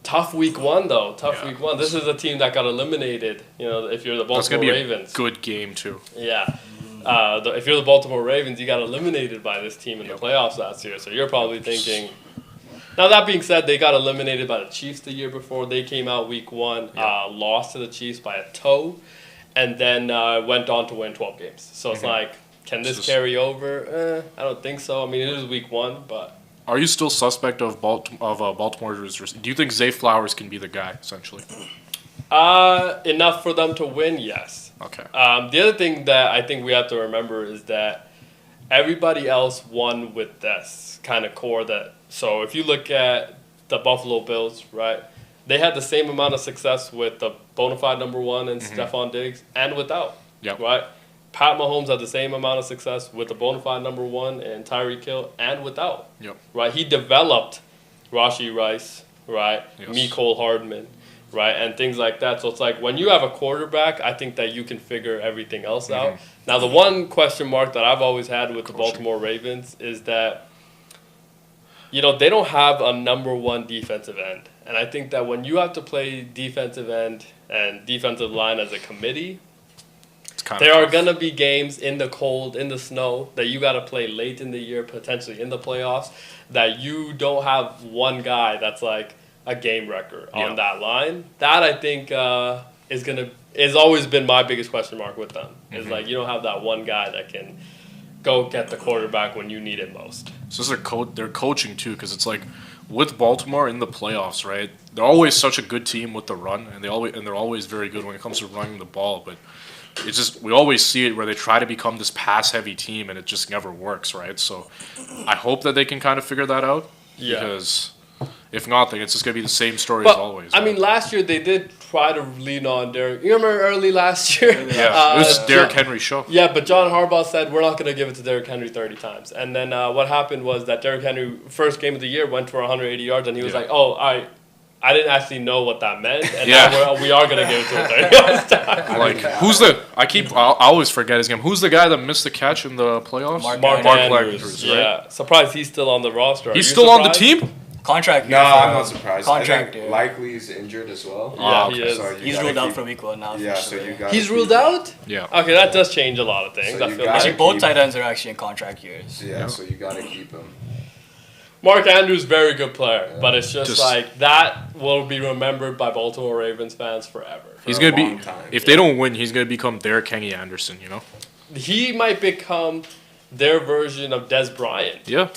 tough week 1, though. Week 1. This is a team that got eliminated, if you're the That's Baltimore gonna be Ravens. a good game too. Yeah. If you're the Baltimore Ravens, you got eliminated by this team in the playoffs last year. So you're probably thinking. Now, that being said, they got eliminated by the Chiefs the year before. They came out week 1, lost to the Chiefs by a toe, and then went on to win 12 games. So it's like, can this carry over? I don't think so. I mean, it is week 1, but. Are you still suspect of Baltimore's? Do you think Zay Flowers can be the guy essentially? Enough for them to win, yes. Okay. The other thing that I think we have to remember is that everybody else won with this kind of core so if you look at the Buffalo Bills, right, they had the same amount of success with the bona fide number 1 and Stephon Diggs and without, right? Pat Mahomes had the same amount of success with the bona fide number 1 and Tyreek Hill and without, right? He developed Rashee Rice, right, Mecole Hardman, right, and things like that. So it's like, when you have a quarterback, I think that you can figure everything else out. Now, the one question mark that I've always had with the Baltimore Ravens is that, they don't have a number 1 defensive end. And I think that when you have to play defensive end and defensive line as a committee, there are going to be games in the cold, in the snow, that you got to play late in the year, potentially in the playoffs, that you don't have one guy that's like a game wrecker on that line. That, I think, is always been my biggest question mark with them. Is like, you don't have that one guy that can go get the quarterback when you need it most. So they're coaching too, because it's like, with Baltimore in the playoffs, right? They're always such a good team with the run, and they're always very good when it comes to running the ball. But it's just, we always see it where they try to become this pass-heavy team, and it just never works, right? So I hope that they can kind of figure that out. Yeah. Because if not, then it's just gonna be the same story as always. I mean, last year they did try to lean on Derrick. You remember early last year? Yeah, it was Derrick Henry's show. Yeah, but John Harbaugh said, we're not going to give it to Derrick Henry 30 times. And then what happened was that Derrick Henry, first game of the year, went for 180 yards, and he was like, I didn't actually know what that meant, and now we are going to give it to him 30 yards time. Like, I always forget his name. Who's the guy that missed the catch in the playoffs? Mark Andrews, right? Yeah, surprised he's still on the roster. He's still on the team? Contract. No, I'm not surprised. Contract. I think Likely's injured as well. Yeah, he is. So He's ruled out for week 1 now. Yeah, so you got. He's ruled out? Yeah. Okay, that does change a lot of things. So I you feel gotta like. Both tight ends are actually in contract years. Yeah, so you got to keep him. Mark Andrews, very good player, but it's just like, that will be remembered by Baltimore Ravens fans forever. He's gonna be, if they don't win, he's gonna become their Kenny Anderson, He might become their version of Des Bryant. Yeah.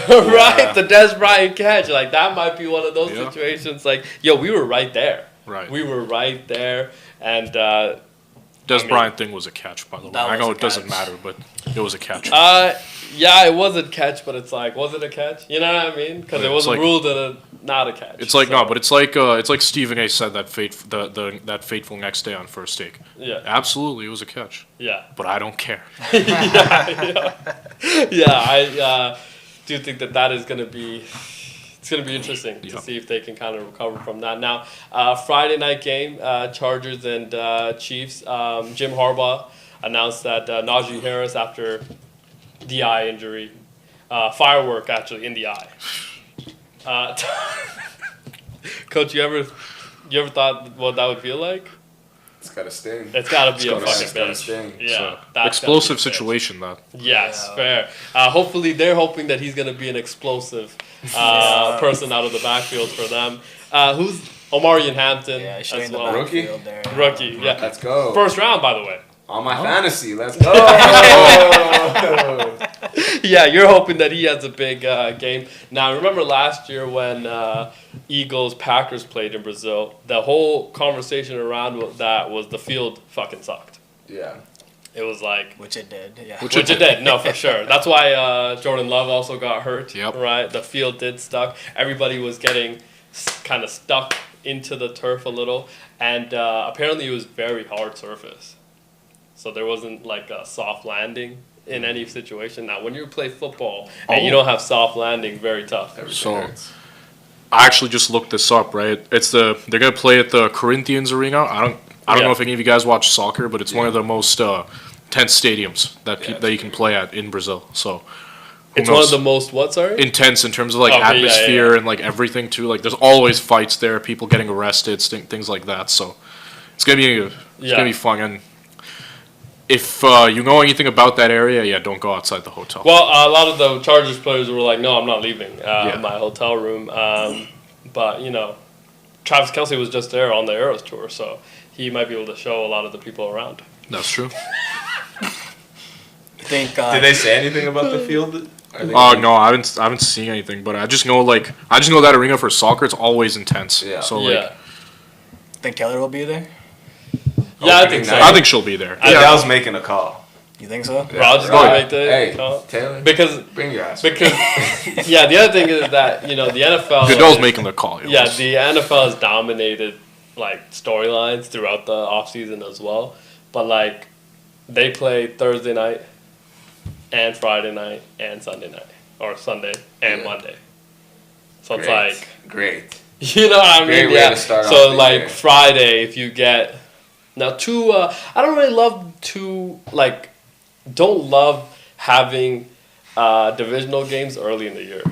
Right? The Des Bryant catch. Like, that might be one of those situations. Like, yo, we were right there. Right. We were right there. And Des Bryant thing was a catch, by the way. I know it doesn't catch. matter, but it was a catch. Yeah, it was a catch, but it's like, was it a catch? You know what I mean? Because it was ruled not a catch. It's like, no, but it's like Stephen A. said that that fateful next day on First Take. Yeah. Absolutely, it was a catch. Yeah. But I don't care. Yeah, I do think that is going to be It's going to be interesting to Yep. see if they can kind of recover from that. Now, Friday night game, Chargers and Chiefs. Jim Harbaugh announced that Najee Harris, after the eye injury, firework actually in the eye. Coach, you ever thought what that would feel like? It's got to sting. It's got to be a gotta- fucking it's gotta bitch. sting. Yeah, So, that's explosive gotta be a bitch. situation, though. Yes, Yeah. fair. Hopefully, they're hoping that he's going to be an explosive person out of the backfield for them. Who's Omarion Hampton Yeah, as showing the well. Rookie? backfield there. Rookie, yeah. Let's go. First round, by the way. On my fantasy. Let's go. Yeah, you're hoping that he has a big game. Now, remember last year when Eagles-Packers played in Brazil, the whole conversation around that was the field fucking sucked. Yeah. It was like... Which it did, yeah. Which it did, no, for sure. That's why Jordan Love also got hurt, Yep. right? The field did stuck. Everybody was getting kind of stuck into the turf a little. And apparently it was very hard surface. So there wasn't like a soft landing in any situation. Now, when you play football and you don't have soft landing, very tough. Everything So- hurts. I actually just looked this up, right? They're gonna play at the Corinthians Arena. I don't Yeah. know if any of you guys watch soccer, but it's one Yeah. of the most tense stadiums that Yeah, that you it's can great. play at in Brazil. So who It's one of knows? the most, what, sorry? Intense in terms of like Okay, yeah, atmosphere yeah. and like everything too. Like there's always fights there, people getting arrested, things like that. So it's gonna be fun. And if you know anything about that area, yeah, don't go outside the hotel. Well, a lot of the Chargers players were like, no, I'm not leaving Yeah. my hotel room. But, Travis Kelce was just there on the Eras tour, so he might be able to show a lot of the people around. That's true. I think, Did they say anything about the field? Are they- Oh no, I haven't seen anything, but I just know that arena for soccer, it's always intense. Yeah. So like, Yeah. think Keller will be there? Yeah, I Opening think so. night. I think she'll be there. Adele's making a call. You think so? Rod's Yeah. going to make the Hey, call. Taylor, Because, bring your ass. yeah, the other thing is that, the NFL... Goodell's making the call. Yeah, the NFL has dominated like storylines throughout the offseason as well. But like they play Thursday night and Friday night and Sunday night. Or Sunday and Yeah. Monday. So it's Great. like Great. you know what I mean? Great way Yeah. to start So off the like year. Friday if you get now I don't really love don't love having divisional games early in the year.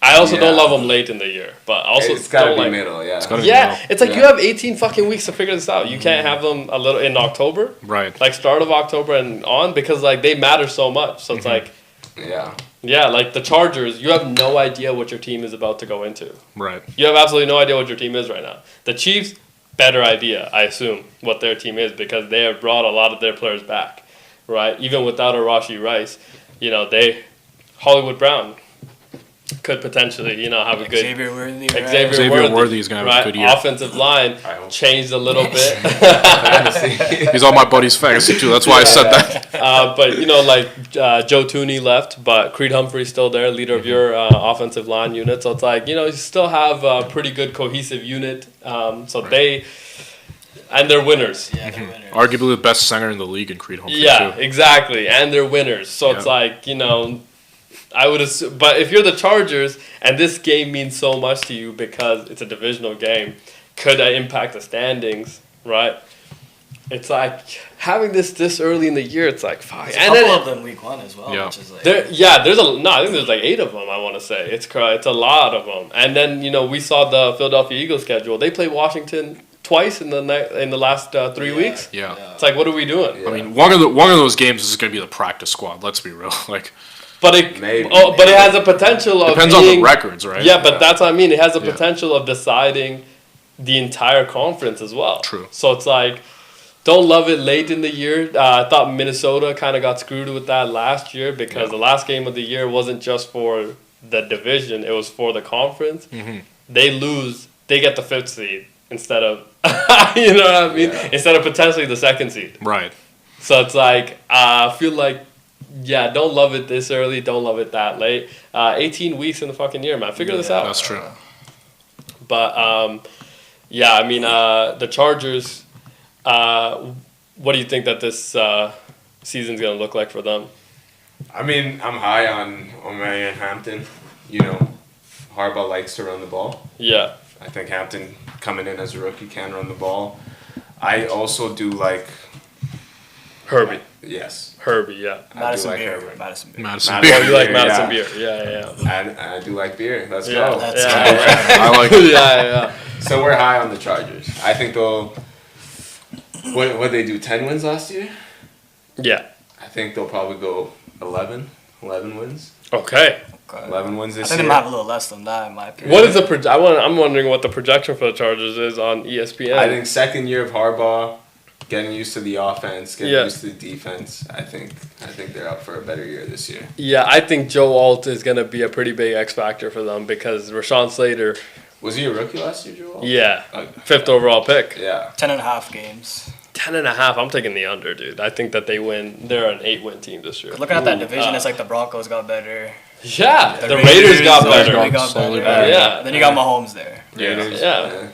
I also don't Yeah. love them late in the year, but also It's got to don't be like middle, yeah. gotta be yeah, middle. it's like Yeah. you have 18 fucking weeks to figure this out. You can't have them a little in October, Right. like start of October and on, because like they matter so much. So it's like, Yeah. yeah, like the Chargers, you have no idea what your team is about to go into. Right. You have absolutely no idea what your team is right now. The Chiefs, better idea, I assume, what their team is because they have brought a lot of their players back, right? Even without Arashi Rice, Hollywood Brown could potentially, have a good Xavier Worthy. Right? Xavier Worthy is gonna have a good year. Offensive line I hope. changed a little bit. Fantasy. He's on my buddy's fantasy too. That's why I said that. But Joe Tooney left, but Creed Humphrey's still there, leader of your offensive line unit. So it's like you still have a pretty good cohesive unit. They're winners. Yeah, they're winners. Arguably the best center in the league in Creed Humphrey Yeah, too. exactly, and they're winners. So it's Yeah. like I would assume, but if you're the Chargers and this game means so much to you because it's a divisional game, could that impact the standings? Right? It's like having this early in the year. It's like fuck. There's a And couple then of them week one as well, Yeah. which is like... I think there's like 8 of them. I want to say it's a lot of them. And then we saw the Philadelphia Eagles schedule. They play Washington twice in the last 3 weeks. Yeah. It's like what are we doing? Yeah. I mean, one of those games is going to be the practice squad. Let's be real. Like, But it Maybe. but it has a potential of depends on being, the records, right? Yeah, but that's what I mean. It has a Yeah. potential of deciding the entire conference as well. True. So it's like, don't love it late in the year. I thought Minnesota kind of got screwed with that last year because the last game of the year wasn't just for the division; it was for the conference. Mhm. They lose, they get the 5th seed instead of you know what I mean? Yeah. Instead of potentially the 2nd seed. Right. So it's like I feel like. Yeah, don't love it this early. Don't love it that late. 18 weeks in the fucking year, man. Figure this out. That's true. But the Chargers. What do you think that this season's gonna look like for them? I mean, I'm high on Omarion Hampton. Harbaugh likes to run the ball. Yeah. I think Hampton coming in as a rookie can run the ball. I also do like Herbie. yes. Herbie, yeah. Madison like Beer. Herbert. Madison Beer. Madison Oh, Beer. you like Beer, Madison yeah. Beer. Yeah. I do like beer. Let's Yeah. go. Let's Yeah. I like it. Yeah. So we're high on the Chargers. I think they'll. What they do? 10 wins last year. Yeah. I think they'll probably go 11 wins. Okay. Okay. 11 wins I this think they year. might have a little less than that, in my opinion. What is the I'm wondering what the projection for the Chargers is on ESPN. I think second year of Harbaugh, getting used to the offense, getting Yeah. used to the defense. I think they're up for a better year this year. Yeah, I think Joe Alt is going to be a pretty big X factor for them because Rashawn Slater, Was he a rookie last year, Joel? yeah, Uh, 5th overall pick. Yeah. 10.5 games. 10.5, I'm taking the under, dude. I think that they win. They're an 8-win team this year. Looking at that division, it's like the Broncos got better. Yeah, the Raiders got better. They got Slightly better. better. Yeah. Then you got Mahomes there. Raiders. Yeah.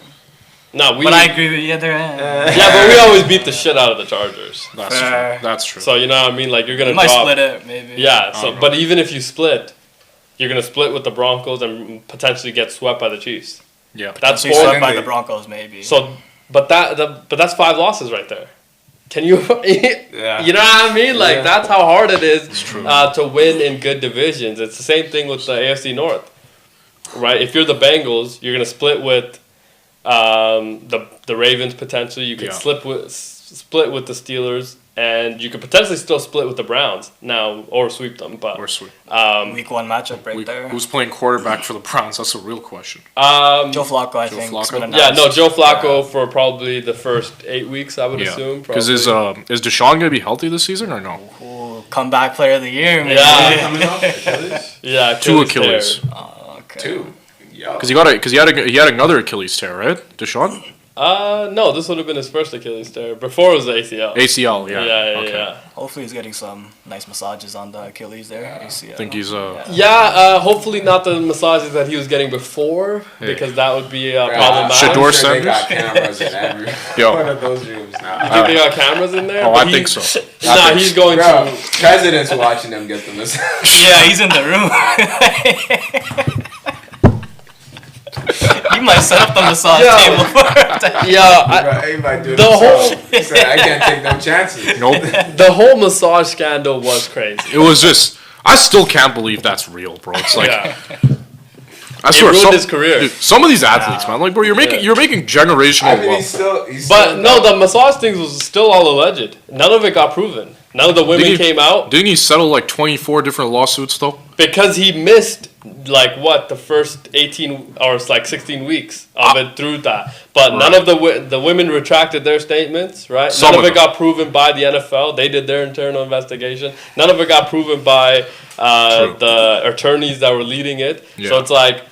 No, we. But I agree with you. They're Yeah, but we always beat the shit out of the Chargers. That's Fair. true. That's true. So you know what I mean? Like you're gonna You might drop. split it, maybe. Yeah. I So, don't but know. even if you split, you're gonna split with the Broncos and potentially get swept by the Chiefs. yeah. That's So you four. swept by they- the Broncos, maybe. So, but that's 5 losses right there. Can you? Yeah. You know what I mean? Like Yeah. that's how hard it is true. to win in good divisions. It's the same thing with the AFC North, right? If you're the Bengals, you're gonna split with the Ravens potentially. You could Yeah. split with the Steelers, and you could potentially still split with the Browns now or sweep them. But Or sweet. Week 1 matchup right there. Who's playing quarterback for the Browns? That's a real question. Joe Flacco, I Joe think. Flacco? has been yeah, no, announced. Joe Flacco for probably the first 8 weeks, I would Yeah. assume. Because Probably. is Deshaun gonna be healthy this season or no? Ooh, comeback player of the year, maybe. Yeah. Coming off Achilles? Yeah, Two Achilles tear. Achilles. Okay. 2. Yeah. Because he had another Achilles tear, right? Deshaun? No, this would have been his first Achilles tear. Before it was the ACL. ACL, yeah. Yeah. Okay. Hopefully he's getting some nice massages on the Achilles there. ACL. I think he's Hopefully not the massages that he was getting before, because that would be problematic. Shador I'm sure they got Sanders? cameras in every Yo. one of those rooms now. You think they got cameras in there? Oh, But I think so. Nah, he's going Bro, to. president's watching them get the massage. Yeah, he's in the room. You might set up the massage Yo. table for that. Yeah, Bro, he might do it The whole- himself. He said, I can't take no chances. Nope. the whole massage scandal was crazy. It was just. I still can't believe that's real, bro. It's like Yeah. I It swear, ruined his career. dude, some of these athletes, man, like bro, you're making generational I mean, wealth. he's But still no, the massage things was still all alleged. None of it got proven. None of the women Did he- came out Didn't he settle like 24 different lawsuits though? because he missed the first 18 or 16 weeks of it through that. But none of the women retracted their statements, right? Some None of of it them. got proven by the NFL. They did their internal investigation. None of it got proven by True. the attorneys that were leading it. Yeah. So it's like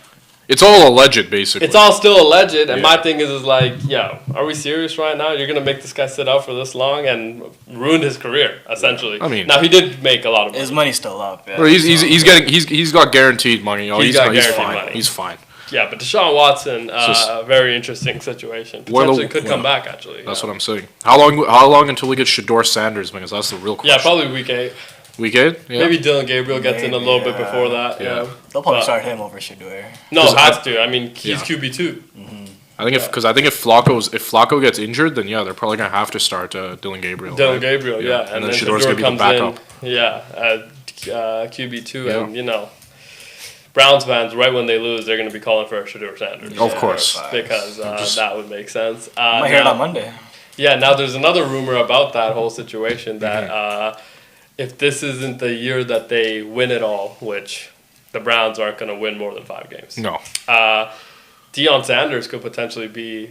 It's all alleged, basically. it's all still alleged. And Yeah. my thing is like, yo, are we serious right now? You're gonna make this guy sit out for this long and ruin his career essentially. I mean- now he did make a lot of money. His money's still up. Yeah. Bro, he's got guaranteed money. Oh, He's got guaranteed fine. money. He's fine. Yeah, but Deshaun Watson, just- a very interesting situation. Well, Potentially could come well, back actually. That's what I'm saying. How long until we get Shador Sanders? Because that's the real question. Yeah, probably week 8. Week 8? Yeah. Maybe Dylan Gabriel gets in a little bit Maybe, before that. Yeah. Yeah. They'll probably But- start him over Shador. No, 'Cause has to. I mean, he's Yeah. QB2. I think if Flacco gets injured, then yeah, they're probably gonna have to start Dylan Gabriel. Dylan right? Gabriel, yeah. And then Shador's gonna be the comes backup. in, yeah, at QB2. Yeah. And, Browns fans, right when they lose, they're going to be calling for Shador Sanders. Of course. Because that would make sense. Might hear it now- on Monday. Yeah, now there's another rumor about that whole situation that if this isn't the year that they win it all, which the Browns aren't going to win more than 5 games. No. Deion Sanders could potentially be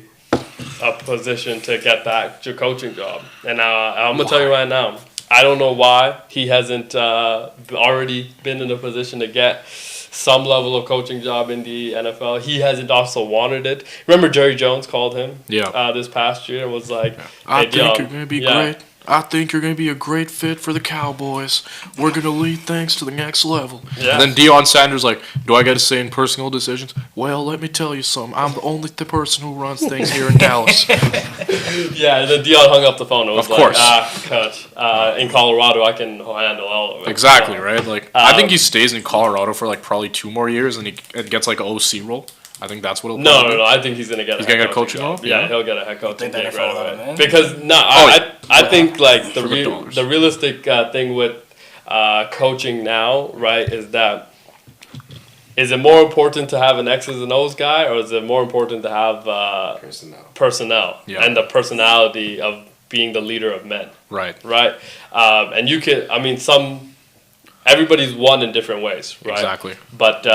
a position to get that coaching job. And I'm going to tell you right now, I don't know why he hasn't already been in a position to get some level of coaching job in the NFL. He hasn't also wanted it. Remember Jerry Jones called him this past year and was like, I hey, think Deion, you're gonna be great. I think you're going to be a great fit for the Cowboys. We're going to lead things to the next level. Yeah. And then Deion Sanders like, do I get a say in personal decisions? Well, let me tell you something. I'm the only person who runs things here in Dallas. Yeah, and then Dion hung up the phone. It was Of course. Coach, in Colorado, I can handle all of it. Exactly, right? Like, I think he stays in Colorado for like probably 2 more years and he gets like an OC role. I think that's what he'll No, probably do. I think he's gonna get. He's a gonna head get a coaching job. job? Yeah, Yeah. he'll get a head coaching Take that gig right NFL away. man. Because I think like For the dollars. the realistic thing with coaching now, right, is that is it more important to have an X's and O's guy, or is it more important to have personnel Yeah. and the personality of being the leader of men, Right. right? And you can, I mean, everybody's won in different ways, right? Exactly. But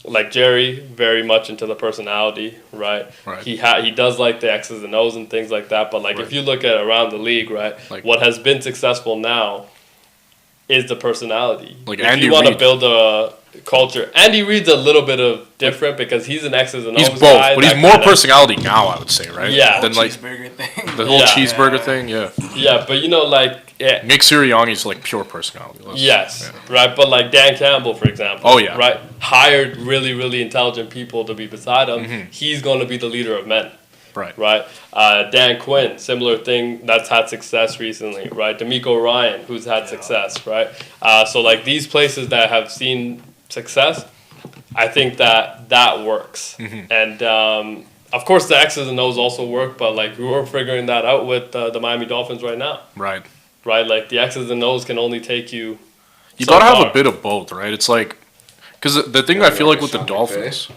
like Jerry, very much into the personality, right? Right. He does like the X's and O's and things like that. But like Right. if you look at around the league, right, Like- what has been successful now is the personality. Like if Andy you want to Reid. build a culture, Andy Reid's a little bit of different because he's an X's and O's He's both, guy. but he's that more kinda- personality now, I would say, right? Yeah. Than like Cheeseburger thing. the whole Yeah. cheeseburger thing, yeah. Yeah, but you know, like Nick Sirianni's like pure personality. yes, Yeah. right. But like Dan Campbell, for example. Oh, yeah. Right. Hired really, really intelligent people to be beside him. Mm-hmm. He's going to be the leader of men. Right. Right. Dan Quinn, similar thing that's had success recently. Right. D'Amico Ryan, who's had success. Right. So like these places that have seen success, I think that works. Mm-hmm. And of course the X's and O's also work, but like we're figuring that out with the Miami Dolphins right now. Right. Right. Like the X's and O's can only take you. You so gotta have far. a bit of both, right? It's like, because the thing I feel like with the Sean Dolphins,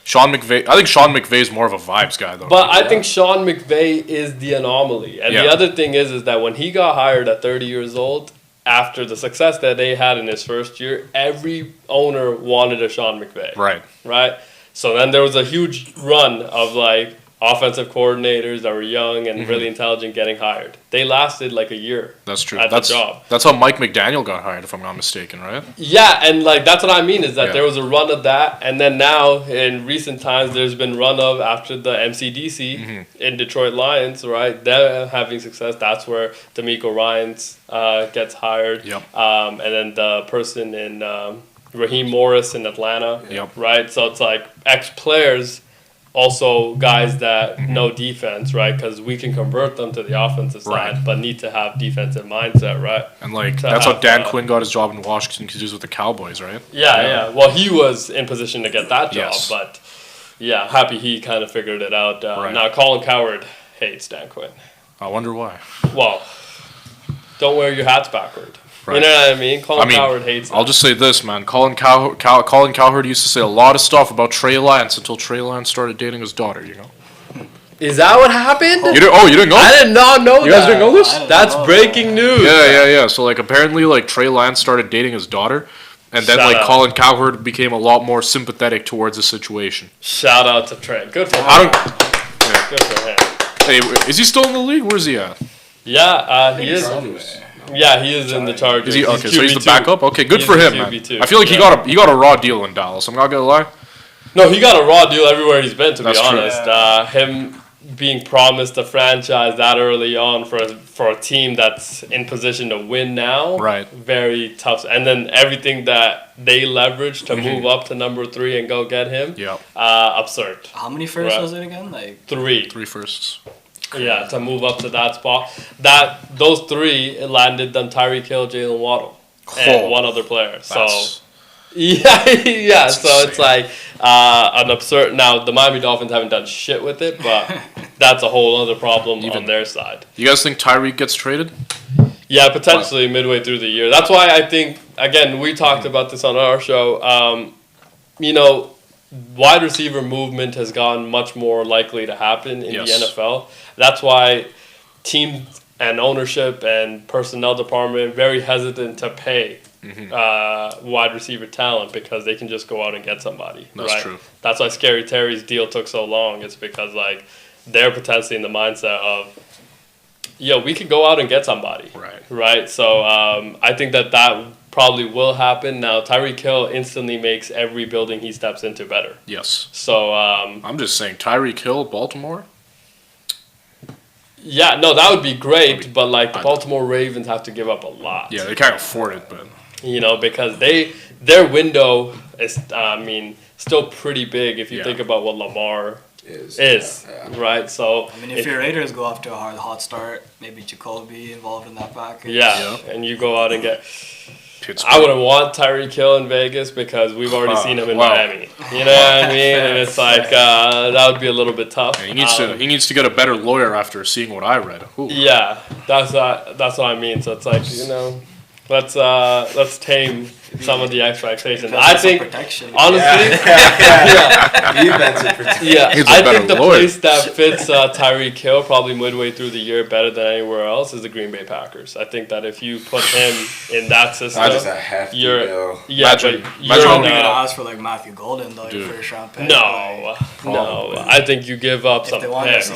Sean McVay. I think Sean McVay's more of a vibes guy though. But I think Sean McVay is the anomaly. And the Yeah. other thing is that when he got hired at 30 years old, after the success that they had in his first year, every owner wanted a Sean McVay. Right. Right? So then there was a huge run of like offensive coordinators that were young and really intelligent getting hired. They lasted like a year. That's true. At the job. That's how Mike McDaniel got hired, if I'm not mistaken, right? Yeah, and like that's what I mean is that Yeah. there was a run of that, and then now in recent times there's been run of after the MCDC in Detroit Lions, right? They're having success. That's where D'Amico Ryans gets hired. Yep. And then the person in Raheem Morris in Atlanta. Yep. Right. So it's like ex players. Also, guys that know defense, right? Because we can convert them to the offensive side, Right. but need to have defensive mindset, right? And like To that's how have, Dan Quinn got his job in Washington because he was with the Cowboys, right? Yeah. Well, he was in position to get that job, Yes. but yeah, happy he kind of figured it out. Right. Now, Colin Cowherd hates Dan Quinn. I wonder why. Well, don't wear your hats backward. Right. You know what I mean? Colin Cowherd hates I'll that. just say this, man. Colin Cowherd used to say a lot of stuff about Trey Lance until Trey Lance started dating his daughter. You know. Is that what happened? You didn't know? I did not know You that. guys didn't know this? I didn't That's know breaking news. Yeah. So like apparently like Trey Lance started dating his daughter, and then Shut like up. Colin Cowherd became a lot more sympathetic towards the situation. Shout out to Trent. Good for him. I don't. Good for him. Hey, is he still in the league? Where's he at? Yeah, he is. Yeah, he is in the Chargers. Is he okay? So he's the QB2. backup. Okay, good He's for the him, man. QB2, I feel like yeah. he got a raw deal in Dallas. I'm not gonna lie. No, he got a raw deal everywhere he's been. To That's be true. honest, him being promised a franchise that early on for a team that's in position to win now, Right. Very tough. And then everything that they leveraged to move up to number 3 and go get him, Yeah, absurd. How many firsts Right. was it again? Like 3. 3 firsts. Yeah, to move up to that spot. Those 3 landed them Tyreek Hill, Jalen Waddle, and Oh, one other player. So That's- yeah. So it's insane. like an absurd. Now the Miami Dolphins haven't done shit with it, but that's a whole other problem on their side. You guys think Tyreek gets traded? Yeah, potentially midway through the year. That's why I think again we talked about this on our show. Wide receiver movement has gone much more likely to happen in Yes. the NFL. That's why teams and ownership and personnel department very hesitant to pay wide receiver talent because they can just go out and get somebody. That's right? true. That's why Scary Terry's deal took so long. It's because like they're potentially in the mindset of, we could go out and get somebody. Right. Right. So I think that probably will happen. Now Tyreek Hill instantly makes every building he steps into better. Yes. So I'm just saying Tyreek Hill, Baltimore. Yeah, no, that would be great, but like the Baltimore Ravens have to give up a lot. Yeah, they can't afford it, but Because their window is, still pretty big if you think about what Lamar is, right? So if your Raiders go off to a hot start, maybe Jacoby involved in that package. Yeah, and you go out and get. Pittsburgh. I wouldn't want Tyreek Hill in Vegas because we've already seen him in Miami. You know what I mean? And it's like that would be a little bit tough. Yeah, he needs to get a better lawyer after seeing what I read. Ooh. Yeah, that's what I mean. So it's like let's tame some of the expectations. I think honestly, Defensive protection. I think the place that fits Tyreek Hill probably midway through the year better than anywhere else is the Green Bay Packers. I think that if you put him in that system, That is a hefty bill. Imagine You're probably gonna ask for like Matthew Golden though, your first round pick. No. I think you give up some picks.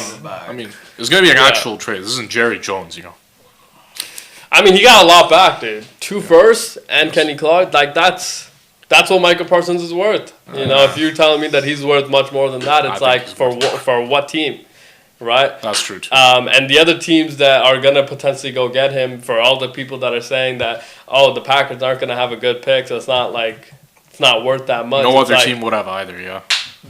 It's gonna be an actual trade. This isn't Jerry Jones, He got a lot back, dude. 2 firsts and Kenny Clark. Like that's what Michael Parsons is worth. If you're telling me that he's worth much more than that, it's like for what team, right? That's true too. And the other teams that are gonna potentially go get him, for all the people that are saying that the Packers aren't gonna have a good pick, so it's not worth that much. No other team would have either, yeah.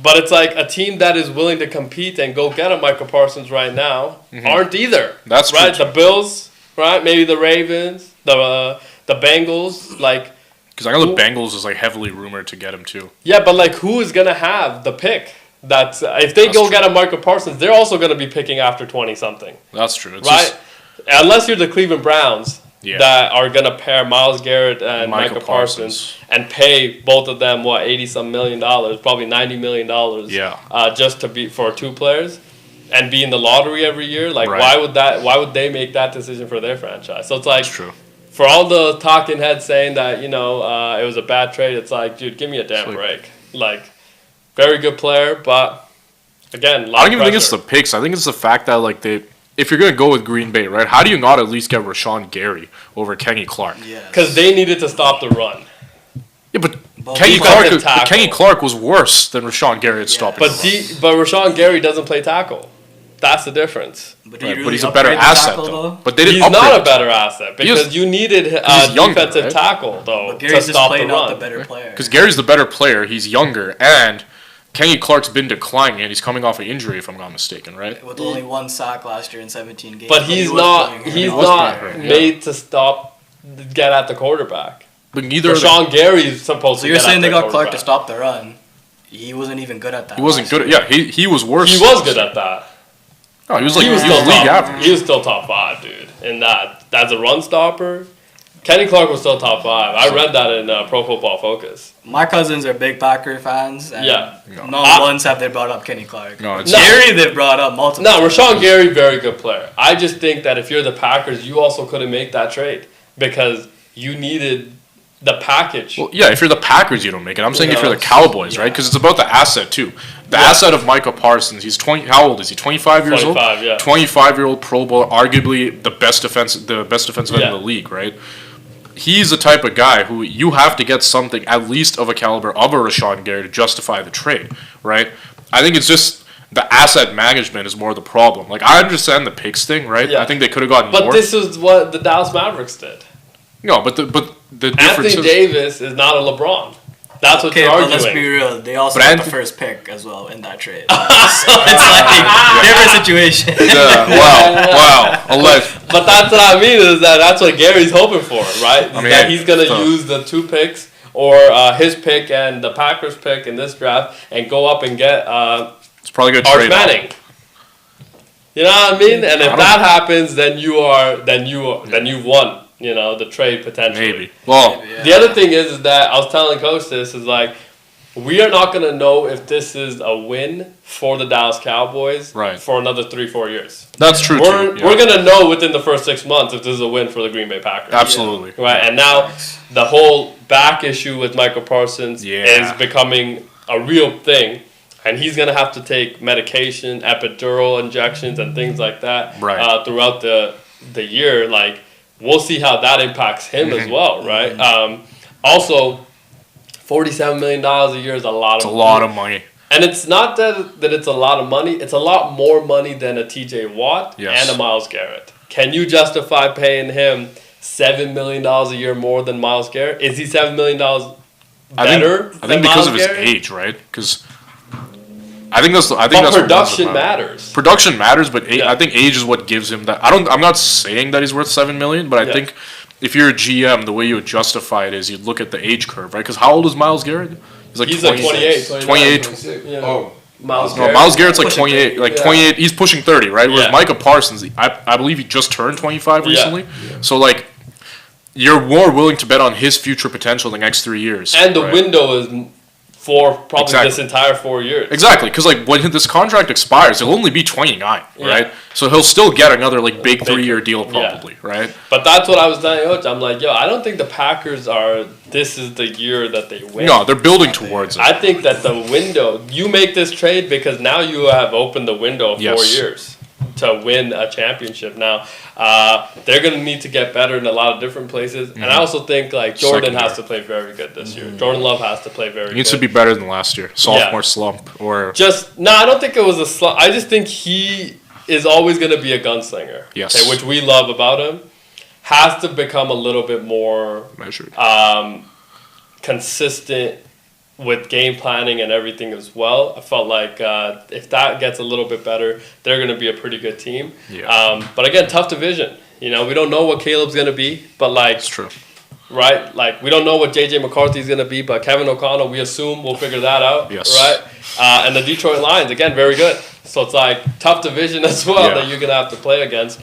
But it's like a team that is willing to compete and go get a Michael Parsons right now aren't either. That's true right. too. The Bills. Right, maybe the Ravens, the Bengals, like. Because I know the Bengals is like heavily rumored to get him too. Yeah, but like, who is gonna have the pick? That's if they go get a Michael Parsons, they're also gonna be picking after 20-something. That's true. It's right, unless you're the Cleveland Browns that are gonna pair Myles Garrett and Michael Parsons and pay both of them $80-some million, probably $90 million. Just to be for 2 players. And be in the lottery every year, like why would they make that decision for their franchise? So it's like, true. For all the talking heads saying that it was a bad trade, it's like, dude, give me a damn break. Like, very good player, but again, I don't even think it's the picks. I think it's the fact that like if you're gonna go with Green Bay, right? How do you not at least get Rashawn Gary over Kenny Clark? Because they needed to stop the run. Yeah, but Kenny Clark was worse than Rashawn Gary at stopping. But Rashawn Gary doesn't play tackle. That's the difference. But he's a better asset, though. But they didn't. He's not a better asset because you needed a defensive tackle though to stop the run. The better player. Because Gary's the better player. He's younger, and Kenny Clark's been declining, and he's coming off an injury, if I'm not mistaken, right? With only 1 sack last year in 17 games. But he's not made to get at the quarterback. But neither. Rashawn Gary's supposed to. So you're saying they got Clark to stop the run? He wasn't even good at that. He wasn't good. He was worse. He was good at that. No, he was league average. He was still top 5, dude. In that, as a run stopper, Kenny Clark was still top 5. I read that in Pro Football Focus. My cousins are big Packer fans. And not once have they brought up Kenny Clark. Gary they've brought up multiple. No, Rashawn Gary, very good player. I just think that if you're the Packers, you also couldn't make that trade because you needed the package. Well, yeah, if you're the Packers, you don't make it. I'm saying if you're the Cowboys, right? Because it's about the asset too. The asset of Michael Parsons. He's 20. How old is he? 25 years old. 25-year-old Pro Bowl, arguably the best defensive end in the league, right? He's the type of guy who you have to get something at least of a caliber of a Rashawn Gary to justify the trade, right? I think it's just the asset management is more the problem. Like I understand the picks thing, right? Yeah. I think they could have gotten more. But this is what the Dallas Mavericks did. No, but the difference Anthony Davis is not a LeBron. That's what you're arguing. But let's be real. They also had the first pick as well in that trade. So it's like different situation. Wow. But that's what I mean is that's what Gary's hoping for, right? That he's going to use the 2 picks or his pick and the Packers pick in this draft and go up and get it's probably good Arch Manning. You know what I mean? And if that happens, then you've won. The trade potentially. Maybe. Well, the other thing is that I was telling Coach this is like, we are not going to know if this is a win for the Dallas Cowboys for another 3-4 years. That's true. We're going to know within the first 6 months if this is a win for the Green Bay Packers. Absolutely. Right. And now the whole back issue with Michael Parsons is becoming a real thing. And he's going to have to take medication, epidural injections, and things like that throughout the year. Like, we'll see how that impacts him as well, right? Also, $47 million a year is a lot of money. And it's not that it's a lot of money. It's a lot more money than a T.J. Watt Yes. and a Myles Garrett. Can you justify paying him $7 million a year more than Myles Garrett? Is he $7 million better? I think because of his age, right? Because I think that's But that's production what matters. matters. Production matters, but Yeah. I think age is what gives him that. I'm not saying that he's worth $7 million, but I Yeah. think if you're a GM, the way you would justify it is you'd look at the age curve, right? Because how old is Myles Garrett? He's like 28, 28. 26. Yeah. Oh, Myles No, Myles Garrett's like Pushing 28. 30, Like yeah. 28. He's pushing 30, right? Whereas Yeah. Micah Parsons, I believe he just turned 25 Yeah. recently. So like, you're more willing to bet on his future potential in the next 3 years. And the right? window is for probably Exactly. this entire 4 years. Exactly, because like when this contract expires, he'll only be 29, Yeah. right? So he'll still get another like big Big- 3-year deal yeah. probably, right? But that's what I was telling Coach. I'm like, I don't think the Packers are. This is the year that they win. No, they're building towards it. I think that the window. You make this trade because now you have opened the window of 4 Yes. years to win a championship. Now they're going to need to get better in a lot of different places, and I also think like Jordan has to play very good this year. Jordan Love has to play very. He needs good. to be better than last year. Sophomore slump or I don't think it was a slump. I just think he is always going to be a gunslinger. Yes. Okay, which we love about him. Has to become a little bit more measured. consistent with game planning and everything as well. I felt like if that gets a little bit better, they're going to be a pretty good team. Yeah. But again, tough division. We don't know what Caleb's going to be, but like, It's true. right? Like, we don't know what J.J. McCarthy's going to be, but Kevin O'Connell, we assume we'll figure that out, Yes. right? And the Detroit Lions, again, very good. So it's like tough division as well Yeah. that you're going to have to play against.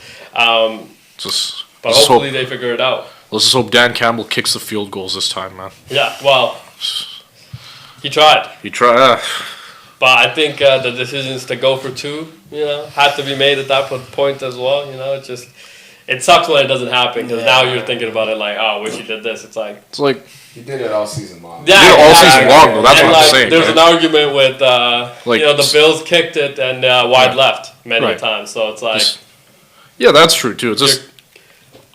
Just But let's hopefully hope, they figure it out. let's just hope Dan Campbell kicks the field goals this time, man. Yeah, well, he tried. He try. But I think the decisions to go for two, had to be made at that point as well. It sucks when it doesn't happen because now you're thinking about it like, oh, I wish he did this. It's like, It's like he did it all season long. yeah, did it all exactly. season long, though. That's And what I'm like, saying, There's right? an argument with, Like, the Bills kicked it and wide left many Right. times. So it's like, yeah, that's true too. It's just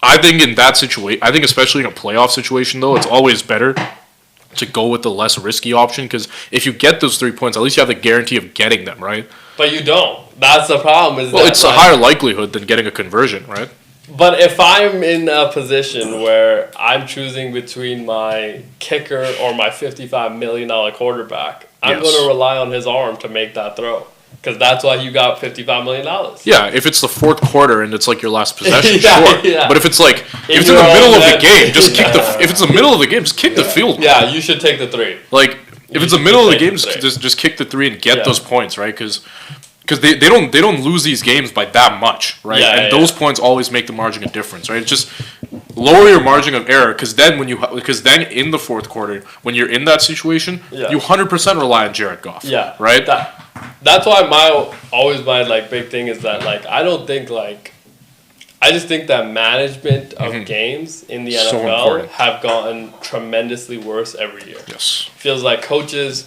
I think in that situation, I think especially in a playoff situation though, it's always better to go with the less risky option because if you get those 3 points, at least you have the guarantee of getting them, right? but you don't. That's the problem. Well, it's a higher likelihood than getting a conversion, right? But if I'm in a position where I'm choosing between my kicker or my $55 million quarterback, I'm Yes. going to rely on his arm to make that throw. Because that's why you got $55 million. Yeah, if it's the fourth quarter and it's like your last possession, Yeah, sure. yeah. But if it's like if it's in your the middle own of the end. game, just kick the. Yeah. If it's the middle of the game, just kick the field goal. Yeah, you should take the 3. Like if it's the should middle of the take game, the three. just kick the 3 and get Yeah. those points, right? Because they don't lose these games by that much, right? Yeah, and yeah, those points always make the margin of difference, right? It's just lower your margin of error because then in the fourth quarter when you're in that situation, Yeah. you 100% rely on Jared Goff. Yeah. Right. That's why my like big thing is that like I don't think like I just think that management of games in the So NFL important. have gotten tremendously worse every year. Yes. Feels like coaches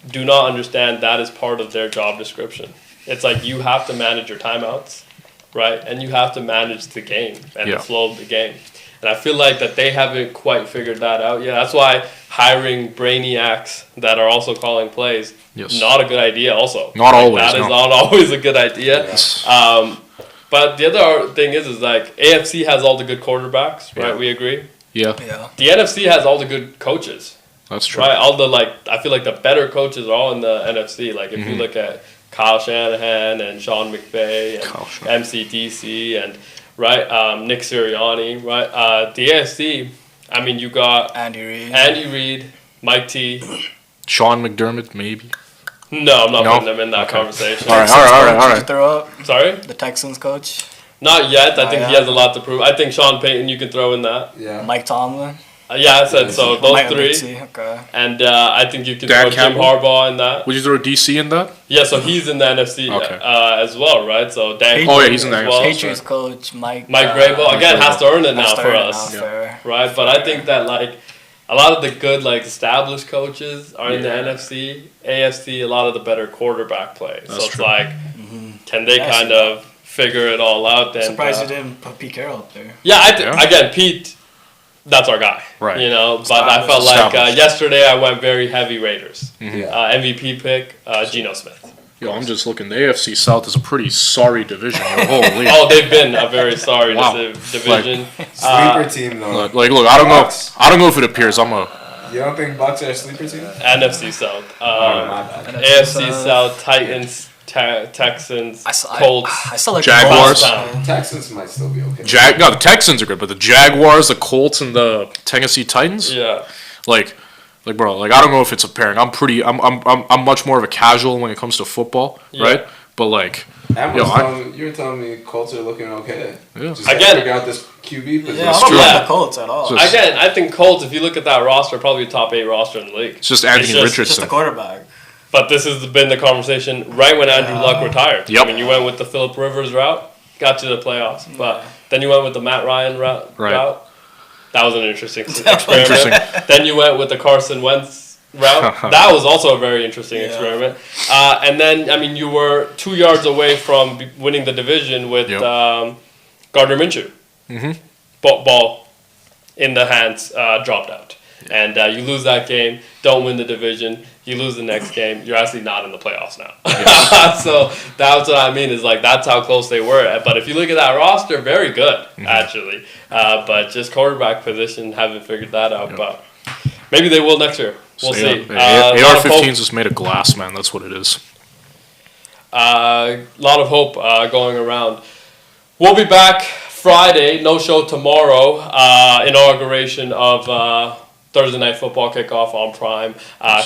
do not understand that is part of their job description. It's like you have to manage your timeouts, right? And you have to manage the game and Yeah. the flow of the game. And I feel like that they haven't quite figured that out yet. That's why hiring brainiacs that are also calling plays, Yes. not a good idea also. Not always, That is no. not always a good idea. Yes. But the other thing is like AFC has all the good quarterbacks, right? Yeah. We agree. Yeah, Yeah. The NFC has all the good coaches. that's true. Right, all the I feel like the better coaches are all in the NFC. Like if you look at Kyle Shanahan and Sean McVay Kyle and Shanahan. MCDC and Nick Sirianni, right? The AFC, I mean, you got Andy Reid, Mike T. Sean McDermott, maybe. No, I'm not No? putting them in that Okay. conversation. All right, Texans coach, all did you throw up? Sorry, The Texans coach, not yet. I think he yeah. has a lot to prove. I think Sean Payton, you can throw in that. Yeah. Mike Tomlin. Yeah, I said so. Those Mike three, Lindsay, okay. and I think you can Dan throw Jim Campbell? Harbaugh in that. Would you throw DC in that? Yeah, so he's in the NFC Okay. as well, right? So Dan. Oh, yeah, he's in the as NFC. well. Patriots coach Mike. Grable again has to earn it now for us, Fair. right? But I think that like a lot of the good established coaches are in the Yeah. NFC, AFC. A lot of the better quarterback play. So That's it's true. like, can they Yeah, kind so- of figure it all out? Then Surprised you didn't put Pete Carroll up there. yeah, Yeah. again, Pete. that's our guy. Right. You know, but I felt like Established. yesterday I went very heavy Raiders. Yeah. MVP pick, Geno Smith. Yo, I'm just looking. The AFC South is a pretty sorry division. Yo, holy. Oh, they've been a very sorry Wow. division. Sleeper team though. Look, I don't know. I don't know if it appears. You don't think Bucks are a sleeper team? NFC South. My bad. AFC South, Titans, Texans, Colts. I still like Jaguars. The Colts. Texans might still be okay. No, the Texans are good, but the Jaguars, the Colts, and the Tennessee Titans. Yeah. Like, bro, like I don't know if it's apparent. I'm much more of a casual when it comes to football, right? But like, You were telling me Colts are looking okay. Yeah. Just gotta Again. figure out this QB position. Yeah, I don't true. like the Colts at all. Just- Again, I think Colts, if you look at that roster, probably a top 8 roster in the league. it's just Anthony It's just Just Richardson. the quarterback. But this has been the conversation right when Andrew Luck retired. Yep. I mean, you went with the Phillip Rivers route, got to the playoffs, but then you went with the Matt Ryan route. Right. That was an interesting experiment. Interesting. Then you went with the Carson Wentz route. That was also a very interesting experiment. And then, I mean, you were 2 yards away from winning the division with Yep. Gardner Minshew. Mhm. Ball in the hands, dropped out. And you lose that game, don't win the division, you lose the next game, you're actually not in the playoffs now. So that's what I mean, is like that's how close they were. But if you look at that roster, very good, actually. But just quarterback position, haven't figured that out. But maybe they will next year. We'll see. AR-15's just made of glass, man. That's what it is. A lot of hope going around. We'll be back Friday, no show tomorrow, inauguration of Thursday Night Football kickoff on Prime.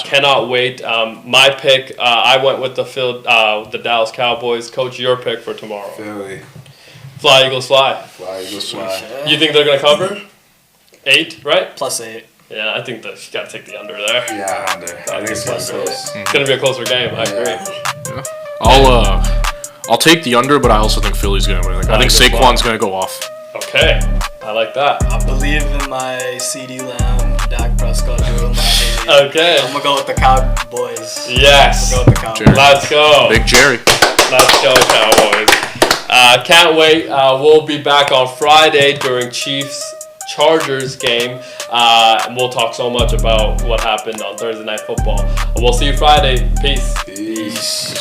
Cannot wait. My pick, I went with the Dallas Cowboys. Coach, your pick for tomorrow. Philly. Fly, Eagles, fly. Fly, Eagles, fly. You think they're going to cover? 8, right? +8. Yeah, I think that you got to take the under there. Yeah, under. I think it's Plus gonna eight. go. It's going to be a closer game. I agree. I'll take the under, but I also think Philly's gonna win. Like, I think Saquon's gonna go off. Okay. I like that. I believe in my CD Lamb, Dak Prescott, doing my baby. Okay. I'm gonna go with the Cowboys. Yes. I'm gonna go with the Cowboys. Jerry. Let's go. Big Jerry. Let's go, Cowboys. Can't wait. We'll be back on Friday during Chiefs-Chargers game. And we'll talk so much about what happened on Thursday Night Football. We'll see you Friday. Peace. Peace.